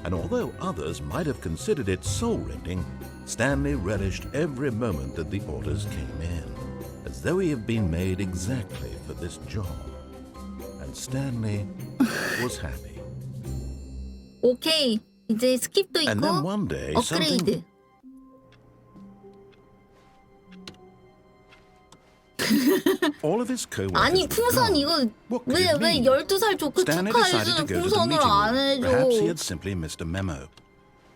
And although others might have considered it soul-rending, Stanley relished every moment that the orders came in, as though he had been made exactly for this job. And Stanley was happy. 오케이. 이제 스킵도 And then 있고 one day, 업그레이드. all of his co-workers 아니 were 풍선 gone. 이거 What could it 왜 mean? 12살 조카 Stanley decided to 축하해주는 go to the 풍선을 meeting 안 room. Perhaps he 해줘. had simply missed a memo.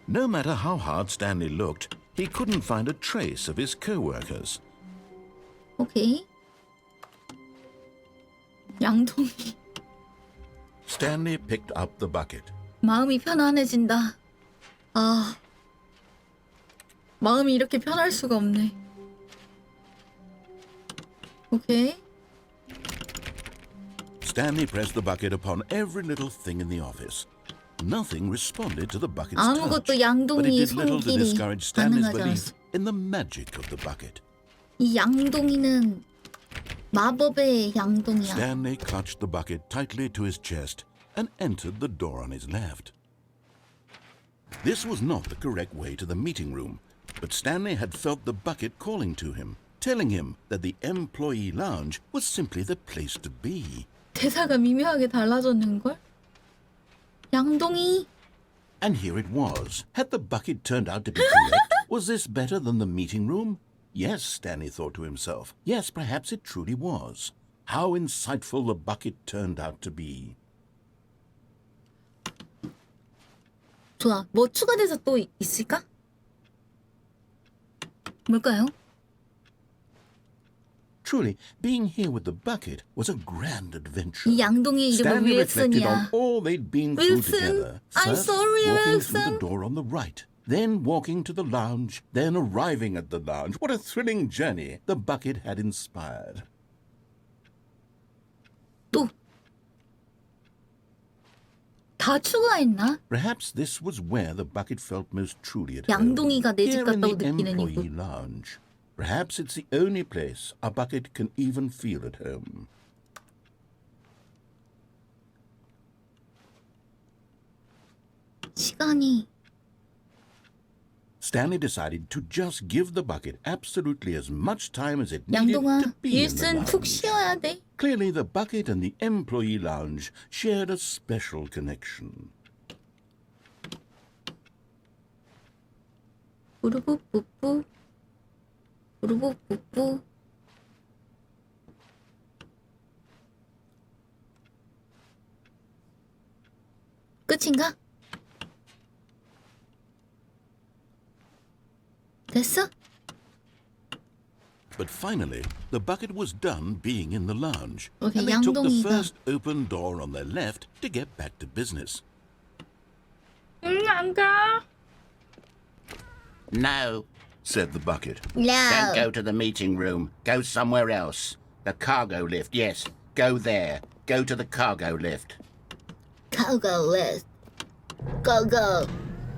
No matter how hard Stanley looked, he couldn't find a trace of his co-workers. 오케이. 양동이. Stanley picked up the bucket. 마음이 편안해진다. 아. 마음이 이렇게 편할 수가 없네. 오케이. Stanley pressed the bucket upon every little thing in the office. Nothing responded to the bucket's touch, 아무것도 but it 양동이 did little to 손길이 discourage Stanley's 반응하지 belief 않았어. in the magic of the bucket. 이 양동이는 마법의 양동이야. Stanley clutched the bucket tightly to his chest and entered the door on his left. This was not the correct way to the meeting room, but Stanley had felt the bucket calling to him, telling him that the employee lounge was simply the place to be. 대사가 미묘하게 달라졌는걸? 양동이. And here it was. Had the bucket turned out to be correct? Was this better than the meeting room? Yes, Stanley thought to himself. Yes, perhaps it truly was. How insightful the bucket turned out to be. 좋아. 뭐 추가돼서 또 있을까? 뭘까요? Truly, being here with the bucket was a grand adventure. 이 양동이의 이름은 Stanley reflected on 윌슨이야. all they'd been through Wilson, together. I'm First, sorry, walking through Wilson. the door on the right, then walking to the lounge, then arriving at the lounge. What a thrilling journey the bucket had inspired. 또. 다 추가했나? Perhaps this was where the bucket felt most truly at home. 양동이가 내 집 Here in the 같다고 느끼는 employee 이유. lounge. Perhaps it's the only place a bucket can even feel at home. 시간이. Stanley decided to just give the bucket absolutely as much time as it needed 양동아, to be in the 윌슨 푹 lounge. 쉬어야 돼. Clearly, the bucket and the employee lounge shared a special connection. 부르부 뿌뿌. 부르부 뿌뿌. 끝인가? 됐어? But finally, the bucket was done being in the lounge, Okay, and they took the 양동이가. first open door on their left to get back to business. 안 가. No, Said the bucket. don't go to the meeting room. Go somewhere else. The cargo lift, yes. Go there. Go to the cargo lift. Cargo list. Go go.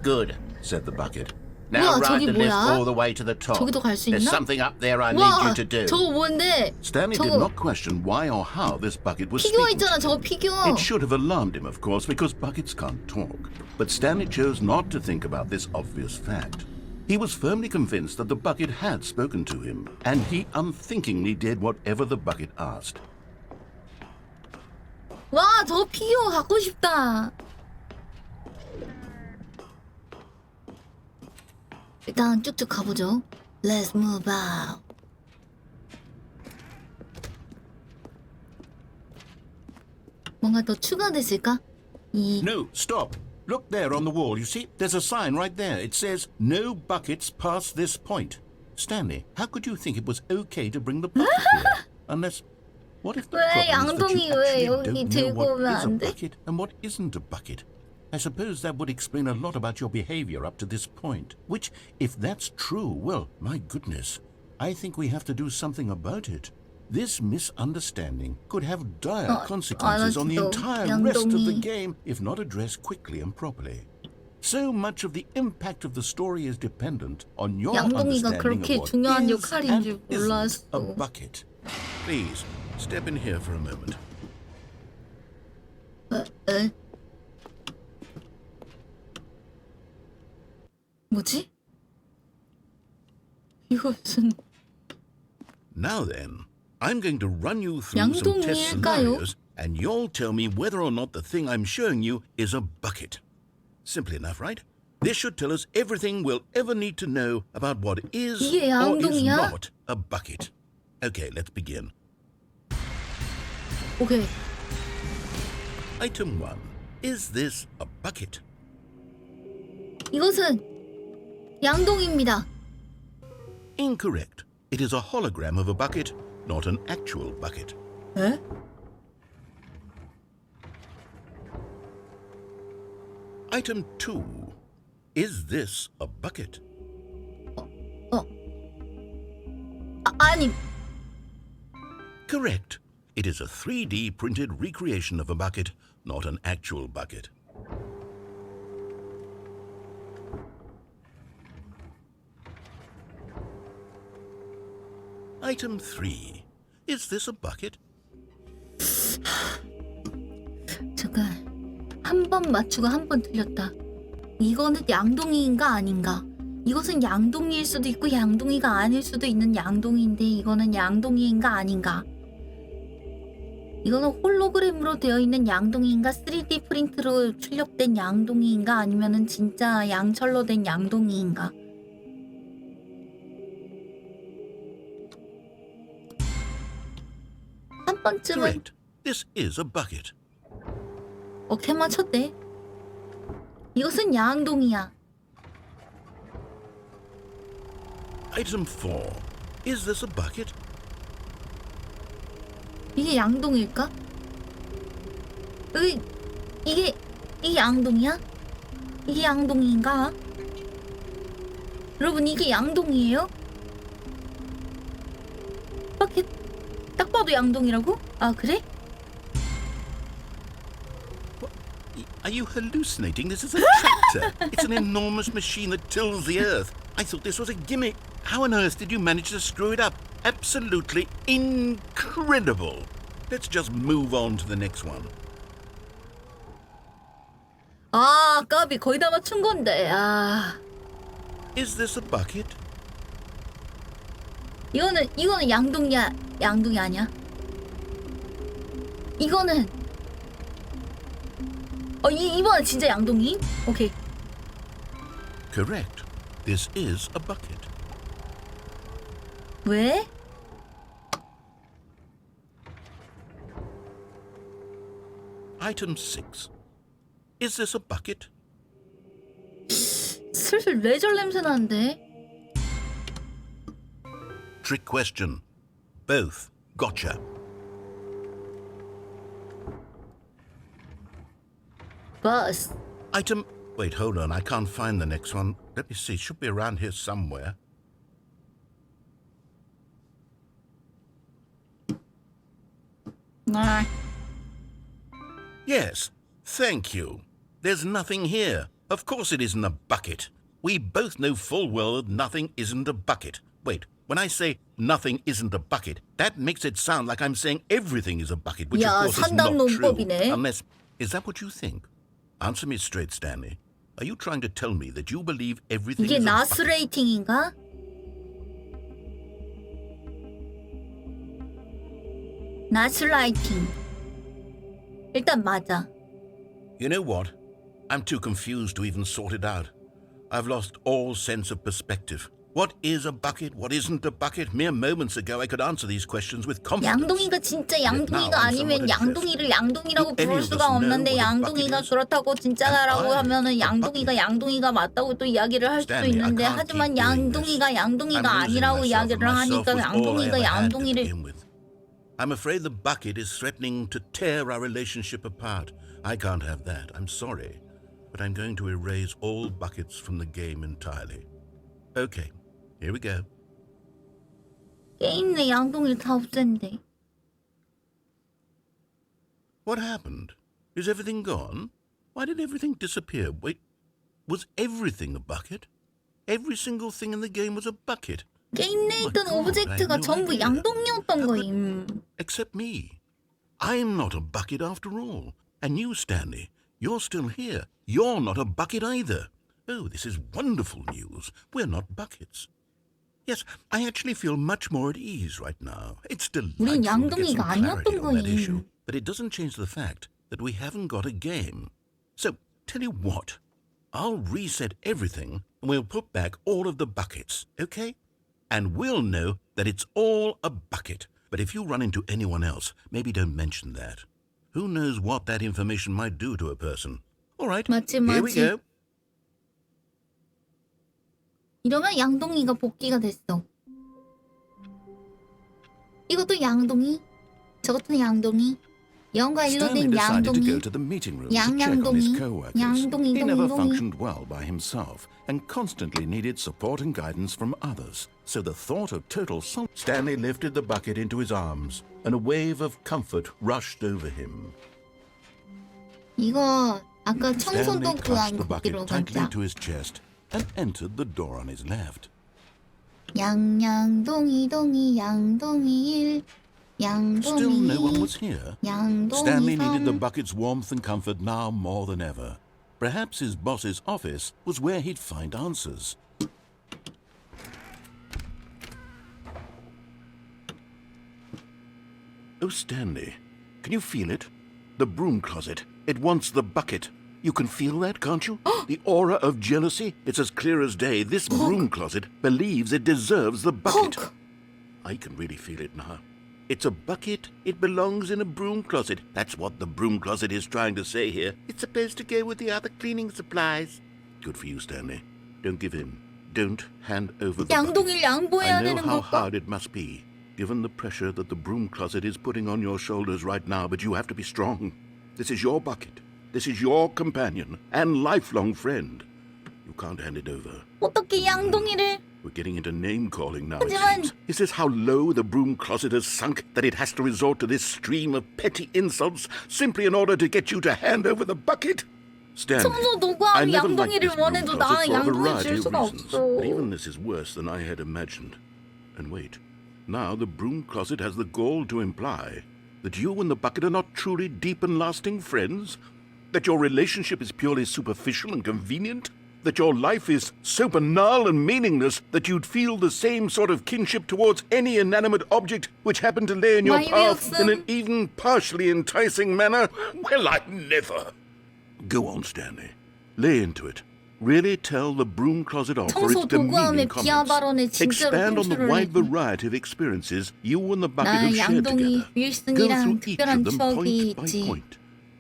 Good. Said the bucket. Now 우와, ride 저기 the lift 뭐야? all the way to the top. 저기도 갈 수 There's 있나? something up there I need 와, you to do. 저거 뭔데? Stanley did 저거 not question why or how this bucket was 피규어 speaking. 있잖아, 저거 피규어. It should have alarmed him, of course, because buckets can't talk. But Stanley chose not to think about this obvious fact. He was firmly convinced that the bucket had spoken to him, and he unthinkingly did whatever the bucket asked. 와, 저 피규어 갖고 싶다. 일단 쭉쭉 가보죠. Let's move out. 뭔가 더 추가됐을까? 이 No, stop. Look there on the wall. You see, there's a sign right there. It says, no buckets past this point. Stanley, how could you think it was okay to bring the bucket here? Unless, what if the 왜 problem is that 양동이 you 왜 actually 여기 don't know 들고 what 오면 is a 안 돼? bucket and what isn't a bucket? I suppose that would explain a lot about your behavior up to this point. Which, if that's true, well, my goodness, I think we have to do something about it. This misunderstanding could have dire consequences on the 알았어. entire rest of the 양동이. game if not addressed quickly and properly. So much of the impact of the story is dependent on your 양동이가 understanding 그렇게 of what 중요한 is 역할인 and 줄 isn't 몰랐어. a bucket. Please, step in here for a moment. 에? 뭐지? 이거 무슨 Now then, I'm going to run you through some test 양동이일까요? scenarios, and you'll tell me whether or not the thing I'm showing you is a bucket. Simple enough, right? This should tell us everything we'll ever need to know about what is 이게 or is 양동이야? not a bucket. Okay, let's begin. 오케이. Item 1. Is this a bucket? 이것은 양동입니다. Incorrect. It is a hologram of a bucket, not an actual bucket. 에? Item 2. Is this a bucket? 아니, Correct. It is a 3D printed recreation of a bucket, not an actual bucket. Item 3. Is this a bucket? 잠깐. 한 번 맞추고 한 번 틀렸다. 이거는 양동이인가 아닌가? 이것은 양동이일 수도 있고 양동이가 아닐 수도 있는 양동이인데 이거는 양동이인가 아닌가? 이거는 홀로그램으로 되어 있는 양동이인가 3D 프린트로 출력된 양동이인가 아니면은 진짜 양철로 된 양동이인가? 한 번쯤은 Correct. This is a bucket. 오케이 맞췄대. 이것은 양동이야. Item 4. Is this a bucket? 이게 양동일까? 이게 양동이야? 이게 양동이인가? 여러분 이게 양동이에요? 바켓 딱 봐도 양동이라고? 아 그래? Are you hallucinating? This is a tractor. It's an enormous machine that tills the earth. I thought this was a gimmick. How on earth did you manage to screw it up? Absolutely incredible. Let's just move on to the next one. 아 까비 거의 다 맞춘 건데. 아 Is this a bucket? 이거는 양동이야. 양동이 아니야? 이거는 이번엔 진짜 양동이? 오케이. Correct. This is a bucket. 왜? Item 6. Is this a bucket? 슬슬 레저 냄새 나는데. Trick question. Both. Gotcha. 버스. Item... Wait, hold on. I can't find the next one. Let me see. It should be around here somewhere. 아. Yes. Thank you. There's nothing here. Of course it isn't a bucket. We both know full well that nothing isn't a bucket. Wait, when I say nothing isn't a bucket, that makes it sound like I'm saying everything is a bucket, which 야, of course is not 산단 true. 논법이네. Unless, is that what you think? Answer me straight, Stanley. Are you trying to tell me that you believe everything 이게 is a 나스 bucket? 레이팅인가? 나스 라이팅. 일단 맞아. You know what? I'm too confused to even sort it out. I've lost all sense of perspective. What is a bucket? What isn't a bucket? Mere moments ago I could answer these questions with confidence. 양동이가 진짜 양동이가 아니면 양동이를 양동이라고 부를 수가 없는데 양동이가 그렇다고 진짜라고 하면은 양동이가 양동이가 맞다고 또 이야기를 할 수도 있는데 하지만 양동이가 양동이가 아니라고 이야기를 하니까 양동이가 양동이를 I'm afraid the bucket is threatening to tear our relationship apart. I can't have that. I'm sorry. But I'm going to erase all buckets from the game entirely. Okay, here we go. 게임 내 양동이를 다 없앤대. What happened? Is everything gone? Why did everything disappear? Wait, was everything a bucket? Every single thing in the game was a bucket. 게임 내에 있던 오브젝트가 전부 양동이었던 거임. Except me. I'm not a bucket after all. And you, Stanley, you're still here. You're not a bucket either. Oh, this is wonderful news. We're not buckets. Yes, I actually feel much more at ease right now. It's delightful 우린 to get some 양동이가 clarity 아니었던 on that issue. 거임. But it doesn't change the fact that we haven't got a game. So, tell you what. I'll reset everything and we'll put back all of the buckets, okay? And we'll know that it's all a bucket. But if you run into anyone else, maybe don't mention that. Who knows what that information might do to a person. All right, 맞지, here we 맞지. go. 이러면 양동이가 복귀가 됐어. 이것도 양동이, 저것도 양동이. 영과 일로 Stanley 된 decided to 양동이. go to the meeting room to check on his 양동이, co-workers. 양동이, He never 동동이. functioned well by himself and constantly needed support and guidance from others. So the thought of total solitude... Stanley lifted the bucket into his arms and a wave of comfort rushed over him. 이거 아까 Stanley 청소도 clutched 구한 the bucket 거기로 tightly 가자. to his chest and entered the door on his left. 양양동이 동이 양동이 1 Still 양동이 no one 2 was here. 양동이 Stanley needed the 3 bucket's warmth and comfort now more than ever. Perhaps his boss's office was where he'd find answers. Oh, Stanley, can you feel it? The broom closet. It wants the bucket. You can feel that, can't you? The aura of jealousy. It's as clear as day. This broom closet believes it deserves the bucket. 헉! I can really feel it now. It's a bucket. It belongs in a broom closet. That's what the broom closet is trying to say here. It's supposed to go with the other cleaning supplies. Good for you, Stanley. Don't give in. Don't hand over the 양동이를 bucket. 양보해야 I know 되는 how 걸까? hard it must be, given the pressure that the broom closet is putting on your shoulders right now, but you have to be strong. This is your bucket. This is your companion and lifelong friend. You can't hand it over. 어떻게 양동이를 We're getting into name-calling now, it 하지만- seems. Is this how low the broom closet has sunk, that it has to resort to this stream of petty insults simply in order to get you to hand over the bucket? Stanley, 청소 I 도구하면 never liked 양동이를 this broom 원해도 closet 나는 for a 양동이 variety 줄 of 수가 reasons, 없어. but even this is worse than I had imagined. And wait, now the broom closet has the gall to imply that you and the bucket are not truly deep and lasting friends? That your relationship is purely superficial and convenient? That your life is so banal and meaningless that you'd feel the same sort of kinship towards any inanimate object which happened to lay in your My path Wilson. in an even partially enticing manner? Well, I never. Go on, Stanley. Lay into it. Really tell the broom closet off for its 청소 도구함의 demeaning 비하 발언에 comments. 진짜로 Expand on the 꼼수를 wide 내. variety of experiences you and the bucket 나 have shared 양동이 together. Go 윌슨이랑 through each 특별한 of them 추억이 point by 있지. point.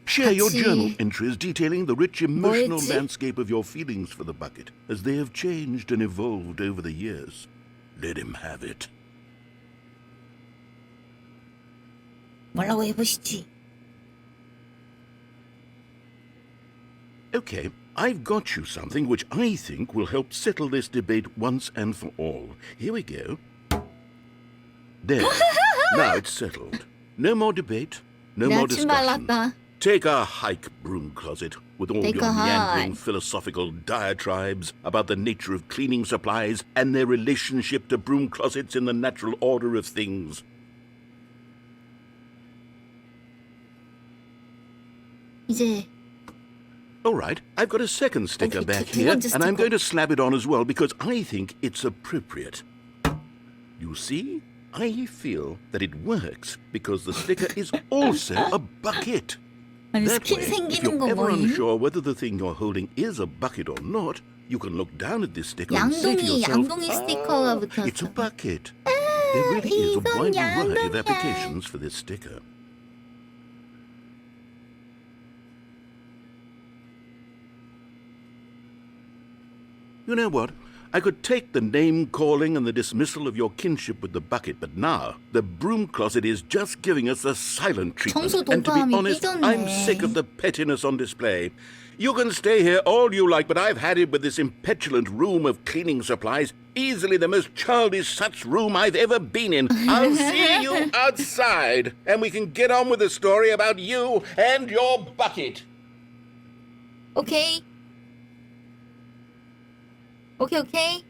Share your 같이 journal entries detailing the rich emotional 뭐였지? landscape of your feelings for the bucket as they have changed and evolved over the years. Let him have it. 뭐라고 해보시지. Okay, I've got you something which I think will help settle this debate once and for all. Here we go. There. Now it's settled. No more debate. No more 나 침 discussion. 발랐다. Take a hike, broom closet, with all Take your a meandering hike. philosophical diatribes about the nature of cleaning supplies and their relationship to broom closets in the natural order of things. 이제 All right, I've got a second sticker Okay, back 두 here, 번째 and I'm 스티커. going to slap it on as well because I think it's appropriate. You see, I feel that it works because the sticker is also a bucket. 아니 That 스킨 way, if 생기는 you're 거 ever 뭐임? unsure whether the thing you're holding is a bucket or not, you can look down at this sticker and say to yourself, 양동이 스티커가 it's a 붙었어. bucket. There really is a 이건 wide variety of 양동이야. applications for this sticker. You know what? I could take the name-calling and the dismissal of your kinship with the bucket, but now the broom closet is just giving us the silent treatment. 청소 And to be 동감이 honest, 삐졌네. I'm sick of the pettiness on display. You can stay here all you like, but I've had it with this impetulant room of cleaning supplies. Easily the most childish such room I've ever been in. I'll see you outside, and we can get on with the story about you and your bucket. 오케이. 오케이.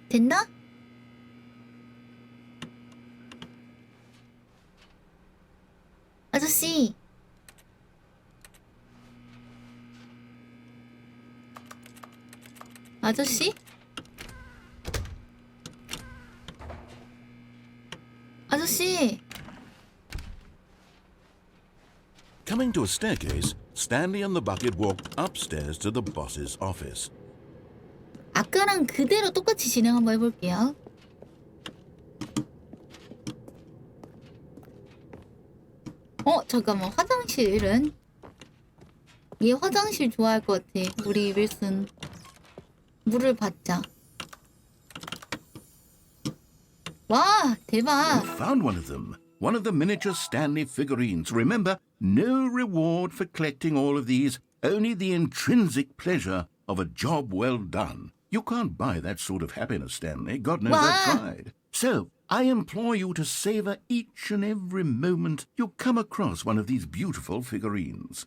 됐나? 아저씨. 아저씨? 아저씨. Coming to a staircase, Stanley and the bucket walked upstairs to the boss's office. 아까랑 그대로 똑같이 진행 한번 해볼게요. 잠깐만. 화장실은? 얘 화장실 좋아할 것 같아. 우리 윌슨. 물을 받자. 와, 대박. You found one of them. One of the miniature Stanley figurines. Remember, no reward for collecting all of these, only the intrinsic pleasure of a job well done. You can't buy that sort of happiness, Stanley. God knows I've Wow. tried. So, I implore you to savor each and every moment you come across one of these beautiful figurines.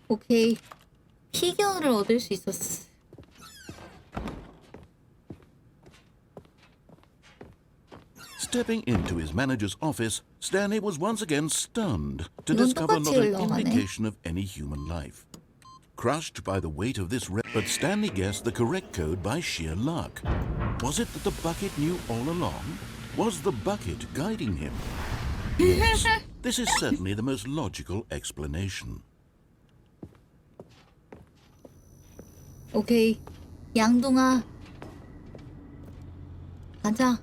오케이. 피규어를 얻을 수 있었어. Stepping into his manager's office, Stanley was once again stunned to 이건 discover 똑같이 not an 흘러가네. indication of any human life. Crushed by the weight of this but Stanley guessed the correct code by sheer luck. Was it that the bucket knew all along? Was the bucket guiding him? Yes, this is certainly the most logical explanation. 오케이. 양동아. 가자.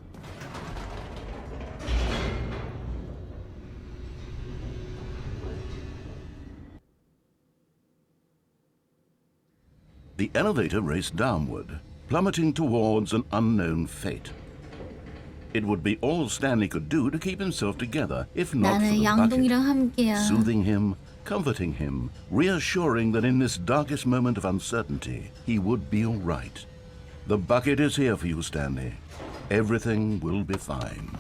The elevator raced downward, plummeting towards an unknown fate. It would be all Stanley could do to keep himself together, if not for 나는 the 양동이랑 bucket. 함께야. Soothing him, comforting him, reassuring that in this darkest moment of uncertainty, he would be all right. The bucket is here for you, Stanley. Everything will be fine.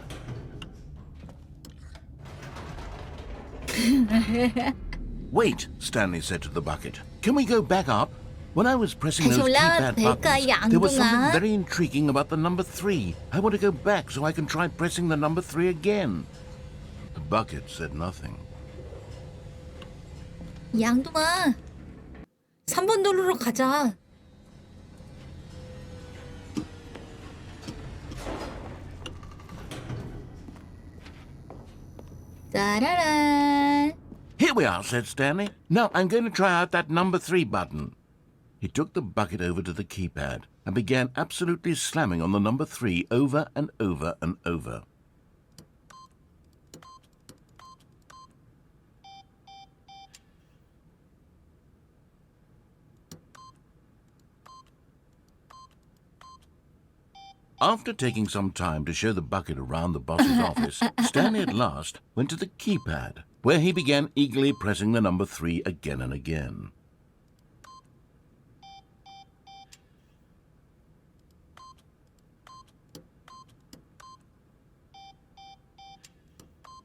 Wait, Stanley said to the bucket. Can we go back up? When I was pressing 다시 those 올라가도 keypad 될까, buttons, there was something 양동아? very intriguing about the number 3. I want to go back so I can try pressing the number 3 again. The bucket said nothing. 양동아. 3번 도로로 가자. 짜라란. Here we are, said Stanley. Now I'm going to try out that number 3 button. He took the bucket over to the keypad and began absolutely slamming on the number 3 over and over and over. After taking some time to show the bucket around the boss's office, Stanley at last went to the keypad, where he began eagerly pressing the number 3 again and again.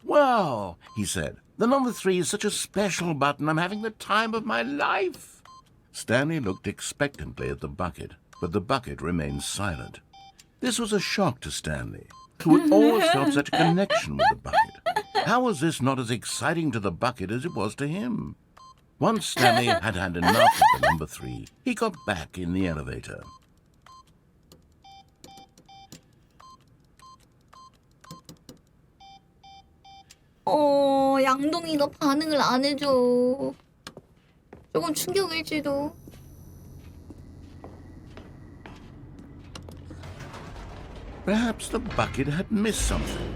Wow, he said. The number 3 is such a special button. I'm having the time of my life. Stanley looked expectantly at the bucket, but the bucket remained silent. This was a shock to Stanley, who had always felt such a connection with the bucket. How was this not as exciting to the bucket as it was to him? Once Stanley had had enough of the number 3, he got back in the elevator. 양동이가 반응을 안 해줘. 조금 충격일지도. Perhaps the bucket had missed something.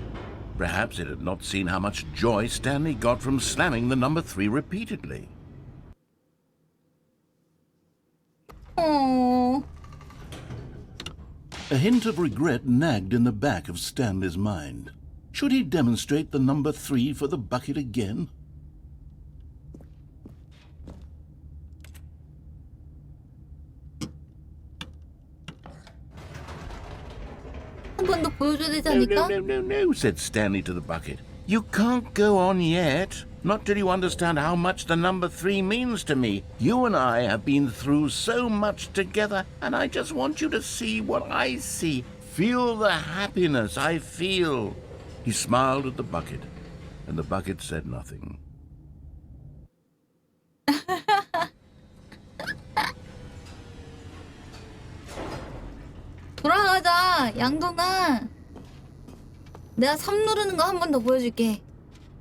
Perhaps it had not seen how much joy Stanley got from slamming the number 3 repeatedly. 어. A hint of regret nagged in the back of Stanley's mind. Should he demonstrate the number 3 for the bucket again? 한 번 더 보여줘야 되지 No, 않을까? no, said Stanley to the bucket. You can't go on yet. Not till you understand how much the number 3 means to me. You and I have been through so much together, and I just want you to see what I see. Feel the happiness I feel. He smiled at the bucket, and the bucket said nothing. 돌아가자, 양동아. 내가 3 누르는 거 한 번 더 보여줄게.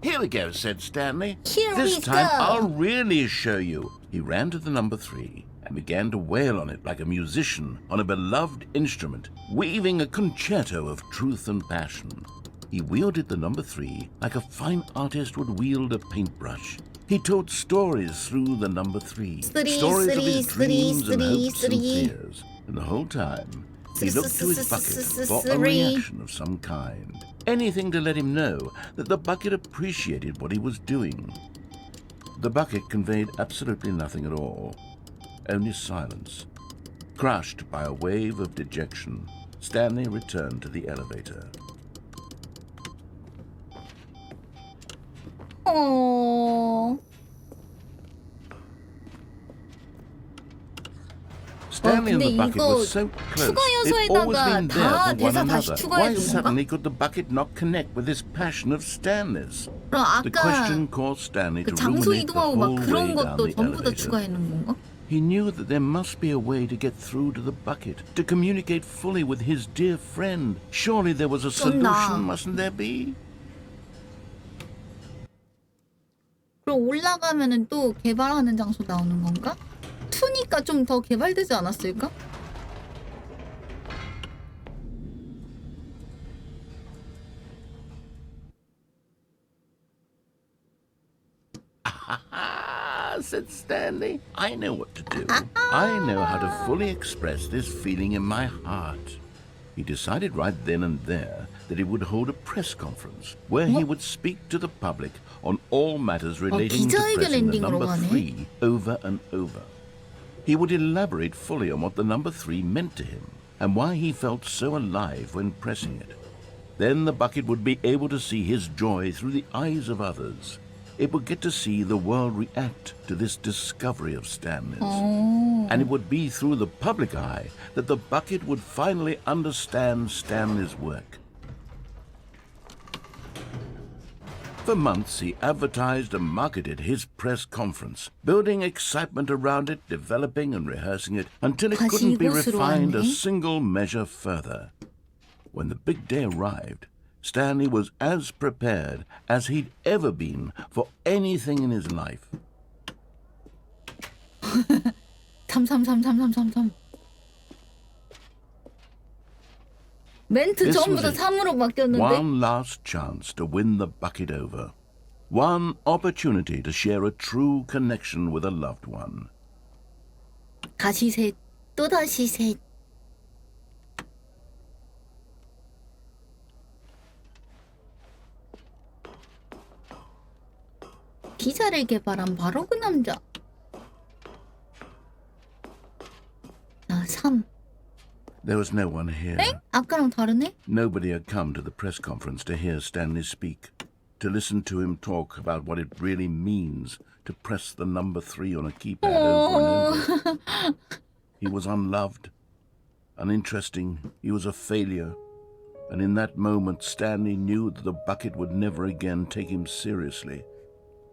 Here we go, said Stanley. Here This we time go. I'll really show you. He ran to the number 3 and began to wail on it like a musician on a beloved instrument, weaving a concerto of truth and passion. He wielded the number 3 like a fine artist would wield a paintbrush. He told stories through the number 3, stories of his dreams and hopes and fears. And the whole time, he looked to his bucket for a reaction of some kind. Anything to let him know that the bucket appreciated what he was doing. The bucket conveyed absolutely nothing at all, only silence. Crushed by a wave of dejection, Stanley returned to the elevator. 어. Stanley and the 근데 bucket 이거 were so close. 추가 They'd always 요소에다가 been there 다 for one 대사 다시 another. 추가해 Why 준 건가? suddenly could the bucket not connect with this passion of Stanley's? 그럼 The 아까 question caused Stanley 그 to 장소 ruminate the 이동하고 whole 막 way 그런 down 것도 the 전부 다 elevator. 추가해 놓은 건가? He knew that there must be a way to get through to the bucket, to communicate fully with his dear friend. Surely there was a 좀 나. solution, mustn't there be? 그럼 올라가면은 또 개발하는 장소 나오는 건가? 2니까 좀 더 개발되지 않았을까? Ah, said Stanley. I know what to do. I know how to fully express this feeling in my heart. He decided right then and there that he would hold a press conference where he would speak to the public on all matters relating to 기자회견 pressing the 엔딩으로 number 가네. 3 over and over. He would elaborate fully on what the number 3 meant to him and why he felt so alive when pressing it. Then the bucket would be able to see his joy through the eyes of others. It would get to see the world react to this discovery of Stanley's. And it would be through the public eye that the bucket would finally understand Stanley's work. For months, he advertised and marketed his press conference, building excitement around it, developing and rehearsing it, until it 다시 couldn't be 이곳으로 refined a 왔네. single measure further. When the big day arrived, Stanley was as prepared as he'd ever been for anything in his life. 3. 멘트 This 전부 was 다 it. 3으로 바뀌었는데? One last chance to win the bucket over. One opportunity to share a true connection with a loved one. 다시 셋, 또 다시 셋. 기사를 개발한 바로 그 남자. 자, 3. There was no one here. 엥? 아까랑 다르네? Nobody had come to the press conference to hear Stanley speak, to listen to him talk about what it really means to press the number 3 on a keypad over and over. He was unloved, uninteresting, he was a failure. And in that moment, Stanley knew that the bucket would never again take him seriously.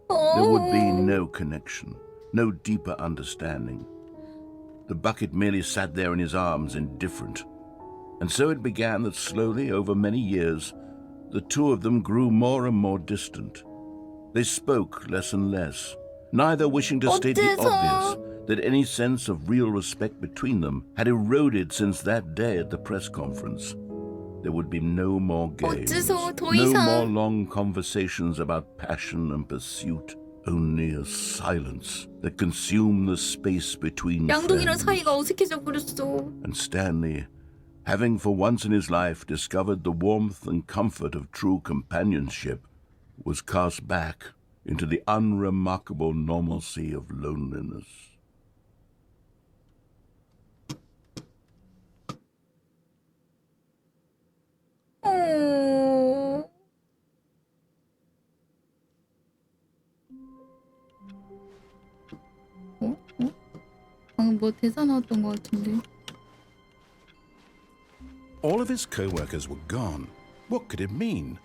There would be no connection, no deeper understanding. The bucket merely sat there in his arms, indifferent. And so it began that slowly, over many years, the two of them grew more and more distant. They spoke less and less, neither wishing to state the obvious, that any sense of real respect between them had eroded since that day at the press conference. There would be no more games, 어째서 더 no 이상 more long conversations about passion and pursuit, only a silence that consumed the space between 양동이랑 friends. 사이가 어색해져 버렸어. And Stanley, having for once in his life discovered the warmth and comfort of true companionship, was cast back into the unremarkable normalcy of loneliness. 어... 방금 뭐 대사 나왔던 것 같은데. All of his co-workers were gone. What could it mean?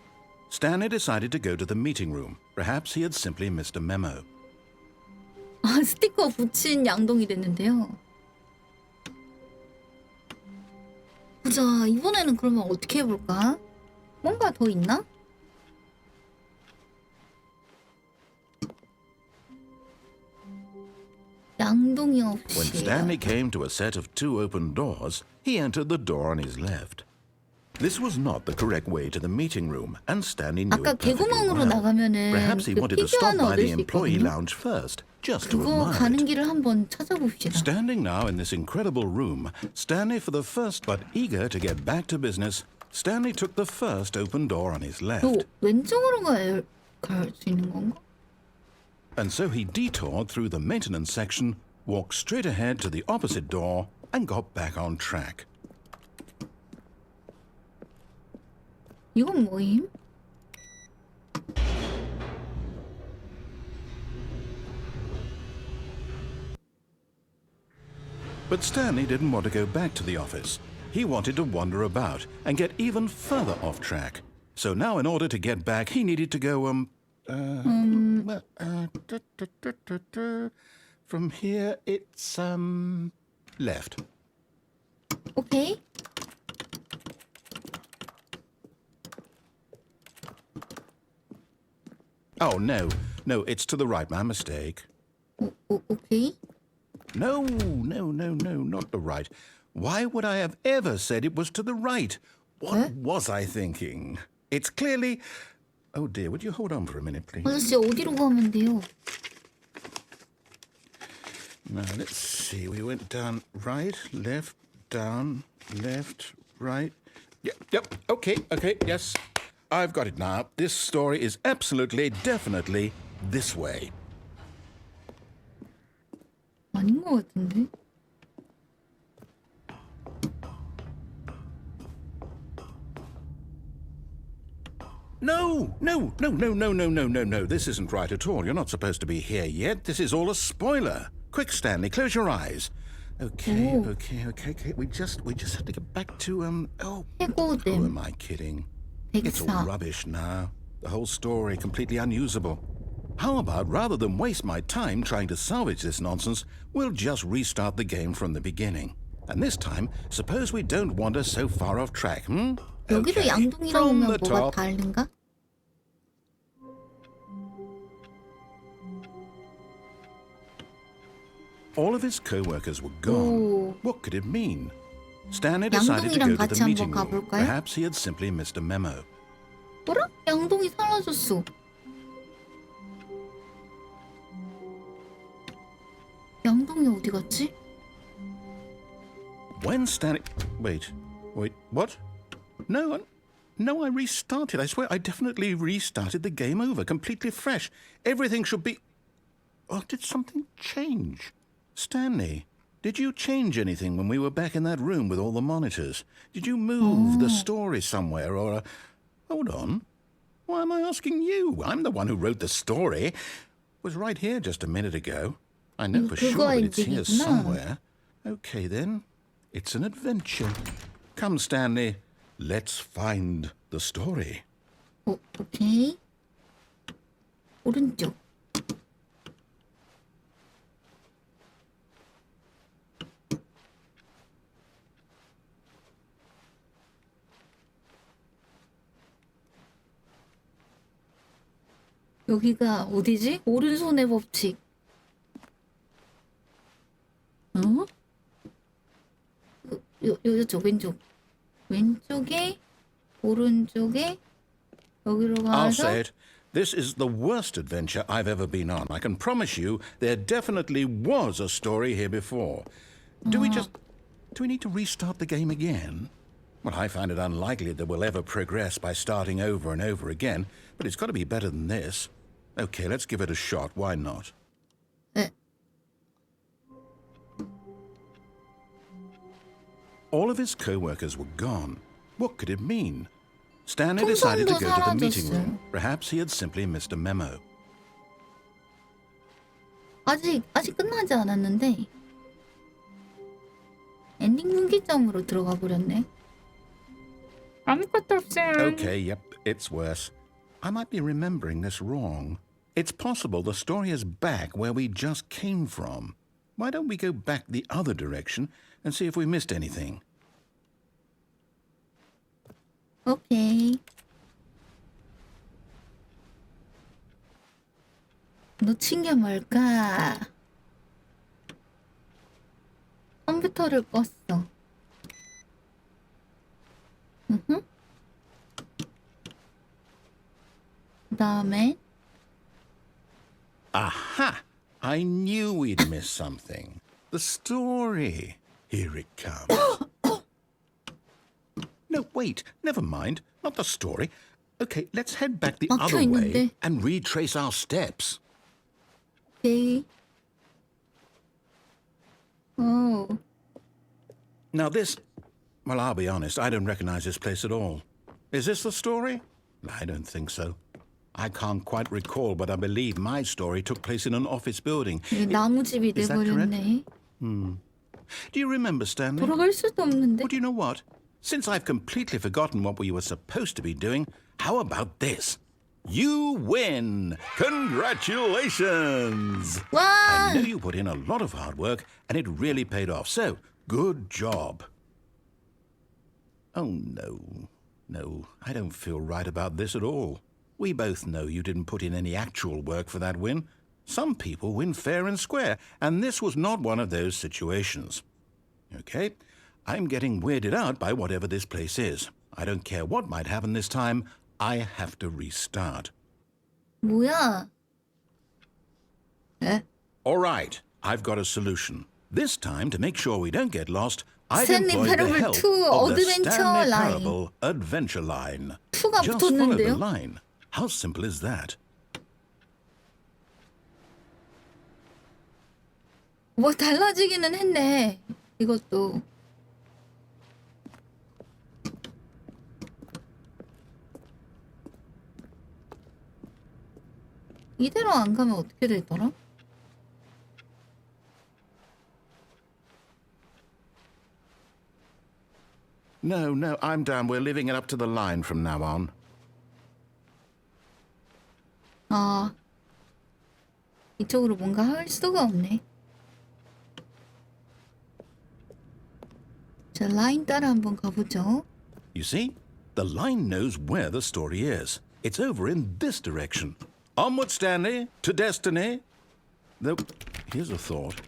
Stanley decided to go to the meeting room. Perhaps he had simply missed a memo. 아, 스티커 붙인 양동이 됐는데요. 보자, 이번에는 그러면 어떻게 해볼까? 뭔가 더 있나? 양동이 When 없이. Stanley came to a set of 2 open doors, he entered the door on his left. This was not the correct way to the meeting room, and Stanley knew 아까 it perfectly 개구멍으로 well. 나가면은 Perhaps he 그 wanted to 피규어 stop 하나 by the 얻을 수 employee 있거든요. lounge first, just to 그거 admire 가는 it. 길을 한번 찾아봅시다. Standing now in this incredible room, Stanley for the first but eager to get back to business, Stanley took the first open door on his 너 left. 왼쪽으로 갈 수 있는 건가? And so he detoured through the maintenance section, walked straight ahead to the opposite door, and got back on track. 이건 뭐임? But Stanley didn't want to go back to the office. He wanted to wander about and get even further off track. So now in order to get back, he needed to go, from here it's, left. 오케이. Oh, no, it's to the right, my mistake. 오케이. No, not the right. Why would I have ever said it was to the right? What was I thinking? It's clearly... Oh dear, would you hold on for a minute, please? 아저씨 어디로 가면 돼요? Now, let's see. We went down right, left, down, left, right. Yep, okay, yes. I've got it now. This story is absolutely, definitely this way. 아닌 것 같은데? No. This isn't right at all. You're not supposed to be here yet. This is all a spoiler. Quick, Stanley, close your eyes. Okay. We just have to get back to, who 해고됨. am I kidding? It's all 백사. rubbish now. The whole story completely unusable. How about, rather than waste my time trying to salvage this nonsense, we'll just restart the game from the beginning. And this time, suppose we don't wander so far off track, 여기도 Okay, 양동이라고 from 하면 the 뭐가 top. 다른가? All of his co-workers were gone. 오. What could it mean? Stanley decided to 양동이랑 go to 같이 the 한번 meeting room. 가볼까요? Perhaps he had simply missed a memo. 뭐라? 양동이 사라졌어. 양동이 어디 갔지? When Stanley... Wait, what? No, I restarted. I swear I definitely restarted the game over, completely fresh. Everything should be... Oh, did something change? Stanley, did you change anything when we were back in that room with all the monitors? Did you move the story somewhere or... Hold on. Why am I asking you? I'm the one who wrote the story. It was right here just a minute ago. I know for sure that it's here 그거인지구나. somewhere. Okay, then. It's an adventure. Come, Stanley. Let's find the story. 오케이. 오른쪽. 여기가 어디지? 오른손의 법칙. 어? 요쪽 왼쪽. 왼쪽에 오른쪽에 여기로 I'll 가서 say it. This is the worst adventure I've ever been on. I can promise you there definitely was a story here before. Do we need to restart the game again? Well, I find it unlikely that we'll ever progress by starting over and over again, but it's got to be better than this. Okay, let's give it a shot. Why not? 네. All of his co-workers were gone. What could it mean? Stanley decided to 통선도 go to the meeting 사라졌어요. room. Perhaps he had simply missed a memo. 아직 끝나지 않았는데 엔딩 분기점으로 들어가 버렸네. 아무것도 없어요. Okay, yep, it's worse. I might be remembering this wrong. It's possible the story is back where we just came from. Why don't we go back the other direction and see if we missed anything? 오케이. 놓친 게 뭘까? 컴퓨터를 껐어. 그 다음에 Aha! I knew we'd missed something. The story. Here it comes. No, wait. Never mind. Not the story. Okay, let's head back the other way 있는데. and retrace our steps. 오케이. 오. Now this... Well, I'll be honest. I don't recognize this place at all. Is this the story? I don't think so. I can't quite recall, but I believe my story took place in an office building. 나무집이 Is that correct? 돼버렸네. Do you remember, Stanley? 돌아갈 수도 없는데. Well, do you know what? Since I've completely forgotten what we were supposed to be doing, how about this? You win! Congratulations! 와! I know you put in a lot of hard work, and it really paid off, so good job. Oh, no. No, I don't feel right about this at all. We both know you didn't put in any actual work for that win. Some people win fair and square, and this was not one of those situations. Okay? I'm getting weirded out by whatever this place is. I don't care what might happen this time. I have to restart. 뭐야? 에? All right, I've got a solution. This time, to make sure we don't get lost, I've employed the 스탠리패러블 help 2 of the 어드벤처 Stanley 라인. Parable Adventure Line. 2가 Just follow the 붙었는데요? line. How simple is that? 뭐 달라지기는 했네. 이것도. 이대로 안 가면 어떻게 되더라? No, I'm down. We're leaving it up to the line from now on. 아, 이쪽으로 뭔가 할 수가 없네. 자, 라인 따라 한번 가보죠. You see? The line knows where the story is. It's over in this direction. Onward, Stanley, to destiny. Though, here's a thought.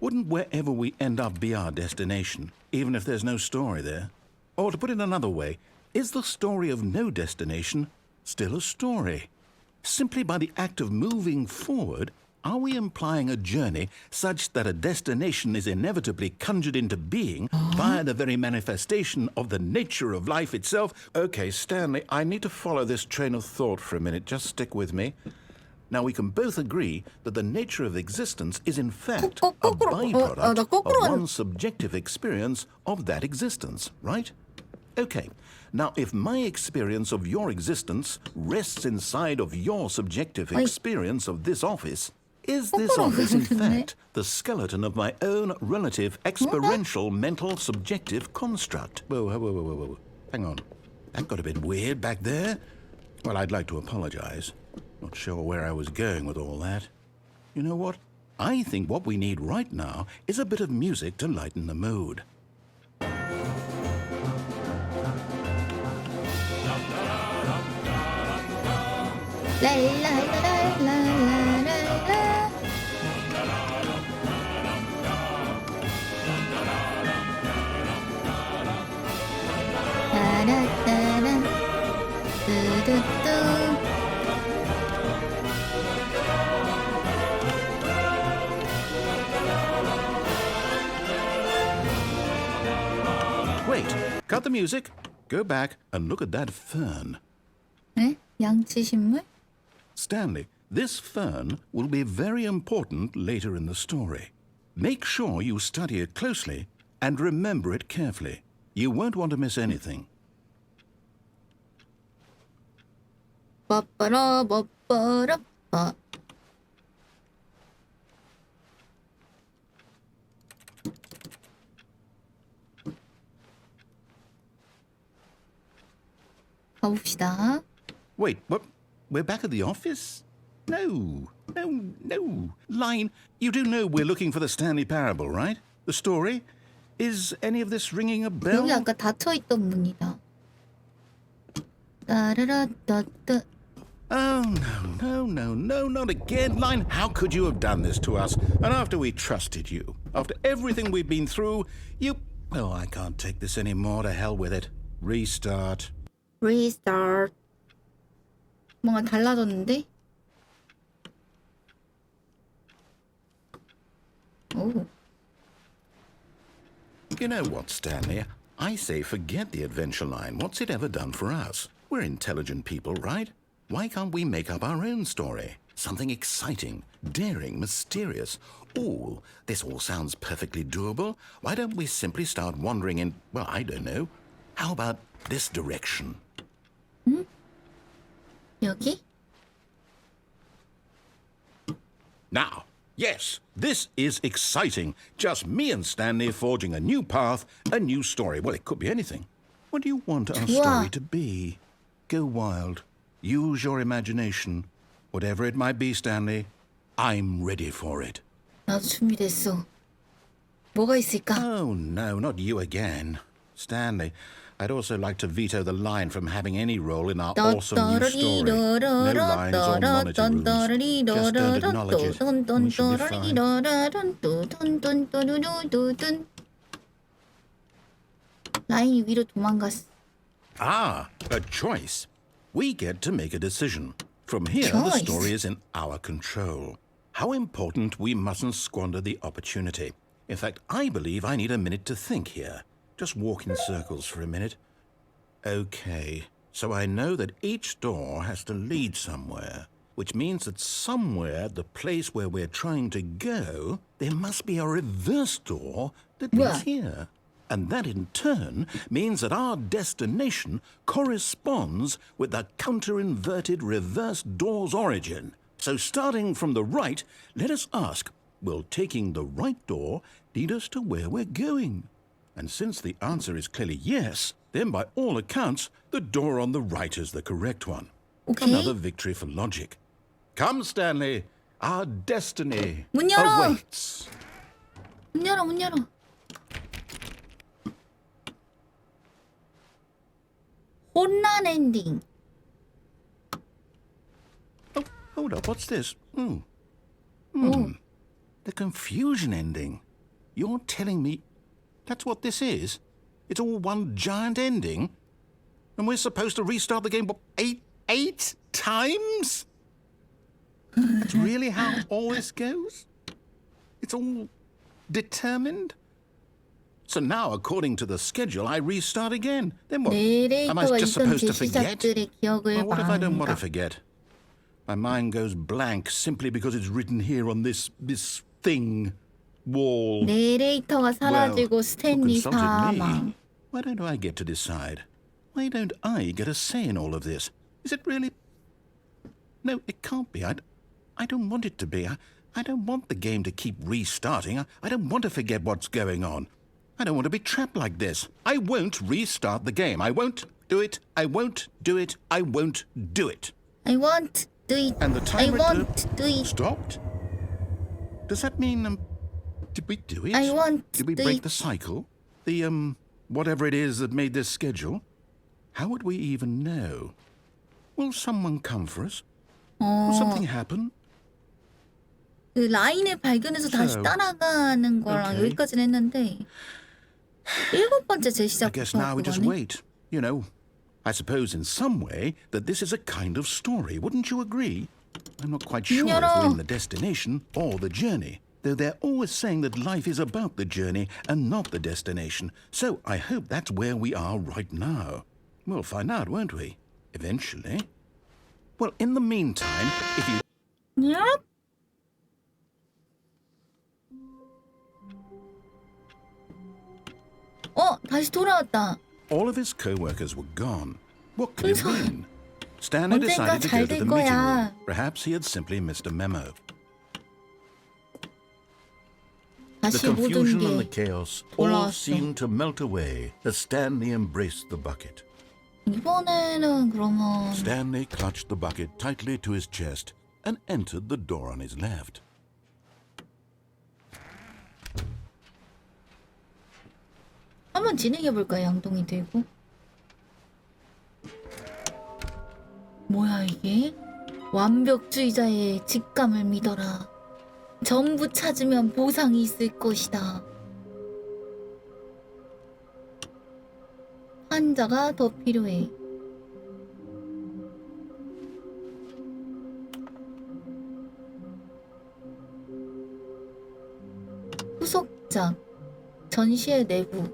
Wouldn't wherever we end up be our destination, even if there's no story there? Or to put it another way, is the story of no destination still a story? Simply by the act of moving forward, are we implying a journey such that a destination is inevitably conjured into being via the very manifestation of the nature of life itself? Okay, Stanley, I need to follow this train of thought for a minute. Just stick with me. Now, we can both agree that the nature of existence is in fact a byproduct of one's subjective experience of that existence, right? Okay. Now, if my experience of your existence rests inside of your subjective experience of this office, is this office, in fact, the skeleton of my own relative experiential mental subjective construct? Whoa. Hang on. That got a bit weird back there. Well, I'd like to apologize. Not sure where I was going with all that. You know what? I think what we need right now is a bit of music to lighten the mood. 랄랄랄랄랄랄라. 따라따라 뚜두뚜. Wait, cut the music. Go back and look at that fern. 에? 양치식물? Stanley, this fern will be very important later in the story. Make sure you study it closely and remember it carefully. You won't want to miss anything. 빠빠라 빠빠라 빠. 가봅시다. Wait, what? We're back at the office? No. Line, you do know we're looking for the Stanley Parable, right? The story? Is any of this ringing a bell? 여기 아까 닫혀있던 문이다. 따라라 따따. Oh, no, not again. Line, how could you have done this to us? And after we trusted you, after everything we've been through, you... Oh, I can't take this anymore. To hell with it. Restart. Restart. 뭔가 달라졌는데? 오. You know what, Stanley? I say forget the adventure line. What's it ever done for us? We're intelligent people, right? Why can't we make up our own story? Something exciting, daring, mysterious. Ooh, this all sounds perfectly doable. Why don't we simply start wandering in, well, I don't know. How about this direction? 여기? Now, yes, this is exciting. Just me and Stanley forging a new path, a new story. Well, it could be anything. What do you want our 좋아. story to be? Go wild. Use your imagination. Whatever it might be, Stanley, I'm ready for it. 나도 준비됐어. 뭐가 있을까? Oh, no, not you again. Stanley, I'd also like to veto the line from having any role in our awesome new story. No lines or monitor rooms. Just don't acknowledge it. We should be fine. 라인이 위로 도망갔어. Ah, a choice. We get to make a decision. From here, the Choice? story is in our control. How important we mustn't squander the opportunity. In fact, I believe I need a minute to think here. Just walk in circles for a minute. Okay, so I know that each door has to lead somewhere, which means that somewhere, the place where we're trying to go, there must be a reverse door that leads What? here. And that in turn means that our destination corresponds with the counter-inverted reverse door's origin. So starting from the right, let us ask, will taking the right door lead us to where we're going? And since the answer is clearly yes, then by all accounts, the door on the right is the correct one. Okay. Another victory for logic. Come, Stanley, our destiny 문 열어! awaits. 문 열어, 문 열어. 혼란 엔딩. Oh, hold up, what's this? 오. The confusion ending. You're telling me that's what this is? It's all one giant ending? And we're supposed to restart the game, what, eight times? That's really how all this goes? It's all determined? So now, according to the schedule, I restart again. Then what? Am I 내레이터가 just 있던 supposed to forget? 제시작들의 기억을 Well, what if I don't want to 말한다. forget? My mind goes blank simply because it's written here on this thing, wall. 내레이터가 사라지고 Well, who 스탠리 consulted 사망. me? Why don't I get to decide? Why don't I get a say in all of this? Is it really? No, it can't be. I don't want it to be. I don't want the game to keep restarting. I don't want to forget what's going on. I don't want to be trapped like this. I won't restart the game. I won't do it. I won't do it. I won't do it. I want do it. And the I timer want do it. stopped? Does that mean, did we do it? I want Did we do break it. the cycle? The, whatever it is that made this schedule? How would we even know? Will someone come for us? Something happen? 그 라인을 발견해서 다시 So, 따라가는 거랑 okay. 여기까지는 했는데 7번째 I guess 재시작부터 now we just 그거네. wait. You know, I suppose in some way that this is a kind of story. Wouldn't you agree? I'm not quite sure if we're in the destination or the journey, though they're always saying that life is about the journey and not the destination. So I hope that's where we are right now. We'll find out, won't we? Eventually. Well, in the meantime, if you... Yep. 다시 돌아왔다. All of his co-workers were gone. What could it 그래서 mean? Stanley 언젠가 decided to 잘 go to 될 the meeting room. 거야. Perhaps he had simply missed a memo. The 다시 모든 confusion and the 게 chaos all 돌아왔어. seemed to melt away as Stanley embraced the bucket. 이번에는 그러면 Stanley clutched the bucket tightly to his chest and entered the door on his left. 한번 진행해볼까요? 양동이 들고. 뭐야 이게? 완벽주의자의 직감을 믿어라. 전부 찾으면 보상이 있을 것이다. 환자가 더 필요해. 후속작 전시의 내부.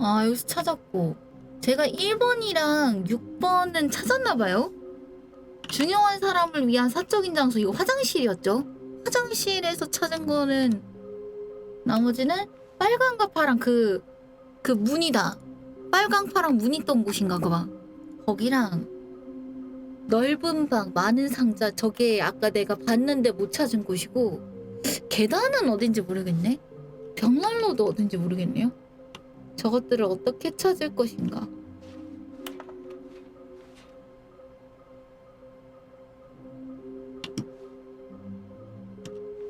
여기서 찾았고 제가 1번이랑 6번은 찾았나봐요. 중요한 사람을 위한 사적인 장소. 이거 화장실이었죠. 화장실에서 찾은 거는 나머지는 빨강과 파랑 그 문이다. 빨강 파랑 문 있던 곳인가 봐. 거기랑 넓은 방 많은 상자. 저게 아까 내가 봤는데 못 찾은 곳이고 계단은 어딘지 모르겠네. 벽난로도 어딘지 모르겠네요. 저것들을 어떻게 찾을 것인가.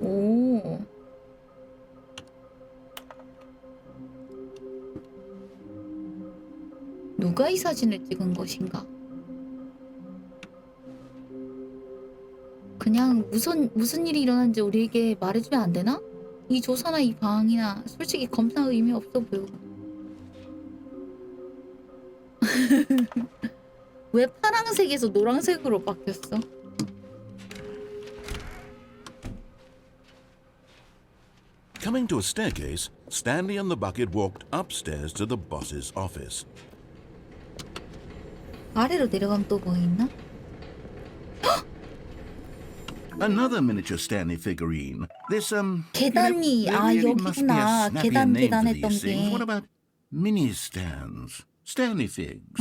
오. 누가 이 사진을 찍은 것인가? 그냥 무슨 일이 일어난지 우리에게 말해주면 안 되나? 이 조사나 이 방이나 솔직히 검사 의미 없어 보여. 왜 파랑색에서 노란색으로 바뀌었어? Coming to a staircase, Stanley and the bucket walked upstairs to the boss's office. 아래로 내려가면 또 뭐 있나? Another miniature Stanley figurine. This 계단이 there really must be a 여기구나. snappier 계단 name for 했던 these things. 게. What about mini stands? Stanley figs.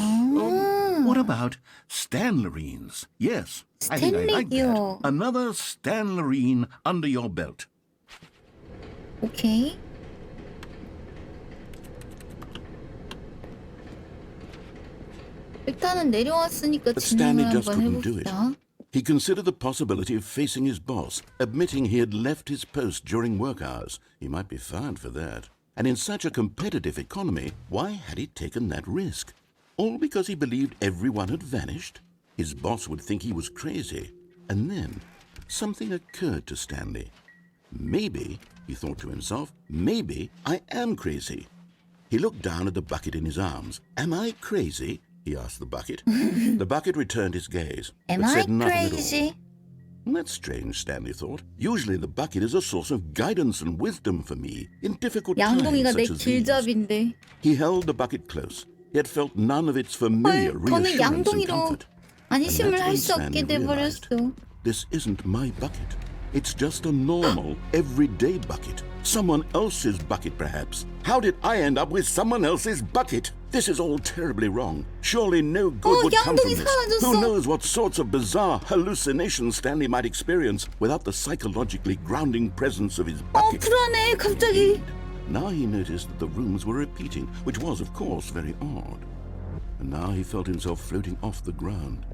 What about Stanlerines? Yes, I think I like that. Stanley요. Another Stanlerine under your belt. 오케이. 일단은 내려왔으니까 But 진행을 Stanley just 한번 couldn't do it. 해봅시다. He considered the possibility of facing his boss, admitting he had left his post during work hours. He might be fired for that. And in such a competitive economy, why had he taken that risk? All because he believed everyone had vanished? His boss would think he was crazy. And then something occurred to Stanley. Maybe, he thought to himself, maybe I am crazy. He looked down at the bucket in his arms. Am I crazy? He asked the bucket. The bucket returned his gaze, Am but I said nothing at all. crazy? That's strange, Stanley thought. Usually the bucket is a source of guidance and wisdom for me in difficult times 양동이가 내 such as these. 길잡인데. He held the bucket close, yet felt none of its familiar 헐, 저는 reassurance and 양동이로 comfort. 안심을 And 할 that's 수 when 없게 Stanley realized, 돼버렸어. This isn't my bucket. It's just a normal, everyday bucket. Someone else's bucket, perhaps. How did I end up with someone else's bucket? This is all terribly wrong. Surely no good would come from 양동이 this. 사라졌어. Who knows what sorts of bizarre hallucinations Stanley might experience without the psychologically grounding presence of his bucket. 불안해 갑자기. Now he noticed that the rooms were repeating, which was, of course, very odd. And now he felt himself floating off the ground.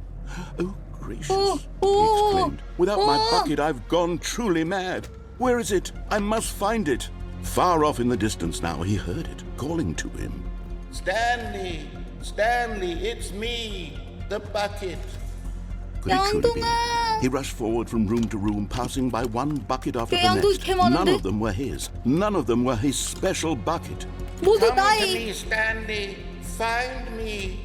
Oh, gracious, he exclaimed. Without my bucket, I've gone truly mad. Where is it? I must find it. Far off in the distance now, he heard it, calling to him. Stanley! Stanley, it's me, the bucket. Could it truly be? 양동아. He rushed forward from room to room, passing by one bucket after 야, the 양동이 next. 개 None 많은데? of them were his. None of them were his special bucket. 모두 Come to 나의. me, Stanley. Find me.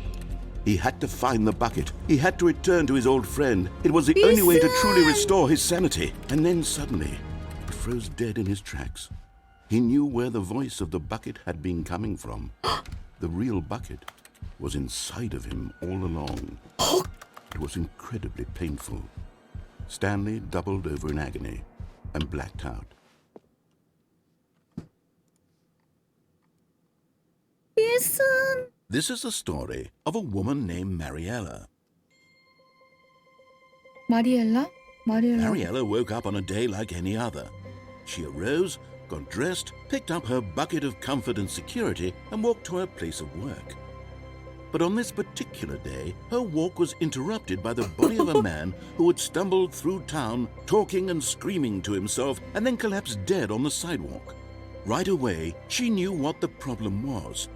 He had to find the bucket. He had to return to his old friend. It was the only way to truly restore his sanity. And then suddenly, he froze dead in his tracks. He knew where the voice of the bucket had been coming from. The real bucket was inside of him all along. It was incredibly painful. Stanley doubled over in agony and blacked out. 필승. This is the story of a woman named Mariella. 마리엘라? 마리엘라. Mariella woke up on a day like any other. She arose, got dressed, picked up her bucket of comfort and security, and walked to her place of work. But on this particular day, her walk was interrupted by the body of a man who had stumbled through town, talking and screaming to himself, and then collapsed dead on the sidewalk. Right away, she knew what the problem was.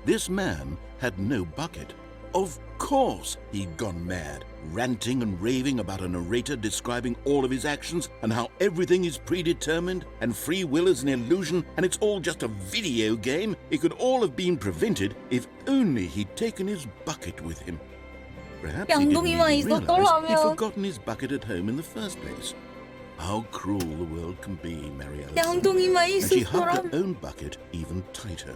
This man had no bucket. Of course he'd gone mad, ranting and raving about a narrator describing all of his actions and how everything is predetermined and free will is an illusion and it's all just a video game. It could all have been prevented if only he'd taken his bucket with him. Perhaps he didn't 양동이만 even realize 있었더라면. he'd forgotten his bucket at home in the first place. How cruel the world can be, Mariella thought. 양동이만 And she hugged 있었더라면. her own bucket even tighter.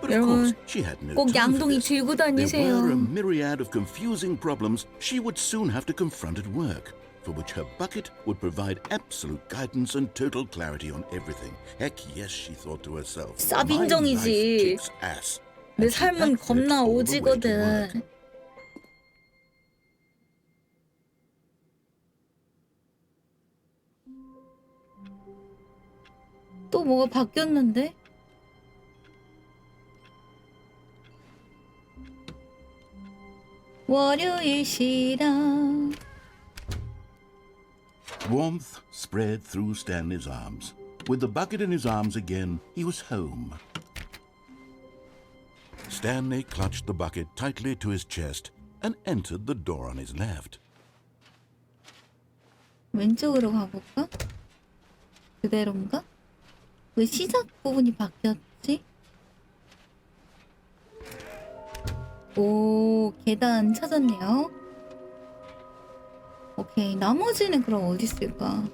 But of 여러분, course, she had no 꼭 time for 양동이 this. 들고 There were a 다니세요. myriad of confusing problems she would soon have to confront at work, for which her bucket would provide absolute guidance and total clarity on everything. Heck yes, she thought to herself. My life 쌉인정이지. kicks ass. 내 And she 삶은 backed it 겁나 all the way to 오지거든. work. 또 뭐가 바뀌었는데? 월요일 시랑. Warmth spread through Stanley's arms. With the bucket in his arms again, he was home. Stanley clutched the bucket tightly to his chest and entered the door on his left. 왼쪽으로 가볼까? 그대로인가? 왜 시작 부분이 바뀌었지? 오, 계단 찾았네요. 오케이, 나머지는 그럼 어디 있을까?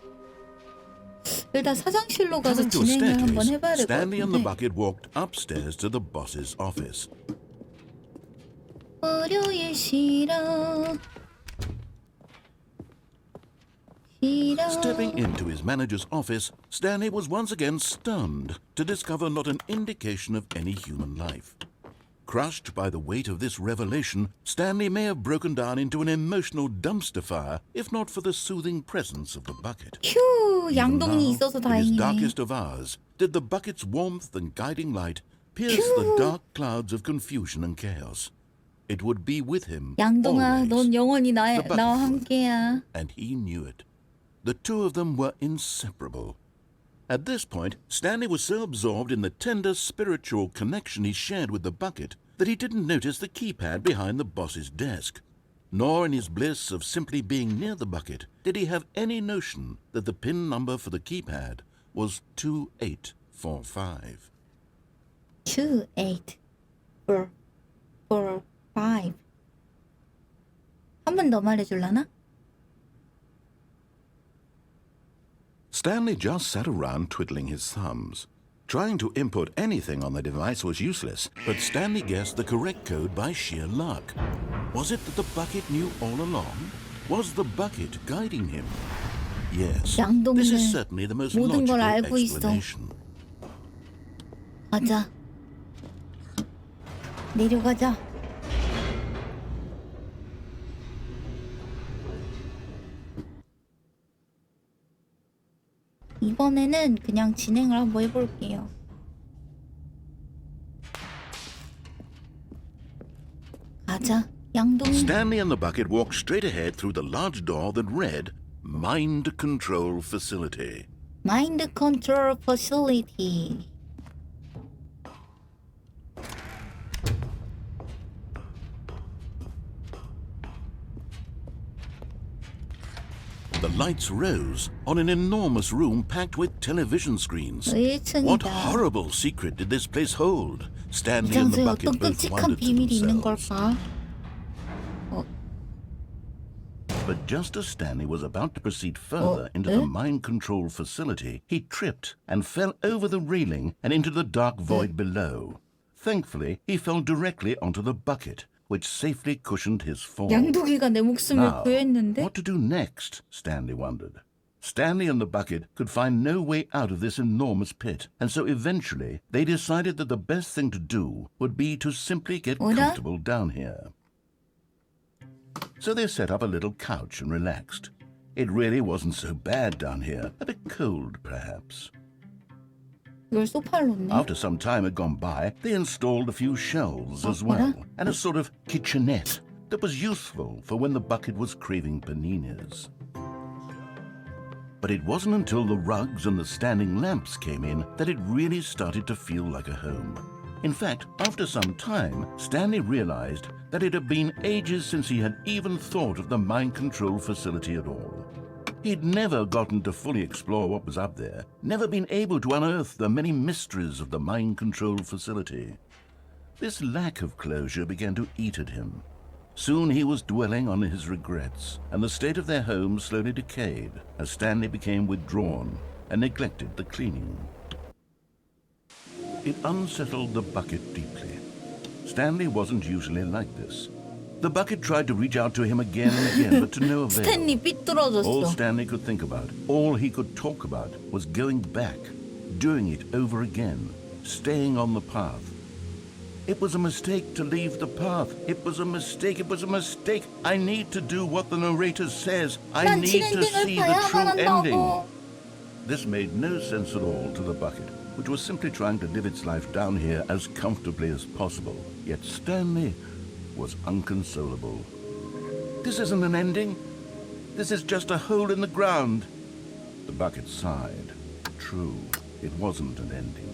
일단 사장실로 가서 Coming to a 진행을 한번 staircase, 해봐야 될 것 Stanley and the 같은데. bucket walked upstairs to the boss's office. 월요일 시랑. Stepping into his manager's office, Stanley was once again stunned to discover not an indication of any human life. Crushed by the weight of this revelation, Stanley may have broken down into an emotional dumpster fire if not for the soothing presence of the bucket. 휴, Even 양동이 now, 있어서 in his 다행이네. darkest of hours, did the bucket's warmth and guiding light pierce the dark clouds of confusion and chaos. It would be with him 양동아, always. 넌 영원히 The bucket 나와 would. 함께야. And he knew it. The two of them were inseparable. At this point, Stanley was so absorbed in the tender spiritual connection he shared with the bucket that he didn't notice the keypad behind the boss's desk. Nor in his bliss of simply being near the bucket did he have any notion that the PIN number for the keypad was 2845. 2, 8, 4, 4, 5. 한 번 더 말해줄라나? Stanley just sat around twiddling his thumbs. Trying to input anything on the device was useless, but Stanley guessed the correct code by sheer luck. Was it that the bucket knew all along? Was the bucket guiding him? Yes, 양동이는 this is certainly the most 모든 걸 logical 알고 있어. explanation. 가자. 내려가자. 이번에는 그냥 진행을 한번 해볼게요. 가자, 양동이. Stanley and the bucket walked straight ahead through the large door that read Mind Control Facility. 마인드 컨트롤 퍼실리티. The lights rose on an enormous room packed with television screens. What 1층이다. horrible secret did this place hold? 이 Stanley and the 장소에 bucket 어떤 both 끔찍한 wondered to 비밀이 있는 themselves. 걸까? But just as Stanley was about to proceed further into the mind control facility, he tripped and fell over the railing and into the dark void below. Thankfully, he fell directly onto the bucket, which safely cushioned his fall. 양도기가 내 목숨을 Now, 구했는데? what to do next? Stanley wondered. Stanley and the bucket could find no way out of this enormous pit, and so eventually they decided that the best thing to do would be to simply get comfortable down here. So they set up a little couch and relaxed. It really wasn't so bad down here, a bit cold perhaps. 이걸 소파를 놓네? After some time had gone by, they installed a few shelves as well, and a sort of kitchenette that was useful for when the bucket was craving paninis. But it wasn't until the rugs and the standing lamps came in that it really started to feel like a home. In fact, after some time, Stanley realized that it had been ages since he had even thought of the mind control facility at all. He'd never gotten to fully explore what was up there, never been able to unearth the many mysteries of the mind control facility. This lack of closure began to eat at him. Soon he was dwelling on his regrets, and the state of their home slowly decayed as Stanley became withdrawn and neglected the cleaning. It unsettled the bucket deeply. Stanley wasn't usually like this. The bucket tried to reach out to him again and again, but to no avail. 스탠리 All 삐뚤어졌어. Stanley could think about, all he could talk about, was going back, doing it over again, staying on the path. It was a mistake to leave the path. It was a mistake. It was a mistake. I need to do what the narrator says. I 난 need to 진행을 see the 봐야만 true ending. 한다고. This made no sense at all to the bucket, which was simply trying to live its life down here as comfortably as possible. Yet Stanley was unconsolable. This isn't an ending. This is just a hole in the ground. The bucket sighed. True, it wasn't an ending.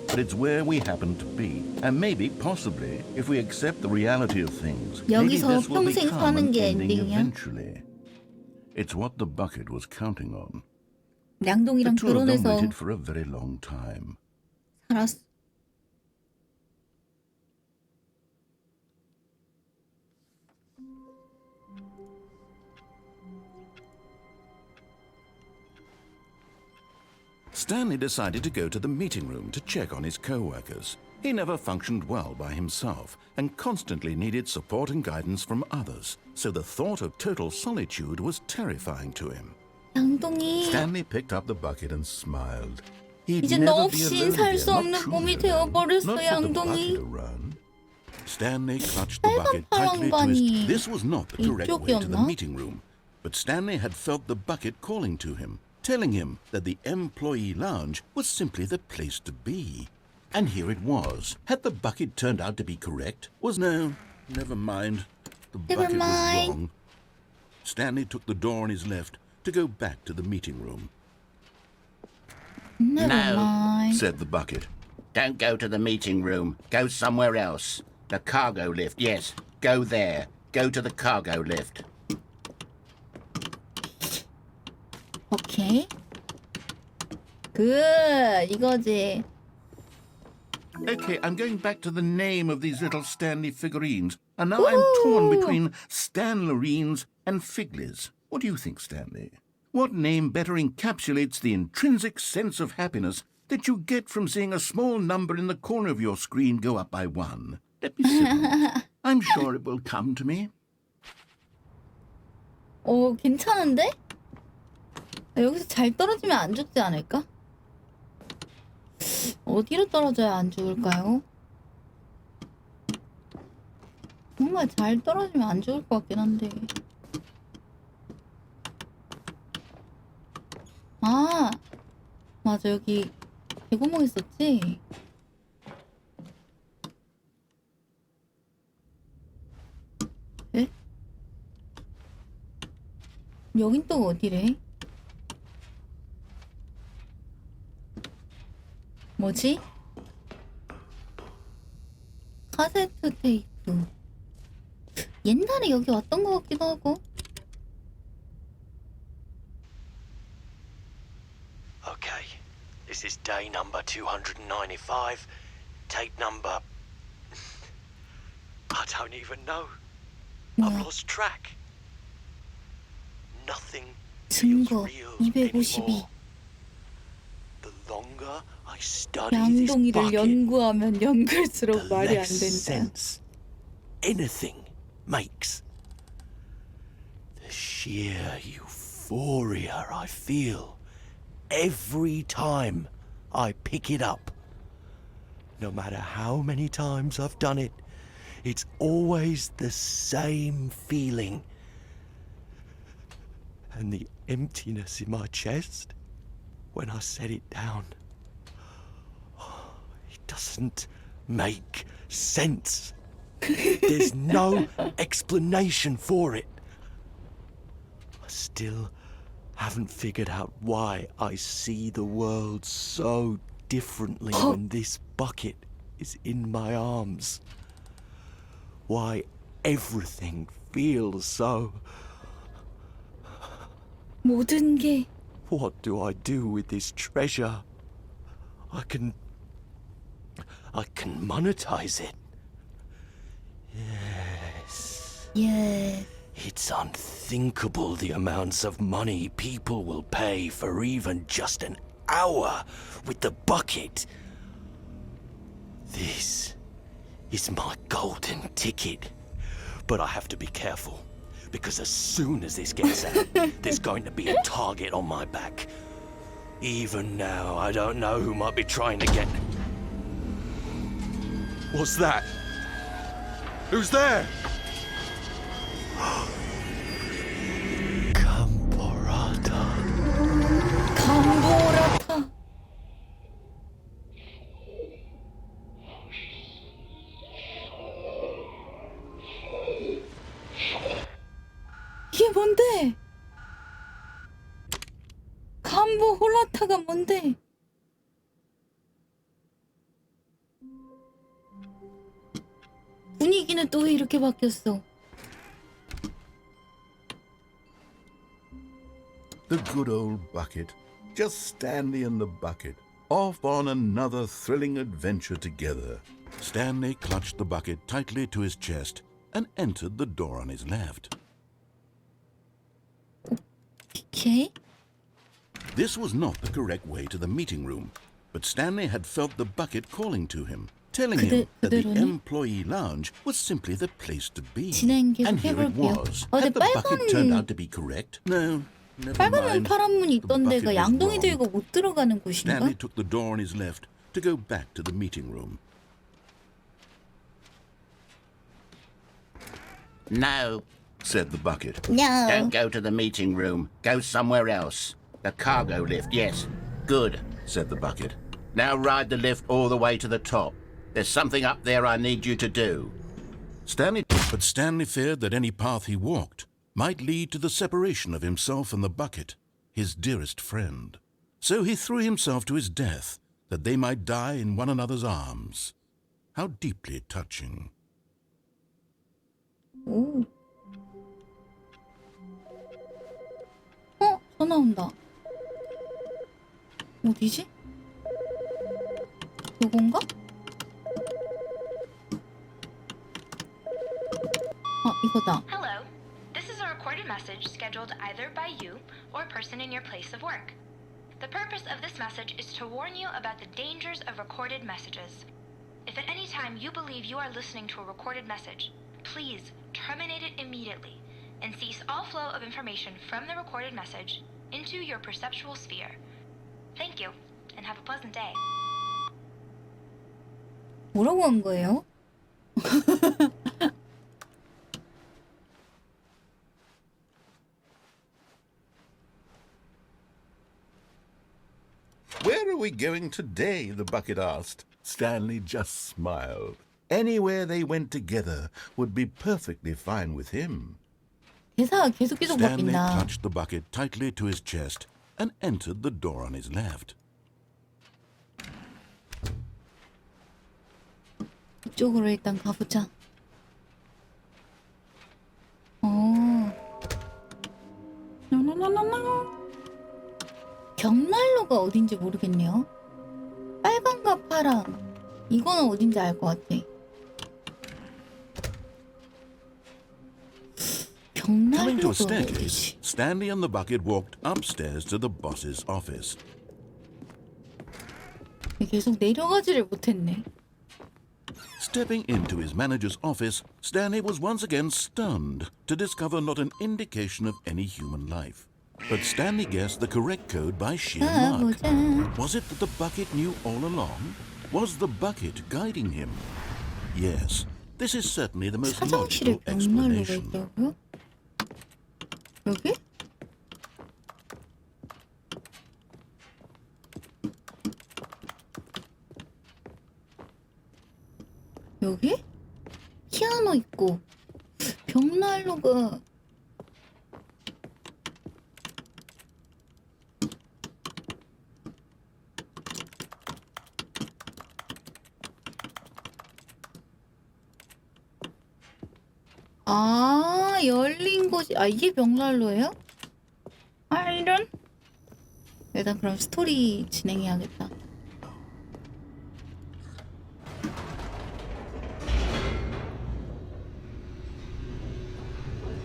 But it's where we happen to be. And maybe, possibly, if we accept the reality of things, maybe 여기서 this will 평생 become an 사는 게 ending 엔딩이야? eventually. It's what the bucket was counting on. The 양동이랑 two of them 결혼해서 waited for a very long time. 살았어. Stanley decided to go to the meeting room to check on his co-workers. He never functioned well by himself and constantly needed support and guidance from others, so the thought of total solitude was terrifying to him. 양동이 Stanley picked up the bucket and smiled. He'd 이제 never 너 be 없인 alone 살 again, 수 not 없는 truly 몸이 alone, 되어버렸어, not with the 양동이. bucket around. Stanley clutched the bucket 빨간 tightly to his... 파랑반이 This was not the correct way to the 이쪽이었나? meeting room, but Stanley had felt the bucket calling to him, telling him that the employee lounge was simply the place to be. And here it was. Had the bucket turned out to be correct? No, never mind. The bucket was wrong. Stanley took the door on his left to go back to the meeting room. Never No. mind. Said the bucket. Don't go to the meeting room. Go somewhere else. The cargo lift, yes. Go there. Go to the cargo lift. 오케이. 이거지. Okay, I'm going back to the name of these little Stanley figurines. And now I'm torn between Stanlerines and Figlies. What do you think, Stanley? What name better encapsulates the intrinsic sense of happiness that you get from seeing a small number in the corner of your screen go up by 1? Let me sit on it. I'm sure it will come to me. 괜찮은데? 여기서 잘 떨어지면 안 죽지 않을까? 어디로 떨어져야 안 죽을까요? 정말 잘 떨어지면 안 죽을 것 같긴 한데. 아, 맞아. 여기 개구멍 있었지? 에? 여긴 또 어디래? 뭐지? 카세트 테이프. 옛날에 여기 왔던 것 같기도 하고. This is day number 295. Tape number... I don't even know. I've 뭐야? lost track. Nothing 증거 feels real 252. anymore. The longer I study this 양동이를 bucket, 연구하면 연구할수록 the 말이 안 less 된다. sense anything makes. The sheer euphoria I feel every time I pick it up. No matter how many times I've done it, it's always the same feeling. And the emptiness in my chest when I set it down. It doesn't make sense. There's no explanation for it. I still haven't figured out why I see the world so differently when this bucket is in my arms. Why everything feels so... 모든 게 What do I do with this treasure? I can monetize it. Yes. 예. It's unthinkable the amounts of money people will pay for even just an hour with the bucket. This is my golden ticket. But I have to be careful, because as soon as this gets out, there's going to be a target on my back. Even now, I don't know who might be trying to get... What's that? Who's there? Camporata. 감보라타. 이게 뭔데? 감보 홀라타가 뭔데? 분위기는 또 왜 이렇게 바뀌었어? The good old bucket. Just Stanley and the bucket. Off on another thrilling adventure together. Stanley clutched the bucket tightly to his chest and entered the door on his left. 오케이. This was not the correct way to the meeting room, but Stanley had felt the bucket calling to him, telling him that the 그대로네? employee lounge was simply the place to be. 진행 계속 And here it 해볼게요. was. 근데 Had the bucket turned out 빨간 to be correct? No, never 빨간 문 mind. 파란 문 The 있던 bucket 데가 was 양동이 wrong. 들고 못 들어가는 곳인가? Stanley took the door on his left to go back to the meeting room. No, Said the bucket. No. don't go to the meeting room. Go somewhere else. The cargo lift, yes. Good. Said the bucket. Now ride the lift all the way to the top. There's something up there I need you to do. But Stanley feared that any path he walked might lead to the separation of himself and the bucket, his dearest friend. So he threw himself to his death, that they might die in one another's arms. How deeply touching. 오. 전화 온다. 어디지? 요건가? 이거다. Hello. This is a recorded message scheduled either by you or a person in your place of work. The purpose of this message is to warn you about the dangers of recorded messages. If at any time you believe you are listening to a recorded message, please terminate it immediately and cease all flow of information from the recorded message into your perceptual sphere. Thank you, and have a pleasant day. 뭐라고 한 거예요? Where are we going today? The bucket asked. Stanley just smiled. Anywhere they went together would be perfectly fine with him. 대사가 계속 Stanley 바뀐다. clutched the bucket tightly to his chest and entered the door on his left. 이쪽으로 일단 가보자. 경난로가 어딘지 모르겠네요. 하늘과 파랑. 이거는 어딘지 알 것 같아. Coming to 벽난로가 a staircase, 어디지? Stanley and the bucket walked upstairs to the boss's office. 계속 내려가지를 못했네. Stepping into his manager's office, Stanley was once again stunned to discover not an indication of any human life. But Stanley guessed the correct code by sheer luck. 가보자. Was it that the bucket knew all along? Was the bucket guiding him? Yes, this is certainly the most 화장실에 logical 벽난로가 explanation. 있다고요? 여기? 여기? 피아노 있고 벽난로가 아 열린 곳이 이게 벽난로예요? 이런 일단 그럼 스토리 진행해야겠다.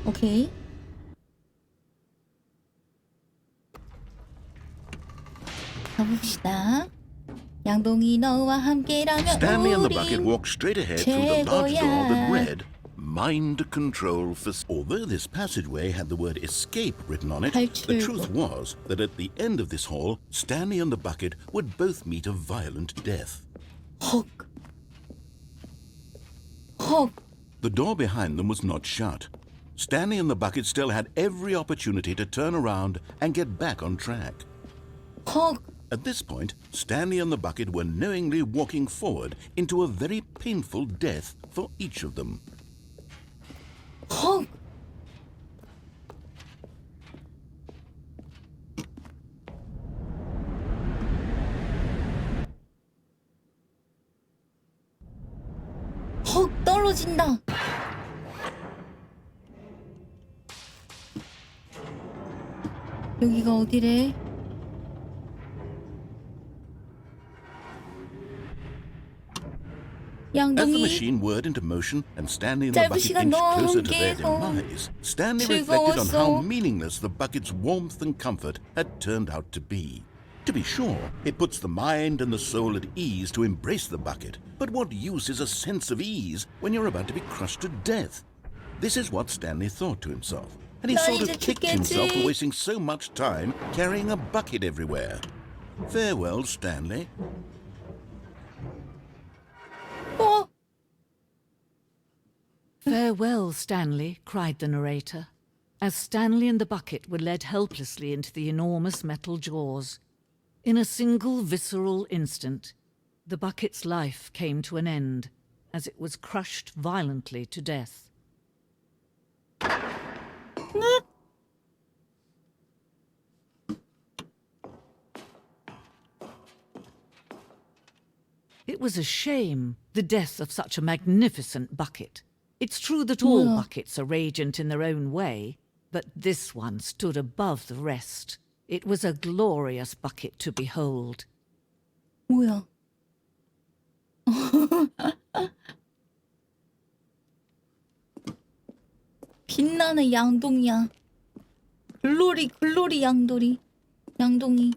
오케이. 가봅시다. 양동이 너와 함께라면 Stanley and the bucket 우린 walked straight ahead through the large door that 최고야. read Mind Control Although this passageway had the word escape written on it, the 탈출구. truth was that at the end of this hall, Stanley and the bucket would both meet a violent death. 헉. 헉. The door behind them was not shut. Stanley and the bucket still had every opportunity to turn around and get back on track. 헉. At this point, Stanley and the bucket were knowingly walking forward into a very painful death for each of them. 헉. 헉 떨어진다. 여기가 어디래? As the 양동이 machine whirred into motion and Stanley and the 짧은 bucket 시간 inched closer to 넘게 their 해서 demise, Stanley reflected on 즐거웠어. how meaningless the bucket's warmth and comfort had turned out to be. To be sure, it puts the mind and the soul at ease to embrace the bucket, but what use is a sense of ease when you're about to be crushed to death? This is what Stanley thought to himself, and he 나 sort 이제 of kicked himself for 죽겠지. wasting so much time carrying a bucket everywhere. Farewell, Stanley. 어? Farewell, Stanley, cried the narrator, as Stanley and the bucket were led helplessly into the enormous metal jaws. In a single visceral instant, the bucket's life came to an end as it was crushed violently to death. It was a shame, the death of such a magnificent bucket. It's true that all Yeah. buckets are radiant in their own way, but this one stood above the rest. It was a glorious bucket to behold. 뭐야? 빛나는 양동이야. 글로리 양동이.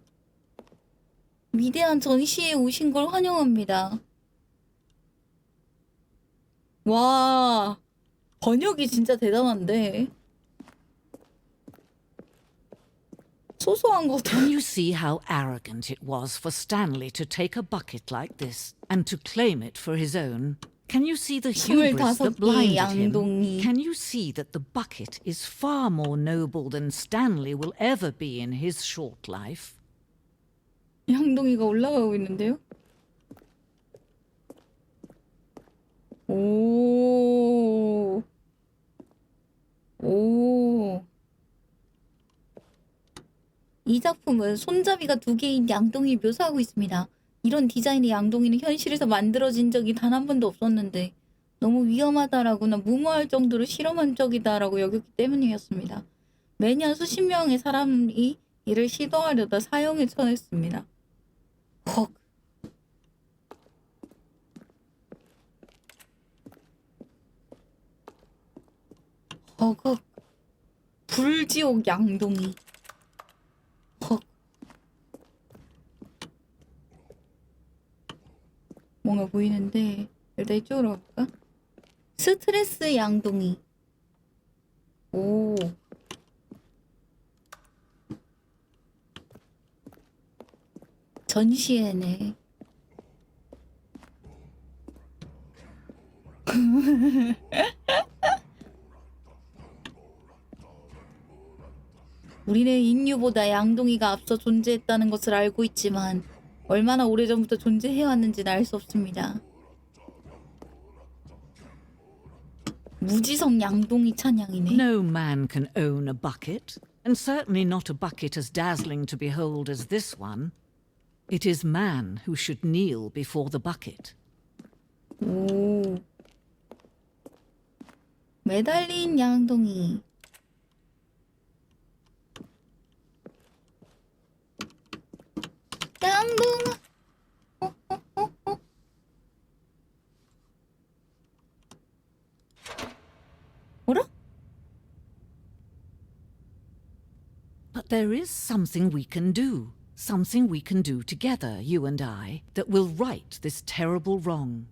위대한 전시에 오신 걸 환영합니다. 와, 번역이 진짜 대단한데. 소소한 것도. Can you see how arrogant it was for Stanley to take a bucket like this and to claim it for his own? Can you see the hubris 25개 that blinded 양동이. him? Can you see that the bucket is far more noble than Stanley will ever be in his short life? 양동이가 올라가고 있는데요? 오. 이 작품은 손잡이가 2개인 양동이를 묘사하고 있습니다. 이런 디자인의 양동이는 현실에서 만들어진 적이 단 한 번도 없었는데 너무 위험하다라거나 무모할 정도로 실험한 적이다라고 여겼기 때문이었습니다. 매년 수십 명의 사람이 이를 시도하려다 사형에 처했습니다. 헉. 버그 불지옥 양동이. 헉. 뭔가 보이는데 일단 이쪽으로 가볼까? 스트레스 양동이. 오. 전시회네. 우리는 인류보다 양동이가 앞서 존재했다는 것을 알고 있지만 얼마나 오래전부터 존재해왔는지는 알 수 없습니다. 무지성 양동이 찬양이네. No man can own a bucket, and certainly not a bucket as dazzling to behold as this one. It is man who should kneel before the bucket. 오. 매달린 양동이. 양동아. 뭐라? But there is something we can do. Something we can do together, you and I, that will right this terrible wrong.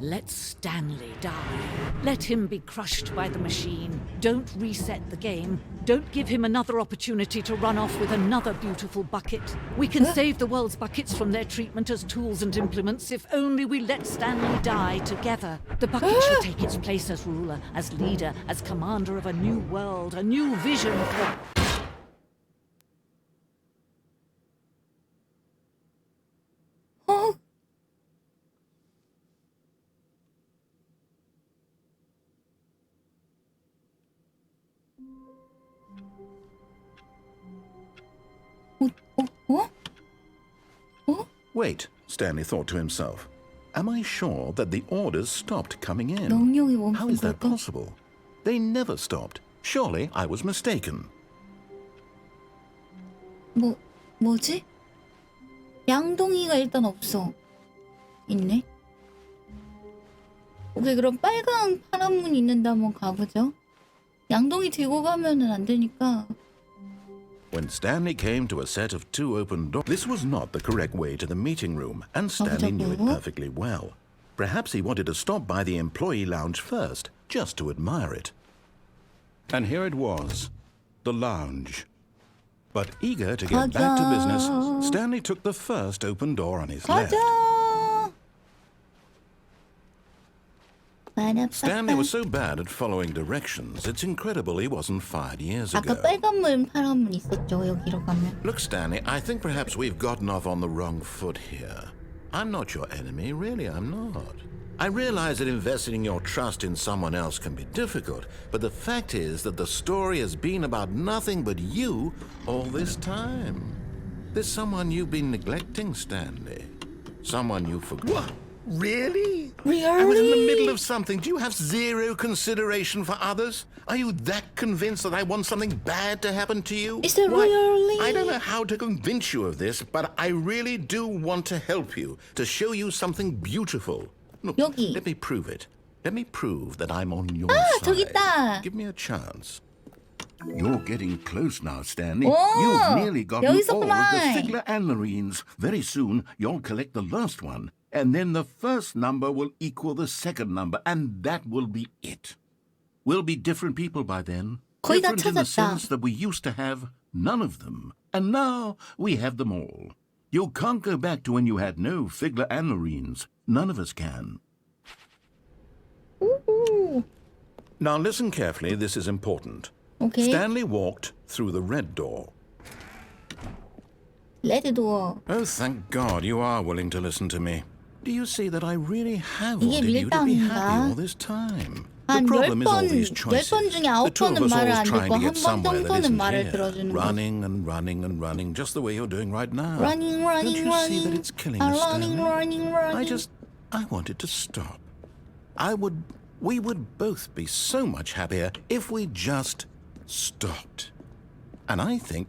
Let Stanley die. Let him be crushed by the machine. Don't reset the game. Don't give him another opportunity to run off with another beautiful bucket. We can save the world's buckets from their treatment as tools and implements if only we let Stanley die together. The bucket shall take its place as ruler, as leader, as commander of a new world, a new vision for... Wait, Stanley thought to himself. Am I sure that the orders stopped coming in? 명령이 How is that 멈춘 걸까? possible? They never stopped. Surely I was mistaken. 뭐지? 양동이가 일단 없어. 있네. 오케이, 그럼 빨강 파란 문 있는데 한번 가보죠. 양동이 들고 가면은 안 되니까. When Stanley came to a set of two open doors, this was not the correct way to the meeting room, and Stanley knew it perfectly well. Perhaps he wanted to stop by the employee lounge first, just to admire it. And here it was, the lounge. But eager to get back to business, Stanley took the first open door on his left. Stanley was so bad at following directions, it's incredible he wasn't fired years ago. 아까 빨간 문, 파란 문 있었죠, 여기로 가면. Look, Stanley, I think perhaps we've gotten off on the wrong foot here. I'm not your enemy, really, I'm not. I realize that investing your trust in someone else can be difficult, but the fact is that the story has been about nothing but you all this time. There's someone you've been neglecting, Stanley. Someone you forgot. What? Really? Really? I was in the middle of something. Do you have zero consideration for others? Are you that convinced that I want something bad to happen to you? Is it really? I don't know how to convince you of this, but I really do want to help you, to show you something beautiful. Look, 여기. let me prove it. Let me prove that I'm on your 저기 side. 있다. Give me a chance. You're getting close now, Stanley. 오, You've nearly gotten 여기 all of 있었구만. the Figler Anlarines. Very soon, you'll collect the last one. And then the first number will equal the second number, and that will be it. We'll be different people by then. 거의 다 Different in the 찾았다. sense that we used to have none of them. And now we have them all. You can't go back to when you had no Figler Anlarines. None of us can. Now listen carefully, this is important. 오케이. Stanley walked through the red door. 레드 도어. Oh, thank God you are willing to listen to me. Do you see that I really have 이게 wanted you to be 밀당인가? happy all this time? The 한 problem is all these 10번 choices. 중에 The 9번은 two of us 말을 always 안 trying 듣고 to get 한 번 somewhere that 정도는 isn't 말을 here. 들어주는 거지. Running and running and running, just the way you're doing right now. Running, Don't you see that running. it's killing us, running, Stanley? running. I wanted to stop. We would both be so much happier if we just stopped. And I think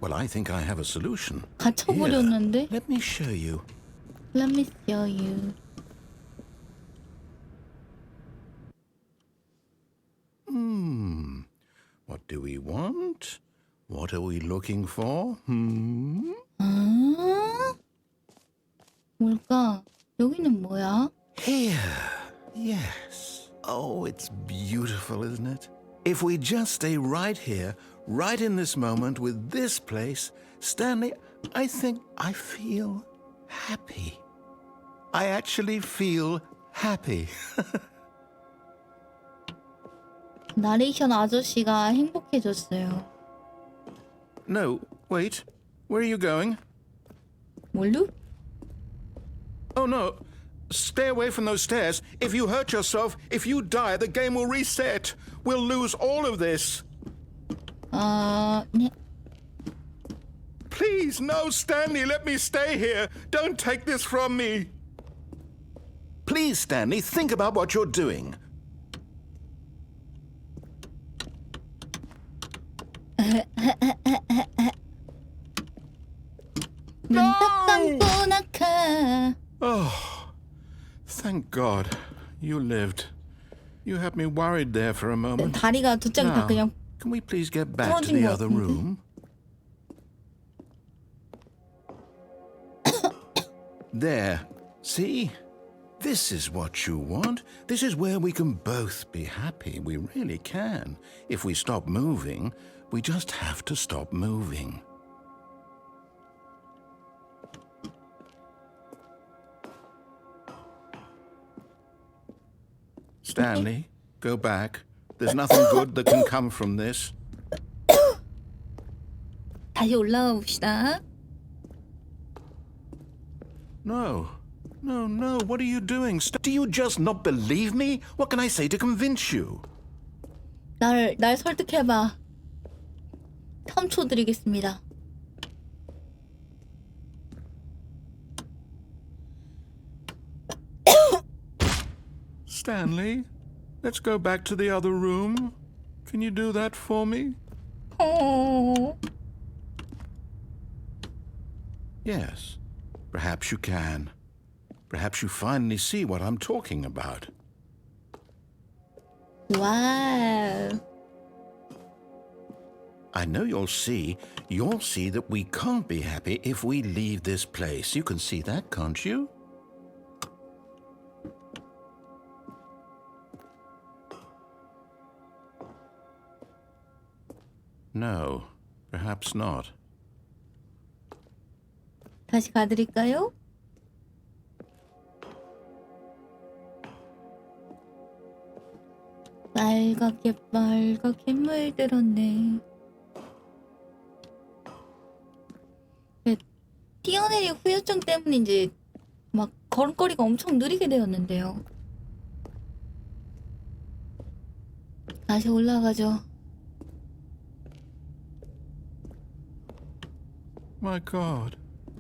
I have a solution. 갇혀버렸는데? Here, let me show you. Let me show you. do we want? What are we looking for? 아? 뭘까? 여기는 뭐야? Here. Yes. Oh, it's beautiful, isn't it? If we just stay right here, right in this moment with this place, Stanley, I think I feel happy. I actually feel happy. 나레이션 아저씨가 행복해졌어요. No, wait. Where are you going? 뭘로? Oh, no. Stay away from those stairs. If you hurt yourself, if you die, the game will reset. We'll lose all of this. 네. Please, no, Stanley, let me stay here. Don't take this from me. Please, Stanley, think about what you're doing. 눈 딱 감고 나가. Oh, thank God you lived. You had me worried there for a moment. 다리가 두 짝이 다 Now, 그냥 can we please get back to 부러진 the 것 other 같은데. room? There. See? This is what you want. This is where we can both be happy. We really can. If we stop moving, we just have to stop moving. Stanley, go back. There's nothing good that can come from this. 다시 올라가 봅시다. No. No, no. What are you doing? Do you just not believe me? What can I say to convince you? 날 설득해봐. 3초 드리겠습니다. Stanley, let's go back to the other room. Can you do that for me? Yes, perhaps you can. Perhaps you finally see what I'm talking about. 와우. I know you'll see that we can't be happy if we leave this place. You can see that, can't you? No, perhaps not. 다시 가드릴까요? 빨갛게 물들었네. 뛰어내리 후유증 때문인지 막 걸음걸이가 엄청 느리게 되었는데요. 다시 올라가죠. My God,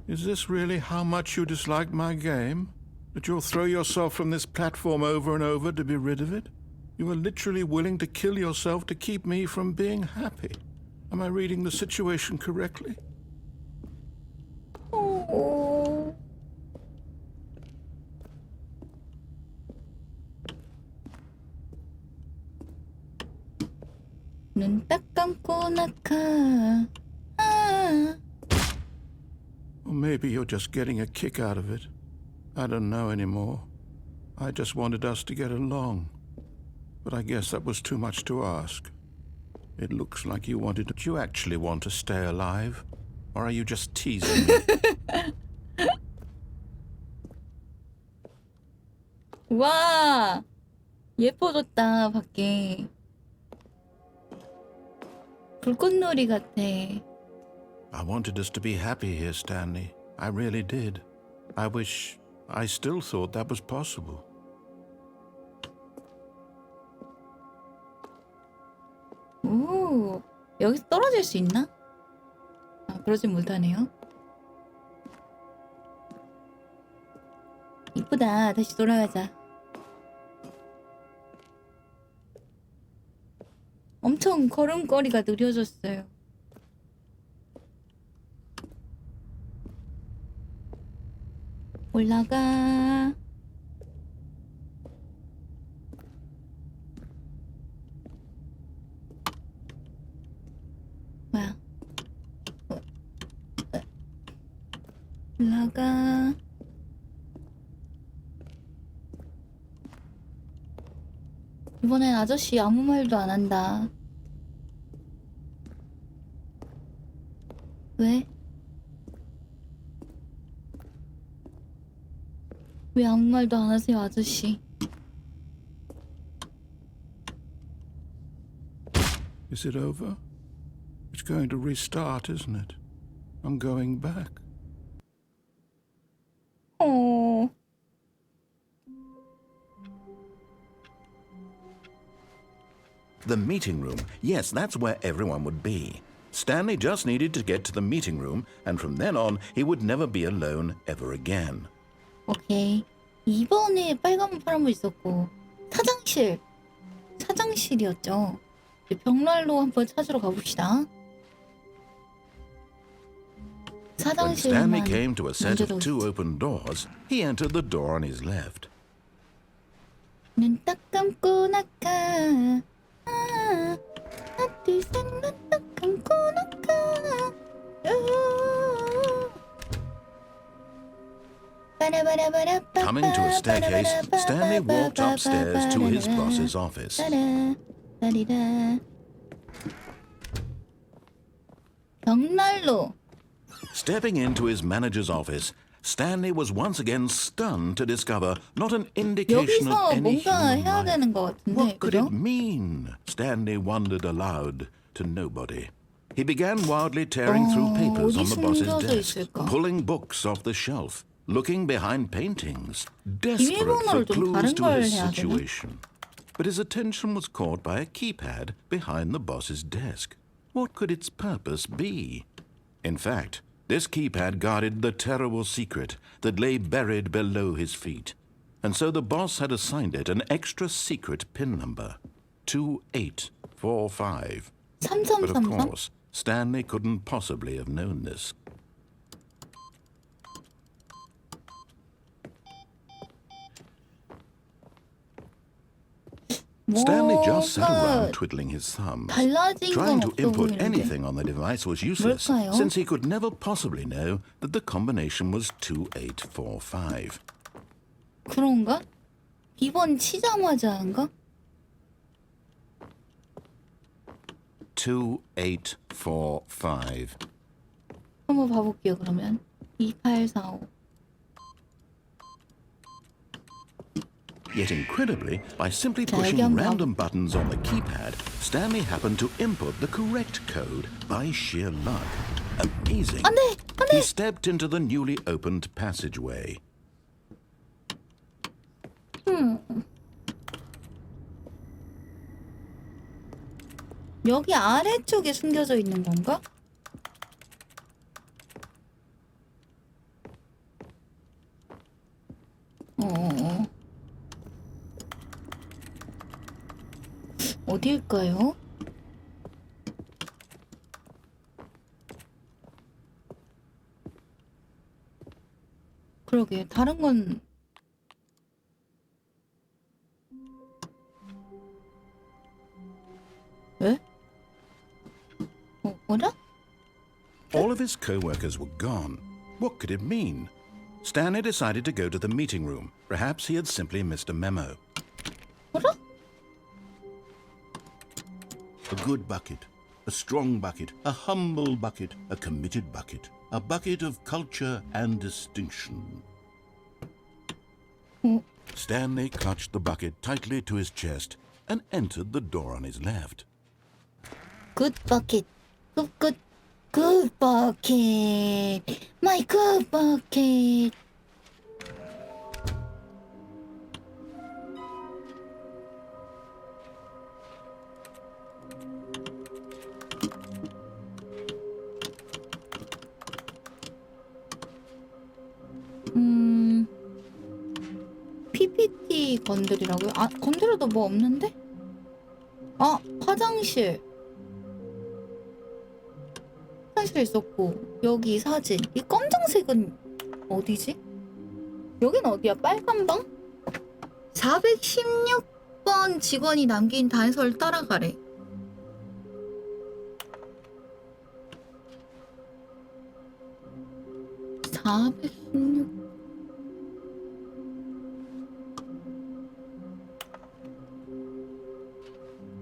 is this really how much you dislike my game? That you'll throw yourself from this platform over and over to be rid of it? You are literally willing to kill yourself to keep me from being happy. Am I reading the situation correctly? 눈 딱 감고 나가. 아. Or maybe you're just getting a kick out of it. I don't know anymore. I just wanted us to get along. But I guess that was too much to ask. It looks like you wanted to... Do you actually want to stay alive? Or are you just teasing me? 와, 예뻐졌다 밖에. 불꽃놀이 같아. I wanted us to be happy here, Stanley. I really did. I wish I still thought that was possible. 오, 여기서 떨어질 수 있나? 아, 그러진 못하네요. 이쁘다. 다시 돌아가자. 엄청 걸음걸이가 느려졌어요. 올라가. 올라가. 이번엔 아저씨 아무 말도 안 한다. 왜? 왜 아무 말도 안 하세요, 아저씨? Is it over? It's going to restart, isn't it? I'm going back. 어. The meeting room. Yes, that's where everyone would be. Stanley just needed to get to the meeting room, and from then on, he would never be alone ever again. 오케이. 2번에 빨간 파란불 있었고 사장실이었죠. 이제 벽난로 한번 찾으러 가봅시다. When Stanley 사장실만 came to a set 먼저 of two 넣었지. open doors, he entered the door on his left. 눈 딱 감고 나가. 하나 둘 셋 눈 딱 감고 나가. Coming to a staircase, Stanley walked upstairs to his boss's office. 벽난로. Stepping into his manager's office, Stanley was once again stunned to discover not an indication of 여기서 any 뭔가 human 해야 life. 되는 것 같은데, What could 그죠? it mean? Stanley wondered aloud to nobody. He began wildly tearing through papers on the boss's 숨겨져 desk, 있을까? pulling books off the shelf, looking behind paintings, desperate for 비밀번호를 좀 clues 다른 to 걸 his 해야 되나? situation. But his attention was caught by a keypad behind the boss's desk. What could its purpose be? In fact, this keypad guarded the terrible secret that lay buried below his feet. And so the boss had assigned it an extra secret PIN number, 2845. But of 3333? course, Stanley couldn't possibly have known this. Stanley just sat around twiddling his thumbs. 달라진 Trying 건 to 없어 input 보이는데. anything on the device was useless, 뭘까요? since he could never possibly know that the combination was 2845. 그런가? 이번 치자마자 한가? 2845. 한번 봐볼게요. 그러면 2845. Yet incredibly, by simply 자, pushing 여기 한번 random buttons on the keypad, Stanley happened to input the correct code by sheer luck. Amazing. 안 돼! 안 He 돼! stepped into the newly opened passageway. 여기 아래쪽에 숨겨져 있는 건가? 어디일까요? 그러게 다른 건 에? 뭐라? All of his co-workers were gone. What could it mean? Stanley decided to go to the meeting room. Perhaps he had simply missed a memo. 뭐라? A good bucket, a strong bucket, a humble bucket, a committed bucket, a bucket of culture and distinction. Stanley clutched the bucket tightly to his chest and entered the door on his left. Good bucket. Good bucket. My good bucket. PPT 건드리라고요? 아, 건드려도 뭐 없는데? 아, 화장실. 화장실에 있었고, 여기 사진. 이 검정색은 어디지? 여긴 어디야? 빨간 방? 416번 직원이 남긴 단서를 따라가래. 416.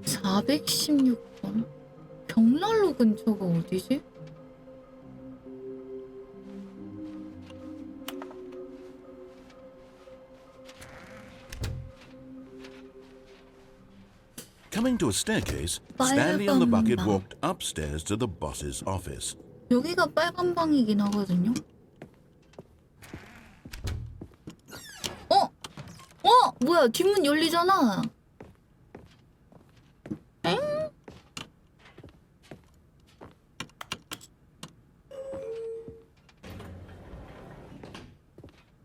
(416번) 벽난로 근처가 어디지? Coming to a staircase, Stanley and the bucket 빨간 방. walked upstairs to the boss's office. 여기가 빨간 방이긴 하거든요. 뭐야, 뒷문 열리잖아. 엥?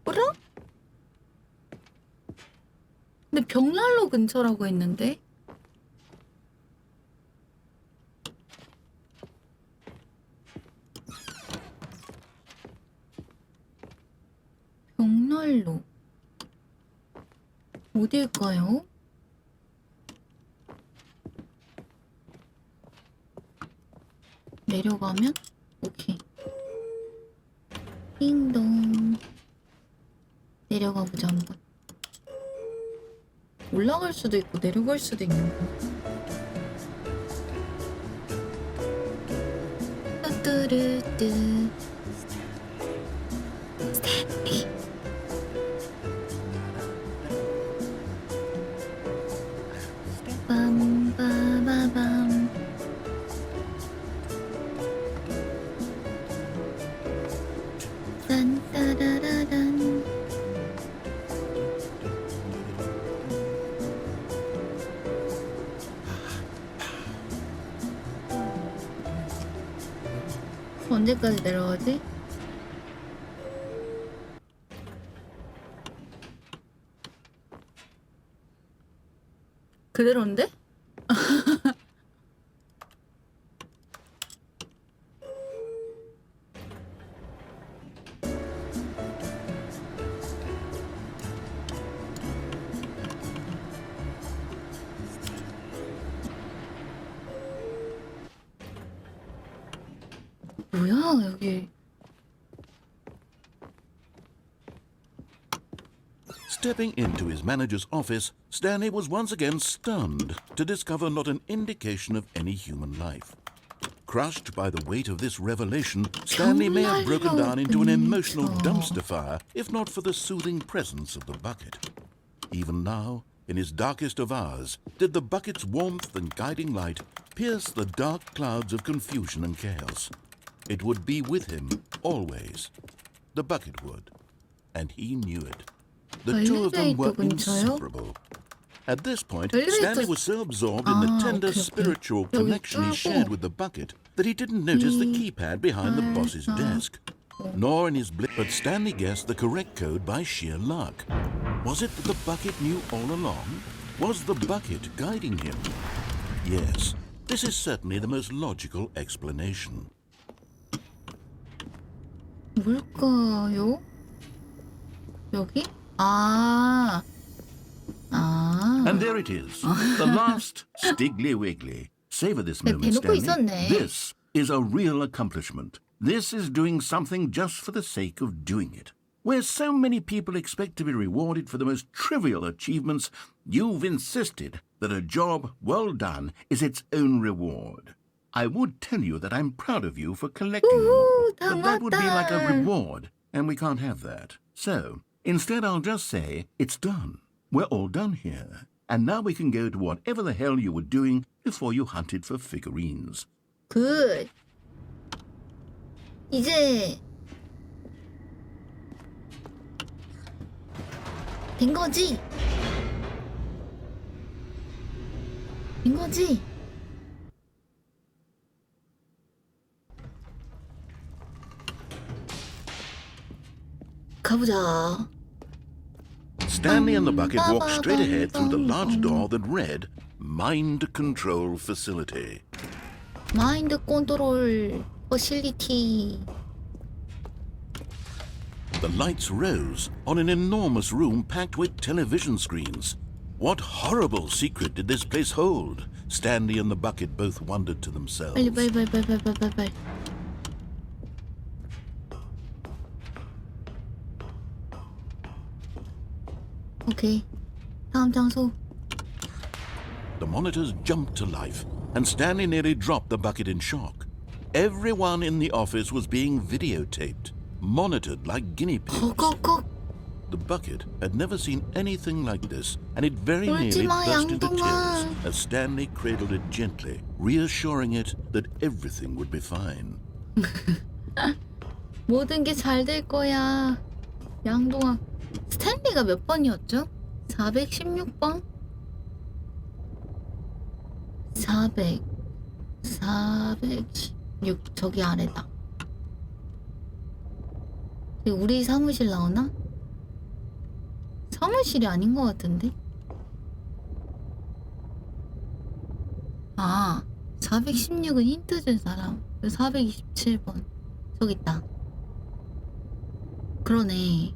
뭐라? 근데 벽난로 근처라고 했는데? 벽난로 어딜까요? 내려가면? 오케이. 띵동. 내려가보자 한번. 올라갈 수도 있고 내려갈 수도 있는 거. 뚜뚜루뚜. 스탠리. 빰빠바밤. 딴따라라란. 언제까지 내려가지? 그대로인데? 뭐야 여기. Stepping into his manager's office, Stanley was once again stunned to discover not an indication of any human life. Crushed by the weight of this revelation, Stanley may have broken down into an emotional dumpster fire if not for the soothing presence of the bucket. Even now, in his darkest of hours, did the bucket's warmth and guiding light pierce the dark clouds of confusion and chaos. It would be with him always. The bucket would, and he knew it. The two of them were inseparable. At this point, Stanley was so absorbed in the tender spiritual connection he shared with the bucket that he didn't notice the keypad behind the boss's desk. Nor in his but Stanley guessed the correct code by sheer luck. Was it that the bucket knew all along? Was the bucket guiding him? Yes, this is certainly the most logical explanation. 뭘까요? 여기? 아. And there it is, the last Stiggly Wiggly. Savor this moment, 대놓고 Stanley. 있었네. This is a real accomplishment. This is doing something just for the sake of doing it. Where so many people expect to be rewarded for the most trivial achievements, you've insisted that a job well done is its own reward. I would tell you that I'm proud of you for collecting more, but that would be like a reward, and we can't have that. So, instead I'll just say, it's done. We're all done here. And now we can go to whatever the hell you were doing before you hunted for figurines. 굿. 이제 된 거지? 된 거지? 가보자. Stanley and the bucket walked straight ahead through the large door that read, Mind Control Facility. 마인드 컨트롤 퍼실리티. The lights rose on an enormous room packed with television screens. What horrible secret did this place hold? Stanley and the bucket both wondered to themselves. 빨리. 오케이. 다음 장소. The monitors jumped to life, and Stanley nearly dropped the bucket in shock. Everyone in the office was being videotaped, monitored like guinea pigs. 고고고. The bucket had never seen anything like this, and it very nearly 울지마, burst into 양동아. tears as Stanley cradled it gently, reassuring it that everything would be fine. 모든 게 잘 될 거야. 양동아. 스탠리가 몇 번이었죠? 416번? 416 저기 아래다. 우리 사무실 나오나? 사무실이 아닌 것 같은데? 아, 416은 힌트 준 사람. 427번. 저기 있다. 그러네.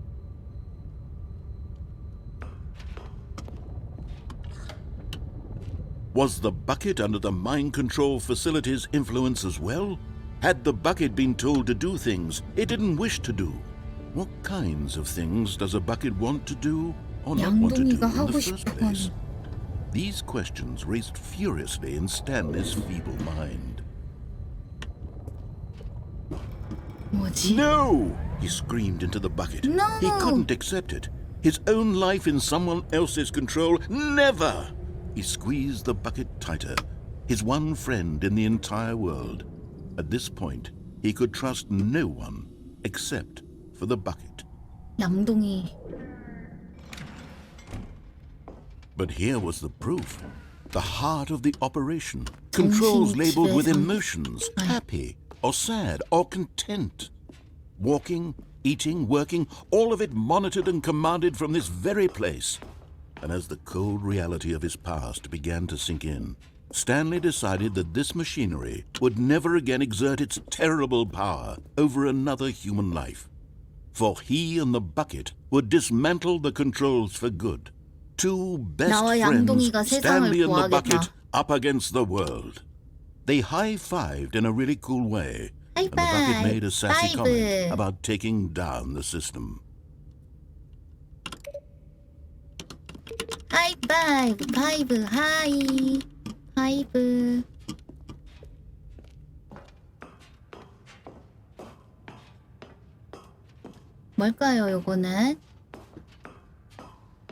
Was the bucket under the mind control facility's influence as well? Had the bucket been told to do things it didn't wish to do? What kinds of things does a bucket want to do or not want to do in 양동이가 the 하고 first 싶은 place? These questions raced furiously in Stanley's feeble mind. 뭐지? No! He screamed into the bucket. No! He couldn't accept it. His own life in someone else's control. Never! He squeezed the bucket tighter. His one friend in the entire world. At this point, he could trust no one except for the bucket. 양동이. But here was the proof. The heart of the operation. Controls labeled with emotions. Happy or sad or content. Walking, eating, working, all of it monitored and commanded from this very place. And as the cold reality of his past began to sink in, Stanley decided that this machinery would never again exert its terrible power over another human life. For he and the bucket would dismantle the controls for good. Two best 나와 friends, 양동이가 Stanley 세상을 and the bucket, 구하겠다. up against the world. They high-fived in a really cool way, and the bucket made a sassy comment about taking down the system. 하이파이브, 파이브, 하이. 파이브. 뭘까요, 요거는?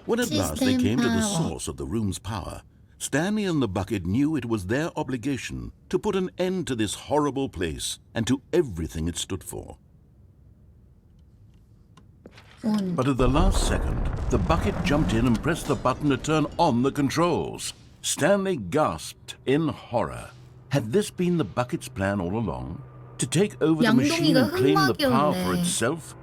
When at last they System came to the power. source of the room's power, Stanley and the bucket knew it was their obligation to put an end to this horrible place and to everything it stood for. 온. But at the last second, the bucket jumped in and pressed the button to turn on the controls. Stanley gasped in horror. Had this been the bucket's plan all along? To take over the machine 양동이가 and claim the power for 흑막이었네. itself?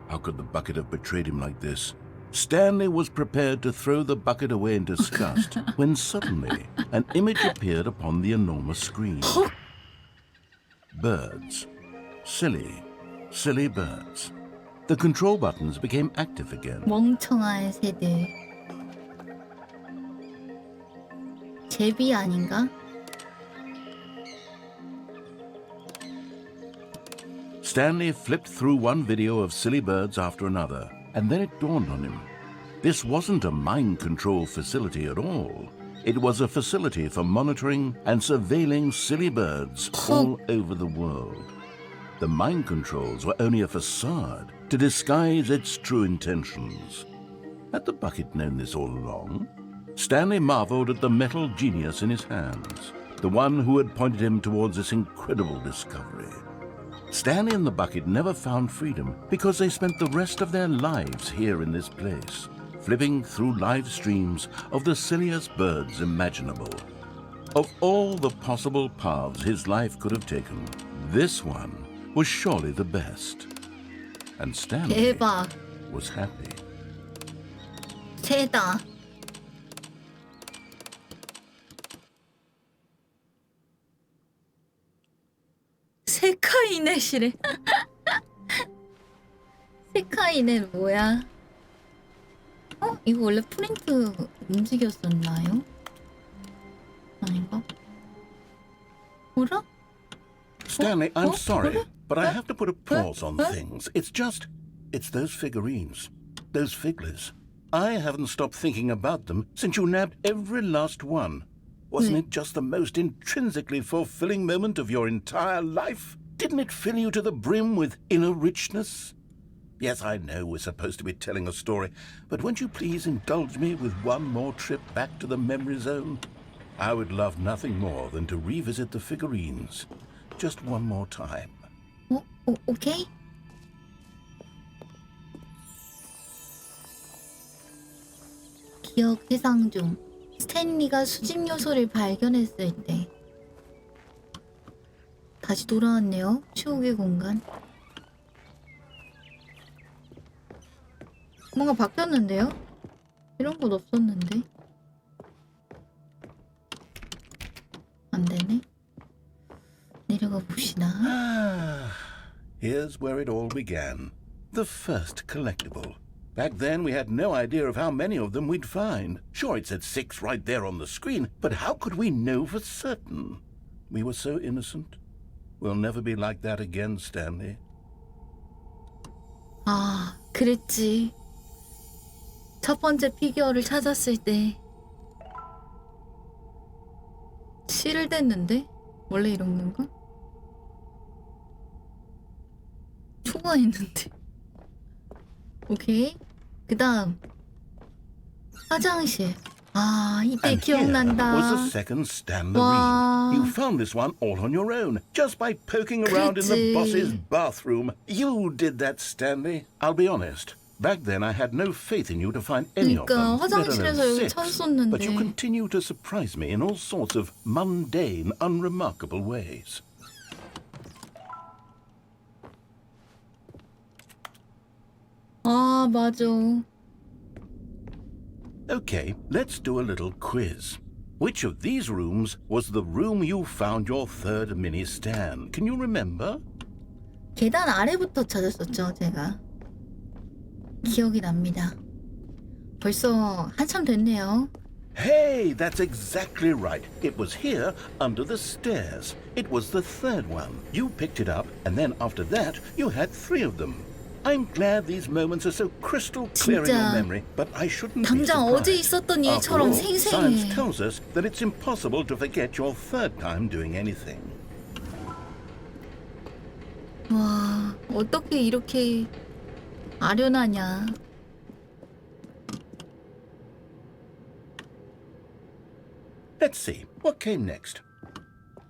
How could the bucket have betrayed him like this? Stanley was prepared to throw the bucket away in disgust when suddenly an image appeared upon the enormous screen. Birds. Silly, silly birds. The control buttons became active again. 멍청한 새들. 제비 아닌가? Stanley flipped through one video of silly birds after another, and then it dawned on him. This wasn't a mind control facility at all. It was a facility for monitoring and surveilling silly birds all over the world. The mind controls were only a facade to disguise its true intentions. Had the bucket known this all along? Stanley marveled at the metal genius in his hands, the one who had pointed him towards this incredible discovery. Stanley and the bucket never found freedom because they spent the rest of their lives here in this place, flipping through live streams of the silliest birds imaginable. Of all the possible paths his life could have taken, this one was surely the best. And Stanley 대박. was happy. 새다. 세카이넷이래. 세카이넷 뭐야? 이거 원래 프린트 움직였었나요? 아닌가? 뭐라? Stanley, I'm sorry, What? but I have to put a pause on things. It's those figurines, those figures. I haven't stopped thinking about them since you nabbed every last one. Wasn't it just the most intrinsically fulfilling moment of your entire life? Didn't it fill you to the brim with inner richness? Yes, I know we're supposed to be telling a story, but won't you please indulge me with one more trip back to the memory zone? I would love nothing more than to revisit the figurines. Just one more time. 오케이. 기억 회상 중. 스탠리가 수집 요소를 발견했을 때. 다시 돌아왔네요. 추억의 공간. 뭔가 바뀌었는데요? 이런 건 없었는데. 안 되네. 내려가 봅시다. Here's where it all began. The first collectible. Back then, we had no idea of how many of them we'd find. Sure, it said 6 right there on the screen, but how could we know for certain? We were so innocent. We'll never be like that again, Stanley. 아, 그랬지. 첫 번째 피규어를 찾았을 때 실을 댔는데? 원래 이런 건가? 초과했는데. 오케이. 그 다음 화장실. 아, 이때 And here was 기억난다. the second Stanley. 와. You found this one all on your own, just by poking around in the 그랬지. boss's bathroom. You did that, Stanley. I'll be honest. Back then, I had no faith in you to find any of 그러니까 them. let alone 화장실에서 여기 6. 찾았었는데. But you continue to surprise me in all sorts of mundane, unremarkable ways. 아, 맞아. Okay, let's do a little quiz. Which of these rooms was the room you found your third mini stand? Can you remember? 계단 아래부터 찾았었죠, 제가. 기억이 납니다. 벌써 한참 됐네요. Hey, that's exactly right. It was here, under the stairs. It was the third one. You picked it up, and then after that, you had 3 of them. I'm glad these moments are so crystal clear in your 진짜 memory, but I shouldn't be 당장 어제 surprised. 있었던 After 일처럼 all, science 생생해. tells us that it's impossible to forget your third time doing anything. 와, 어떻게 이렇게 아련하냐. Let's see, what came next?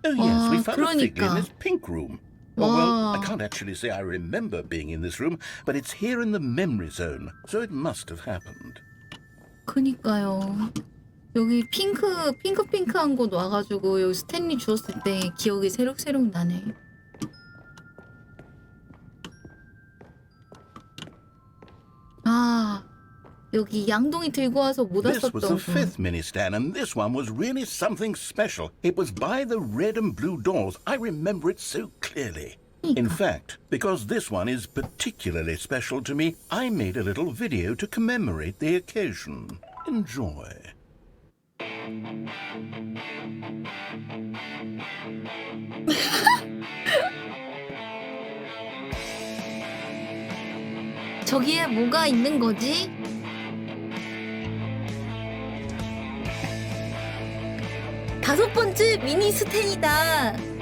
Oh yes, we found a figure in 그러니까. this pink room. Oh, well, I 와, can't actually say I remember being in this room, but it's here in the memory zone, so it must have happened. 그니까요. 여기 핑크한 곳 와가지고 여기 스탠리 주웠을 때 기억이 새록새록 나네. 아, 여기 양동이 들고 와서 못 This was the 왔었던 5th mini stand, and this one was really something special. It was by the red and blue doors. I remember it so clearly. In fact, because this one is particularly special to me, I made a little video to commemorate the occasion. Enjoy. 저기에 뭐가 있는 거지? 다섯 번째 미니 스탠이다.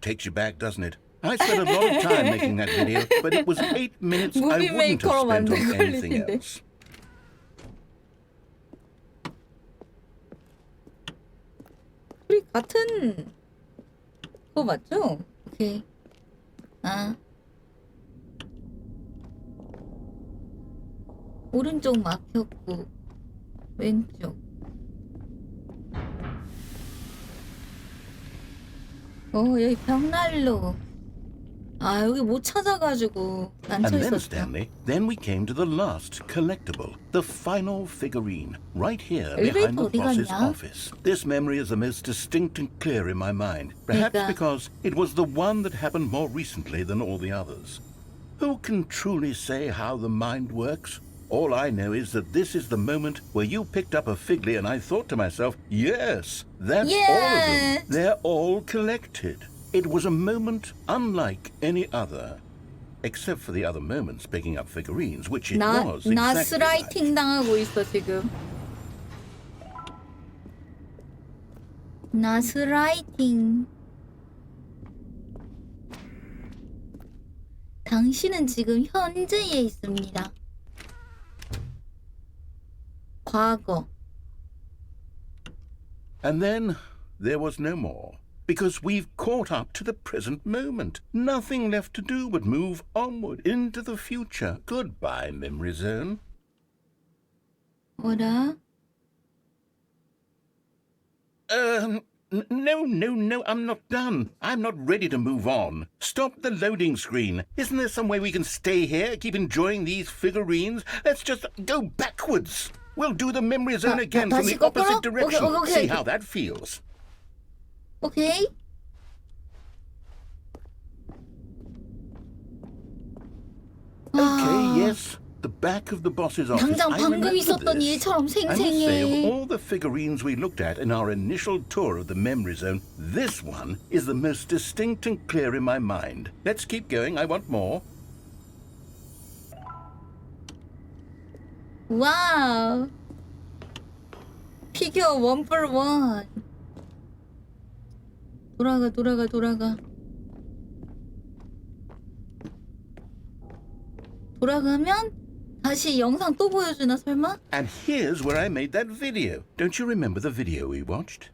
Takes you back, doesn't it? I spent a lot of time making that video, but it was 8 minutes I 무비 wouldn't have 메이커로 spent 만든 on anything 퀄리티인데. else. 우리 같은 거 맞죠? 오케이. 아, 오른쪽 막혔고 왼쪽. 여기 벽난로. 아 여기 못 찾아가지고 And then, 난처했었어. Stanley, then we came to the last collectible, the final figurine, right here behind the 엘리베이터 어디 boss's 갔냐? office. This memory is the most distinct and clear in my mind, perhaps 그러니까. because it was the one that happened more recently than all the others. Who can truly say how the mind works? All I know is that this is the moment where you picked up a Figley and I thought to myself, yes, that's all of them. Yes. They're all collected. It was a moment unlike any other. Except for the other moments picking up figurines, which it was exactly like. 나스라이팅 당하고 있어 지금. 나스라이팅. 당신은 지금 현재에 있습니다. 과거. And then there was no more. Because we've caught up to the present moment. Nothing left to do but move onward into the future. Goodbye, memory zone. 뭐라? No, I'm not done. I'm not ready to move on. Stop the loading screen. Isn't there some way we can stay here, keep enjoying these figurines? Let's just go backwards. We'll do the memory zone again from 다시 the opposite 거꾸로? direction. 오케이. See how that feels. 오케이. Okay, yes. The back of the boss's office. 당장 I 방금 remember 있었던 this. 일처럼 I must say, of 생생해. all the figurines we looked at in our initial tour of the memory zone, this one is the most distinct and clear in my mind. Let's keep going. I want more. 와우. 피규어 1x1. 돌아가. 돌아가면 다시 영상 또 보여주나 설마? And here's where I made that video. Don't you remember the video we watched?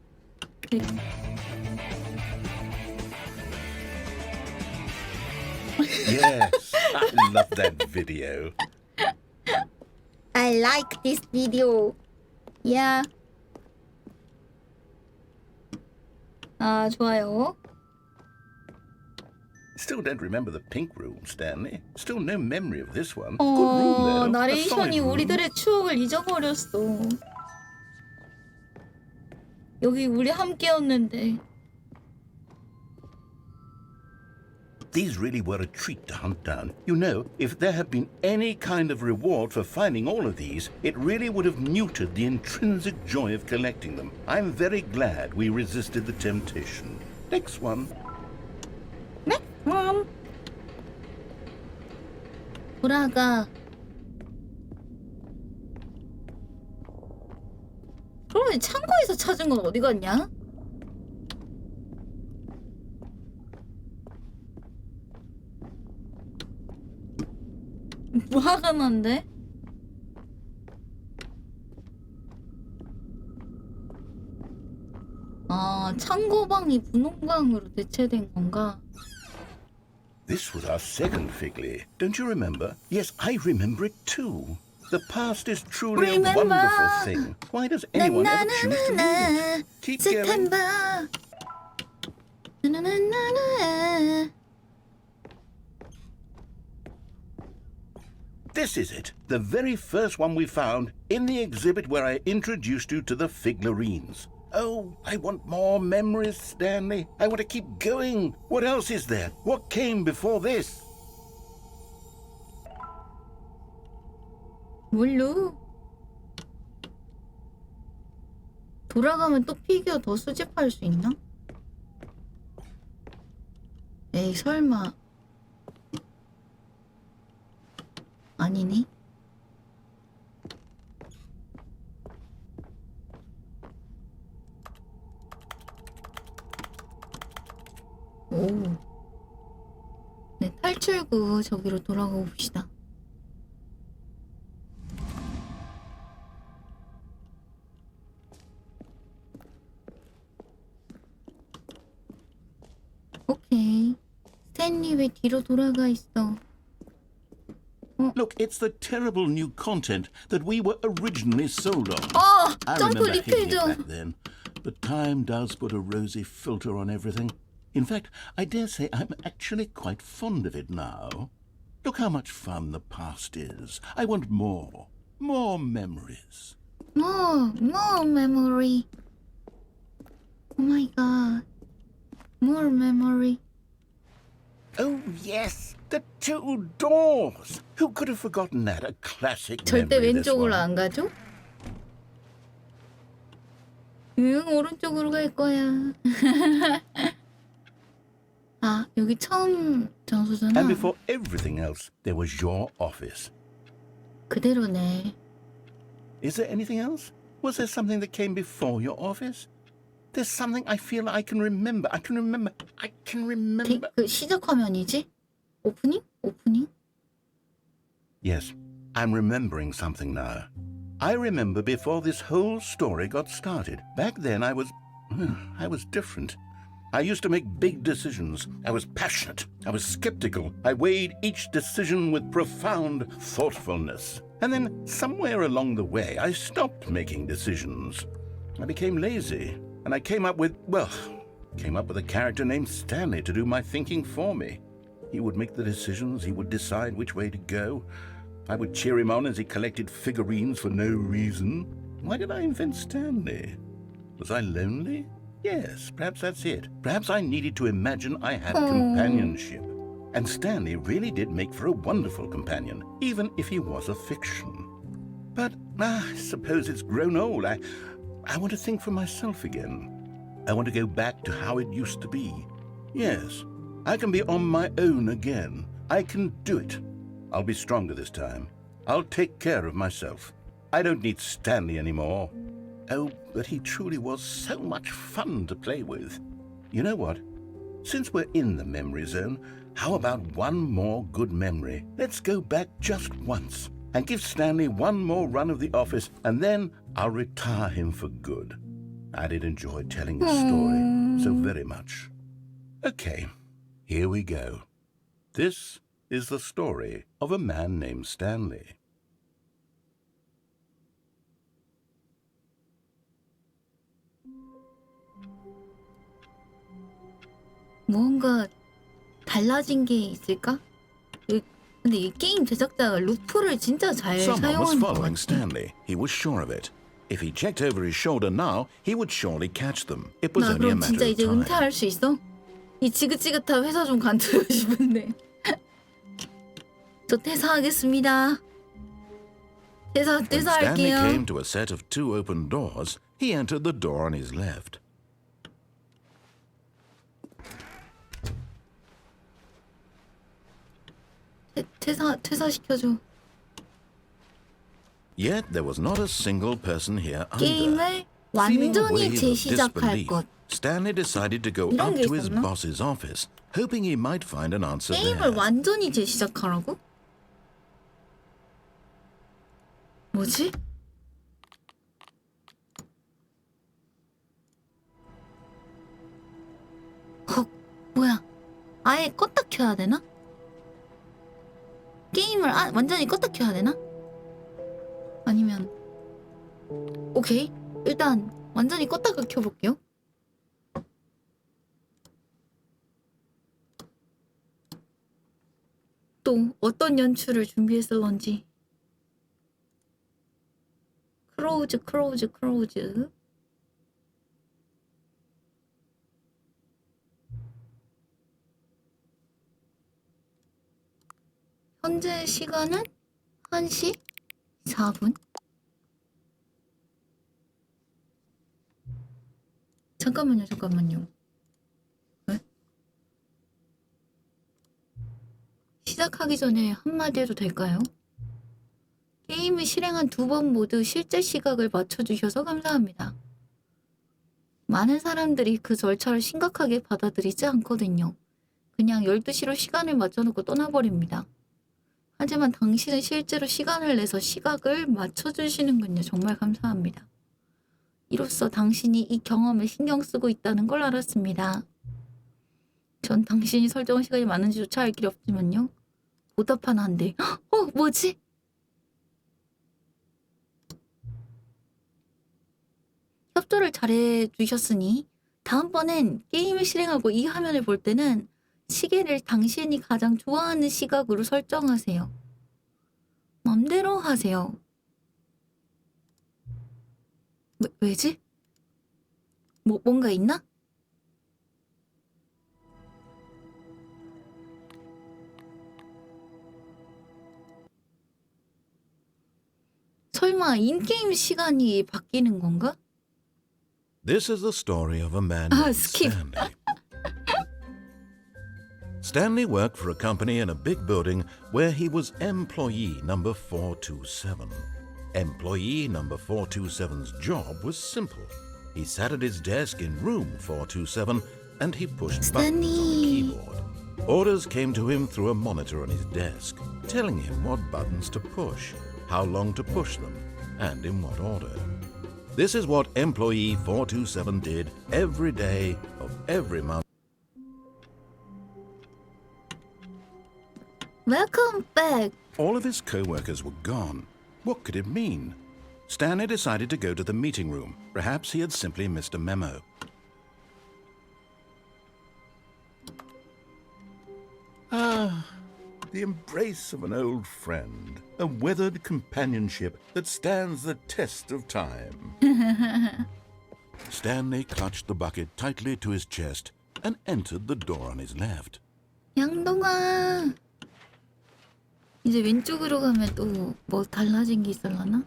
Yes, I love that video. I like this video. Yeah. 아, 좋아요. Still don't remember the pink room, Stanley. Still no memory of this one. Good room there. A solid 나레이션이 room. 우리들의 추억을 잊어버렸어. 여기 우리 함께였는데. These really were a treat to hunt down. You know, if there had been any kind of reward for finding all of these, it really would have muted the intrinsic joy of collecting them. I'm very glad we resisted the temptation. Next one. 돌아가. 그러면 창고에서 찾은 건 어디 갔냐? 뭐 화가 난데? 아, 창고방이 분홍방으로 대체된 건가? This was our second Figley. Don't you remember? Yes, I remember it too. The past is truly a wonderful thing. Why does anyone ever choose to leave it? Keep going. This is it, the very first one we found in the exhibit where I introduced you to the figurines. Oh, I want more memories, Stanley. I want to keep going. What else is there? What came before this? 뭘로? 돌아가면 또 피규어 더 수집할 수 있나? 에이 설마 아니네? 오. 네, 탈출구 저기로 돌아가 봅시다. 오케이. 스탠리 왜 뒤로 돌아가 있어? Look, it's the terrible new content that we were originally sold on. I 점프 remember 리필 hating it 좀. back then, but time does put a rosy filter on everything. In fact, I dare say I'm actually quite fond of it now. Look how much fun the past is. I want more. More memories. More memory. Oh my god. More memory. Oh, yes, the two doors. Who could have forgotten that? A classic 절대 memory, this 왼쪽으로 one. 안 가죠? 응, 오른쪽으로 갈 거야. 아, 여기 처음 장소잖아. And before everything else, there was your office. 그대로네. Is there anything else? Was there something that came before your office? There's something I feel I can remember. I can remember. 그 시작 화면이지? 오프닝? 오프닝? Yes, I'm remembering something now. I remember before this whole story got started. Back then I was different. I used to make big decisions. I was passionate. I was skeptical. I weighed each decision with profound thoughtfulness. And then somewhere along the way, I stopped making decisions. I became lazy. And I came up with a character named Stanley to do my thinking for me. He would make the decisions. He would decide which way to go. I would cheer him on as he collected figurines for no reason. Why did I invent Stanley? Was I lonely? Yes, perhaps that's it. Perhaps I needed to imagine I had companionship. And Stanley really did make for a wonderful companion, even if he was a fiction. But I suppose it's grown old. I want to think for myself again. I want to go back to how it used to be. Yes, I can be on my own again. I can do it. I'll be stronger this time. I'll take care of myself. I don't need Stanley anymore. Oh, but he truly was so much fun to play with. You know what? Since we're in the memory zone, how about one more good memory? Let's go back just once and give Stanley one more run of the office, and then I'll retire him for good. I did enjoy telling his story so very much. Okay, here we go. This is the story of a man named Stanley. 뭔가 달라진 게 있을까? 근데 이 게임 제작자가 루프를 진짜 잘 Someone was 사용하는 것 following 같아. Stanley. He was sure of it. If he checked over his shoulder now, he would surely catch them. It was 나 only a 그럼 matter 진짜 of 이제 time. 은퇴할 수 있어? 이 지긋지긋한 회사 좀 간두고 싶은데. 저 퇴사하겠습니다. When Stanley 퇴사할게요. came to a set of two open doors, he entered the door on his left. 퇴사시켜줘. Yet there was not a single person here either. 게임을 Feeling a 완전히 wave of 재시작할 disbelief, 것. Stanley decided to go 이런 up 게 to his 있었나? boss's office, hoping he might find an answer 게임을 there. 완전히 재시작하라고? 뭐지? 헉, 뭐야? 아예 껐다 켜야 되나? 게임을 완전히 껐다 켜야 되나? 아니면 오케이, 일단 완전히 껐다가 켜볼게요. 또 어떤 연출을 준비했을런지. 크로우즈. 현재 시간은 1시 4분. 잠깐만요. 왜? 시작하기 전에 한마디 해도 될까요? 게임을 실행한 2번 모두 실제 시각을 맞춰주셔서 감사합니다. 많은 사람들이 그 절차를 심각하게 받아들이지 않거든요. 그냥 12시로 시간을 맞춰놓고 떠나버립니다. 하지만 당신은 실제로 시간을 내서 시각을 맞춰주시는군요. 정말 감사합니다. 이로써 당신이 이 경험에 신경 쓰고 있다는 걸 알았습니다. 전 당신이 설정한 시간이 맞는지조차 알 길이 없지만요. 보답 하나 한데. 뭐지? 협조를 잘해주셨으니 다음번엔 게임을 실행하고 이 화면을 볼 때는 시계를 당신이 가장 좋아하는 시각으로 설정하세요. 맘대로 하세요. 왜지? 뭔가 있나? 설마 인게임 시간이 바뀌는 건가? This is the story of a man Ah, named skip. Stanley. Stanley worked for a company in a big building where he was employee number 427. Employee number 427's job was simple. He sat at his desk in room 427 and he pushed buttons on the Stanley. keyboard. Orders came to him through a monitor on his desk, telling him what buttons to push, how long to push them, and in what order. This is what employee 427 did every day of every month. Welcome back. All of his co-workers were gone. What could it mean? Stanley decided to go to the meeting room. Perhaps he had simply missed a memo. The embrace of an old friend, a weathered companionship that stands the test of time. Stanley clutched the bucket tightly to his chest and entered the door on his left. 양동아. 이제 왼쪽으로 가면 또 뭐 달라진 게 있을라나?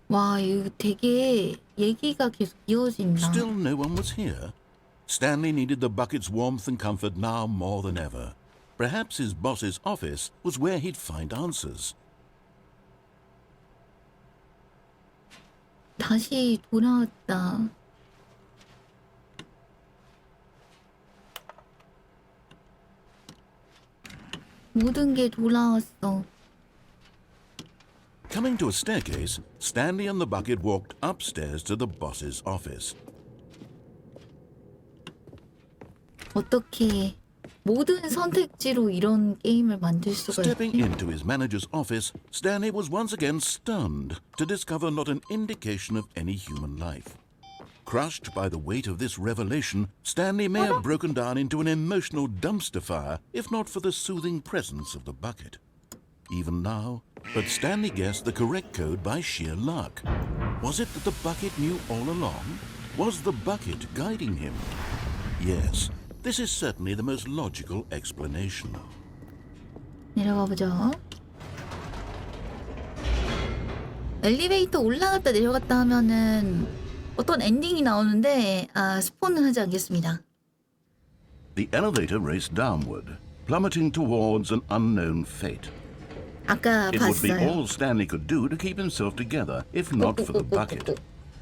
와, 이거 되게 얘기가 계속 이어진다. Still no one was here. Stanley needed the bucket's warmth and comfort now more than ever. Perhaps his boss's office was where he'd find answers. 다시 돌아왔다. 모든 게 돌아왔어. Coming to a staircase, Stanley and the bucket walked upstairs to the boss's office. 어떻게 모든 선택지로 이런 게임을 만들 수가 Stepping 있지? into his manager's office, Stanley was once again stunned to discover not an indication of any human life. Crushed by the weight of this revelation, Stanley may have broken down into an emotional dumpster fire if not for the soothing presence of the bucket. Even now, but Stanley guessed the correct code by sheer luck. Was it that the bucket knew all along? Was the bucket guiding him? Yes, this is certainly the most logical explanation. 내려가 보자. 엘리베이터 올라갔다 내려갔다 하면은 어떤 엔딩이 나오는데 스포는 하지 않겠습니다. The elevator raced downward, plummeting towards an unknown fate. 아까 It would be 봤어요. all Stanley could do to keep himself together, if not for the bucket.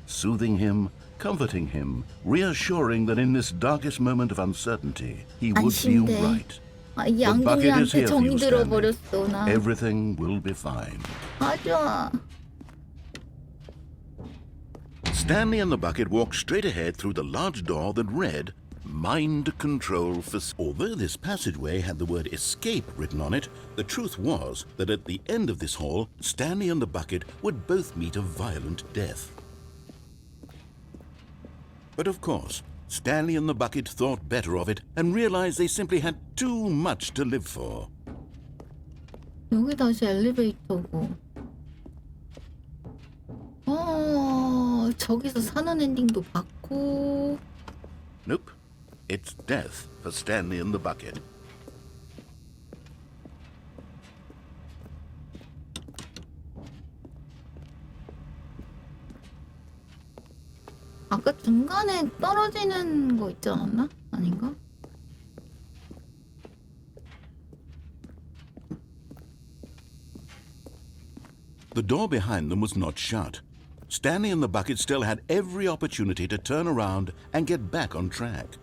Soothing him, comforting him, reassuring that in this darkest moment of uncertainty, he would be 안심돼. right. 이 The bucket is 양동이한테 here for 정이 you, Stanley. 들어버렸어 나. Everything will be fine. 맞아. Stanley and the bucket walked straight ahead through the large door that read Mind Control Although this passageway had the word escape written on it, the truth was that at the end of this hall, Stanley and the bucket would both meet a violent death. But of course, Stanley and the bucket thought better of it and realized they simply had too much to live for. 여기 다시 엘리베이터고. 저기서 사는 엔딩도 봤고. Nope. It's death for Stanley and the bucket. 아까 중간에 떨어지는 거 있지 않았나? 아닌가? The door behind them was not shut. Stanley and the bucket still had every opportunity to turn around and get back on track.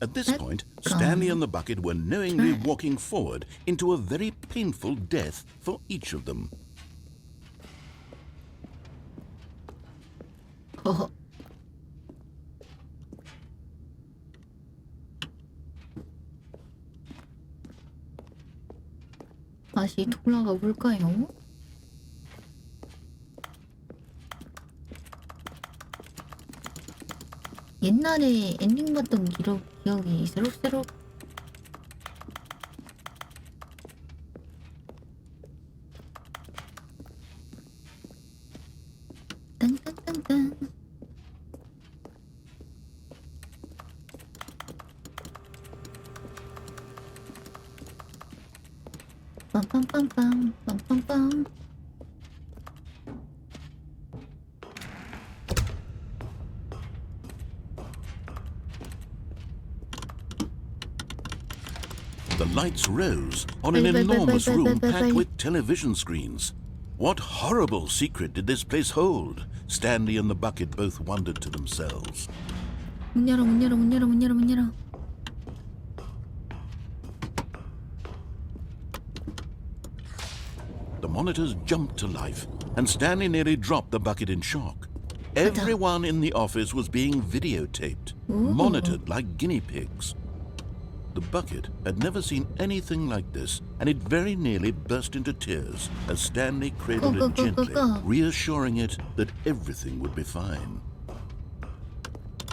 At this point, Stanley and the bucket were knowingly walking forward into a very painful death for each of them. 다시 돌아가 볼까요? 옛날에 엔딩 봤던 기억이 새록새록. 딴딴딴딴. 빰빰빰빰 빰빰빰. The lights rose on an enormous room packed with television screens. What horrible secret did this place hold? Stanley and the bucket both wondered to themselves. 문 열어 문 열어 문 열어 문 열어 문 열어. The monitors jumped to life, and Stanley nearly dropped the bucket in shock. Everyone in the office was being videotaped, monitored like guinea pigs. The bucket had never seen anything like this, and it very nearly burst into tears as Stanley cradled it gently, reassuring it that everything would be fine.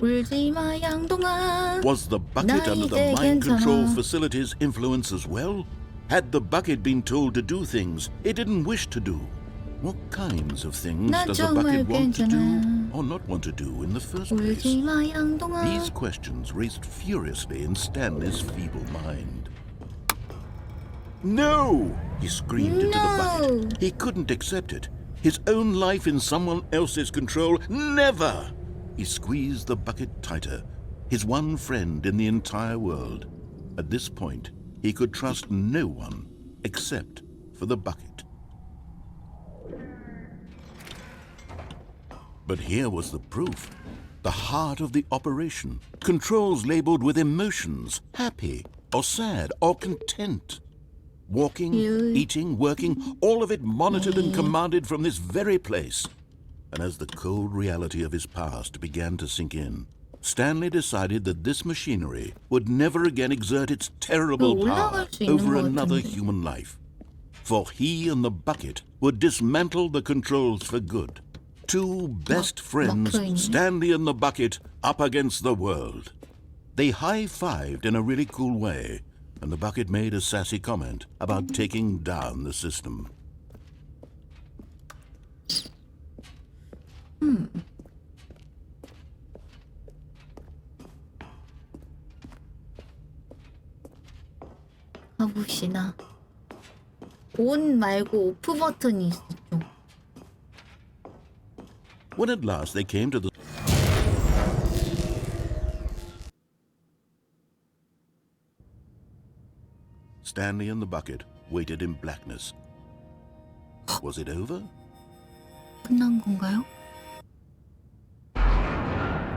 울지 마 양동아. Was the bucket 나 under 이제 the mind control 괜찮아. facility's influence as well? Had the bucket been told to do things it didn't wish to do? What kinds of things 나 does a 정말 bucket want to do 괜찮아. or not want to do in the first place? 울지 마 양동아. These questions raced furiously in Stanley's feeble mind. No! He screamed into the bucket. He couldn't accept it. His own life in someone else's control. Never! He squeezed the bucket tighter. His one friend in the entire world. At this point, he could trust no one except for the bucket. But here was the proof. The heart of the operation. Controls labeled with emotions. Happy, or sad, or content. Walking, eating, working, all of it monitored and commanded from this very place. And as the cold reality of his past began to sink in, Stanley decided that this machinery would never again exert its terrible power over another human life. For he and the bucket would dismantle the controls for good. Two best friends, Stanley and the bucket, up against the world. They high-fived in a really cool way, and the bucket made a sassy comment about taking down the system. 가봅시다. 온 말고 오프 버튼이 있어. When at last they came to the Stanley and the bucket waited in blackness. Was it over? 끝난 건가요?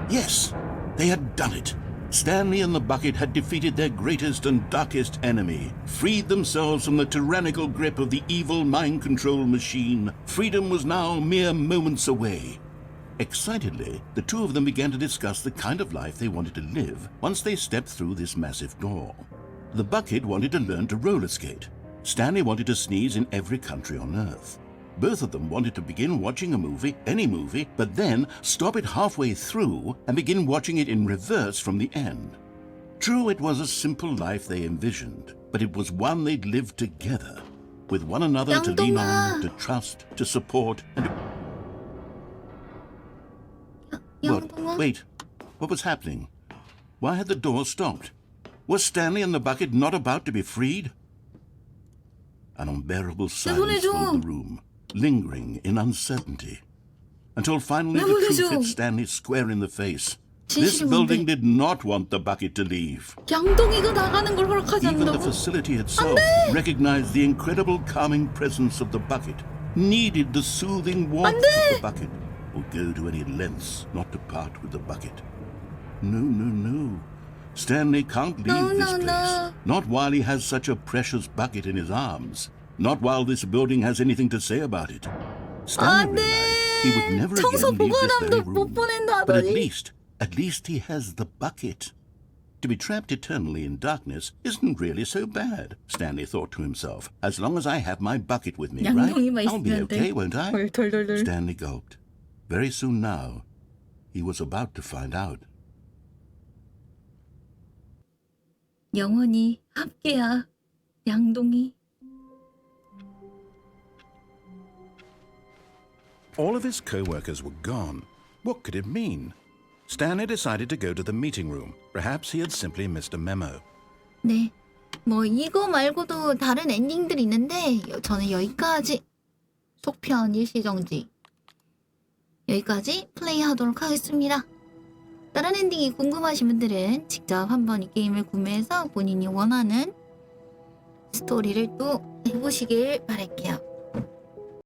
Yes, they had done it. Stanley and the bucket had defeated their greatest and darkest enemy, freed themselves from the tyrannical grip of the evil mind control machine. Freedom was now mere moments away. Excitedly, the two of them began to discuss the kind of life they wanted to live once they stepped through this massive door. The bucket wanted to learn to roller skate. Stanley wanted to sneeze in every country on Earth. Both of them wanted to begin watching a movie, any movie, but then stop it halfway through and begin watching it in reverse from the end. True, it was a simple life they envisioned, but it was one they'd lived together, with one another to lean on, to trust, to support, and What? Wait, what was happening? Why had the door stopped? Was Stanley and the bucket not about to be freed? An unbearable silence filled the room, lingering in uncertainty, until finally the truth hit Stanley square in the face. This building did not want the bucket to leave. 양동이가 나가는 걸 허락하지 Even the 않는다고? facility itself recognized the incredible calming presence of the bucket, needed the soothing warmth of the bucket, or go to any lengths not to part with the bucket. No, no, no. Stanley can't leave this place. Not while he has such a precious bucket in his arms. Not while this building has anything to say about it. Stanley realized he would never again leave this very room. But at least he has the bucket. To be trapped eternally in darkness isn't really so bad, Stanley thought to himself. As long as I have my bucket with me, right? I'll be okay, won't I? Stanley gulped. Very soon now, he was about to find out. 영원히 함께야. 양동이. All of his co-workers were gone. What could it mean? Stanley decided to go to the meeting room. Perhaps he had simply missed a memo. 네. 뭐 이거 말고도 다른 엔딩들이 있는데 저는 여기까지 속편 일시정지 여기까지 플레이하도록 하겠습니다. 다른 엔딩이 궁금하신 분들은 직접 한번 이 게임을 구매해서 본인이 원하는 스토리를 또 해보시길 바랄게요.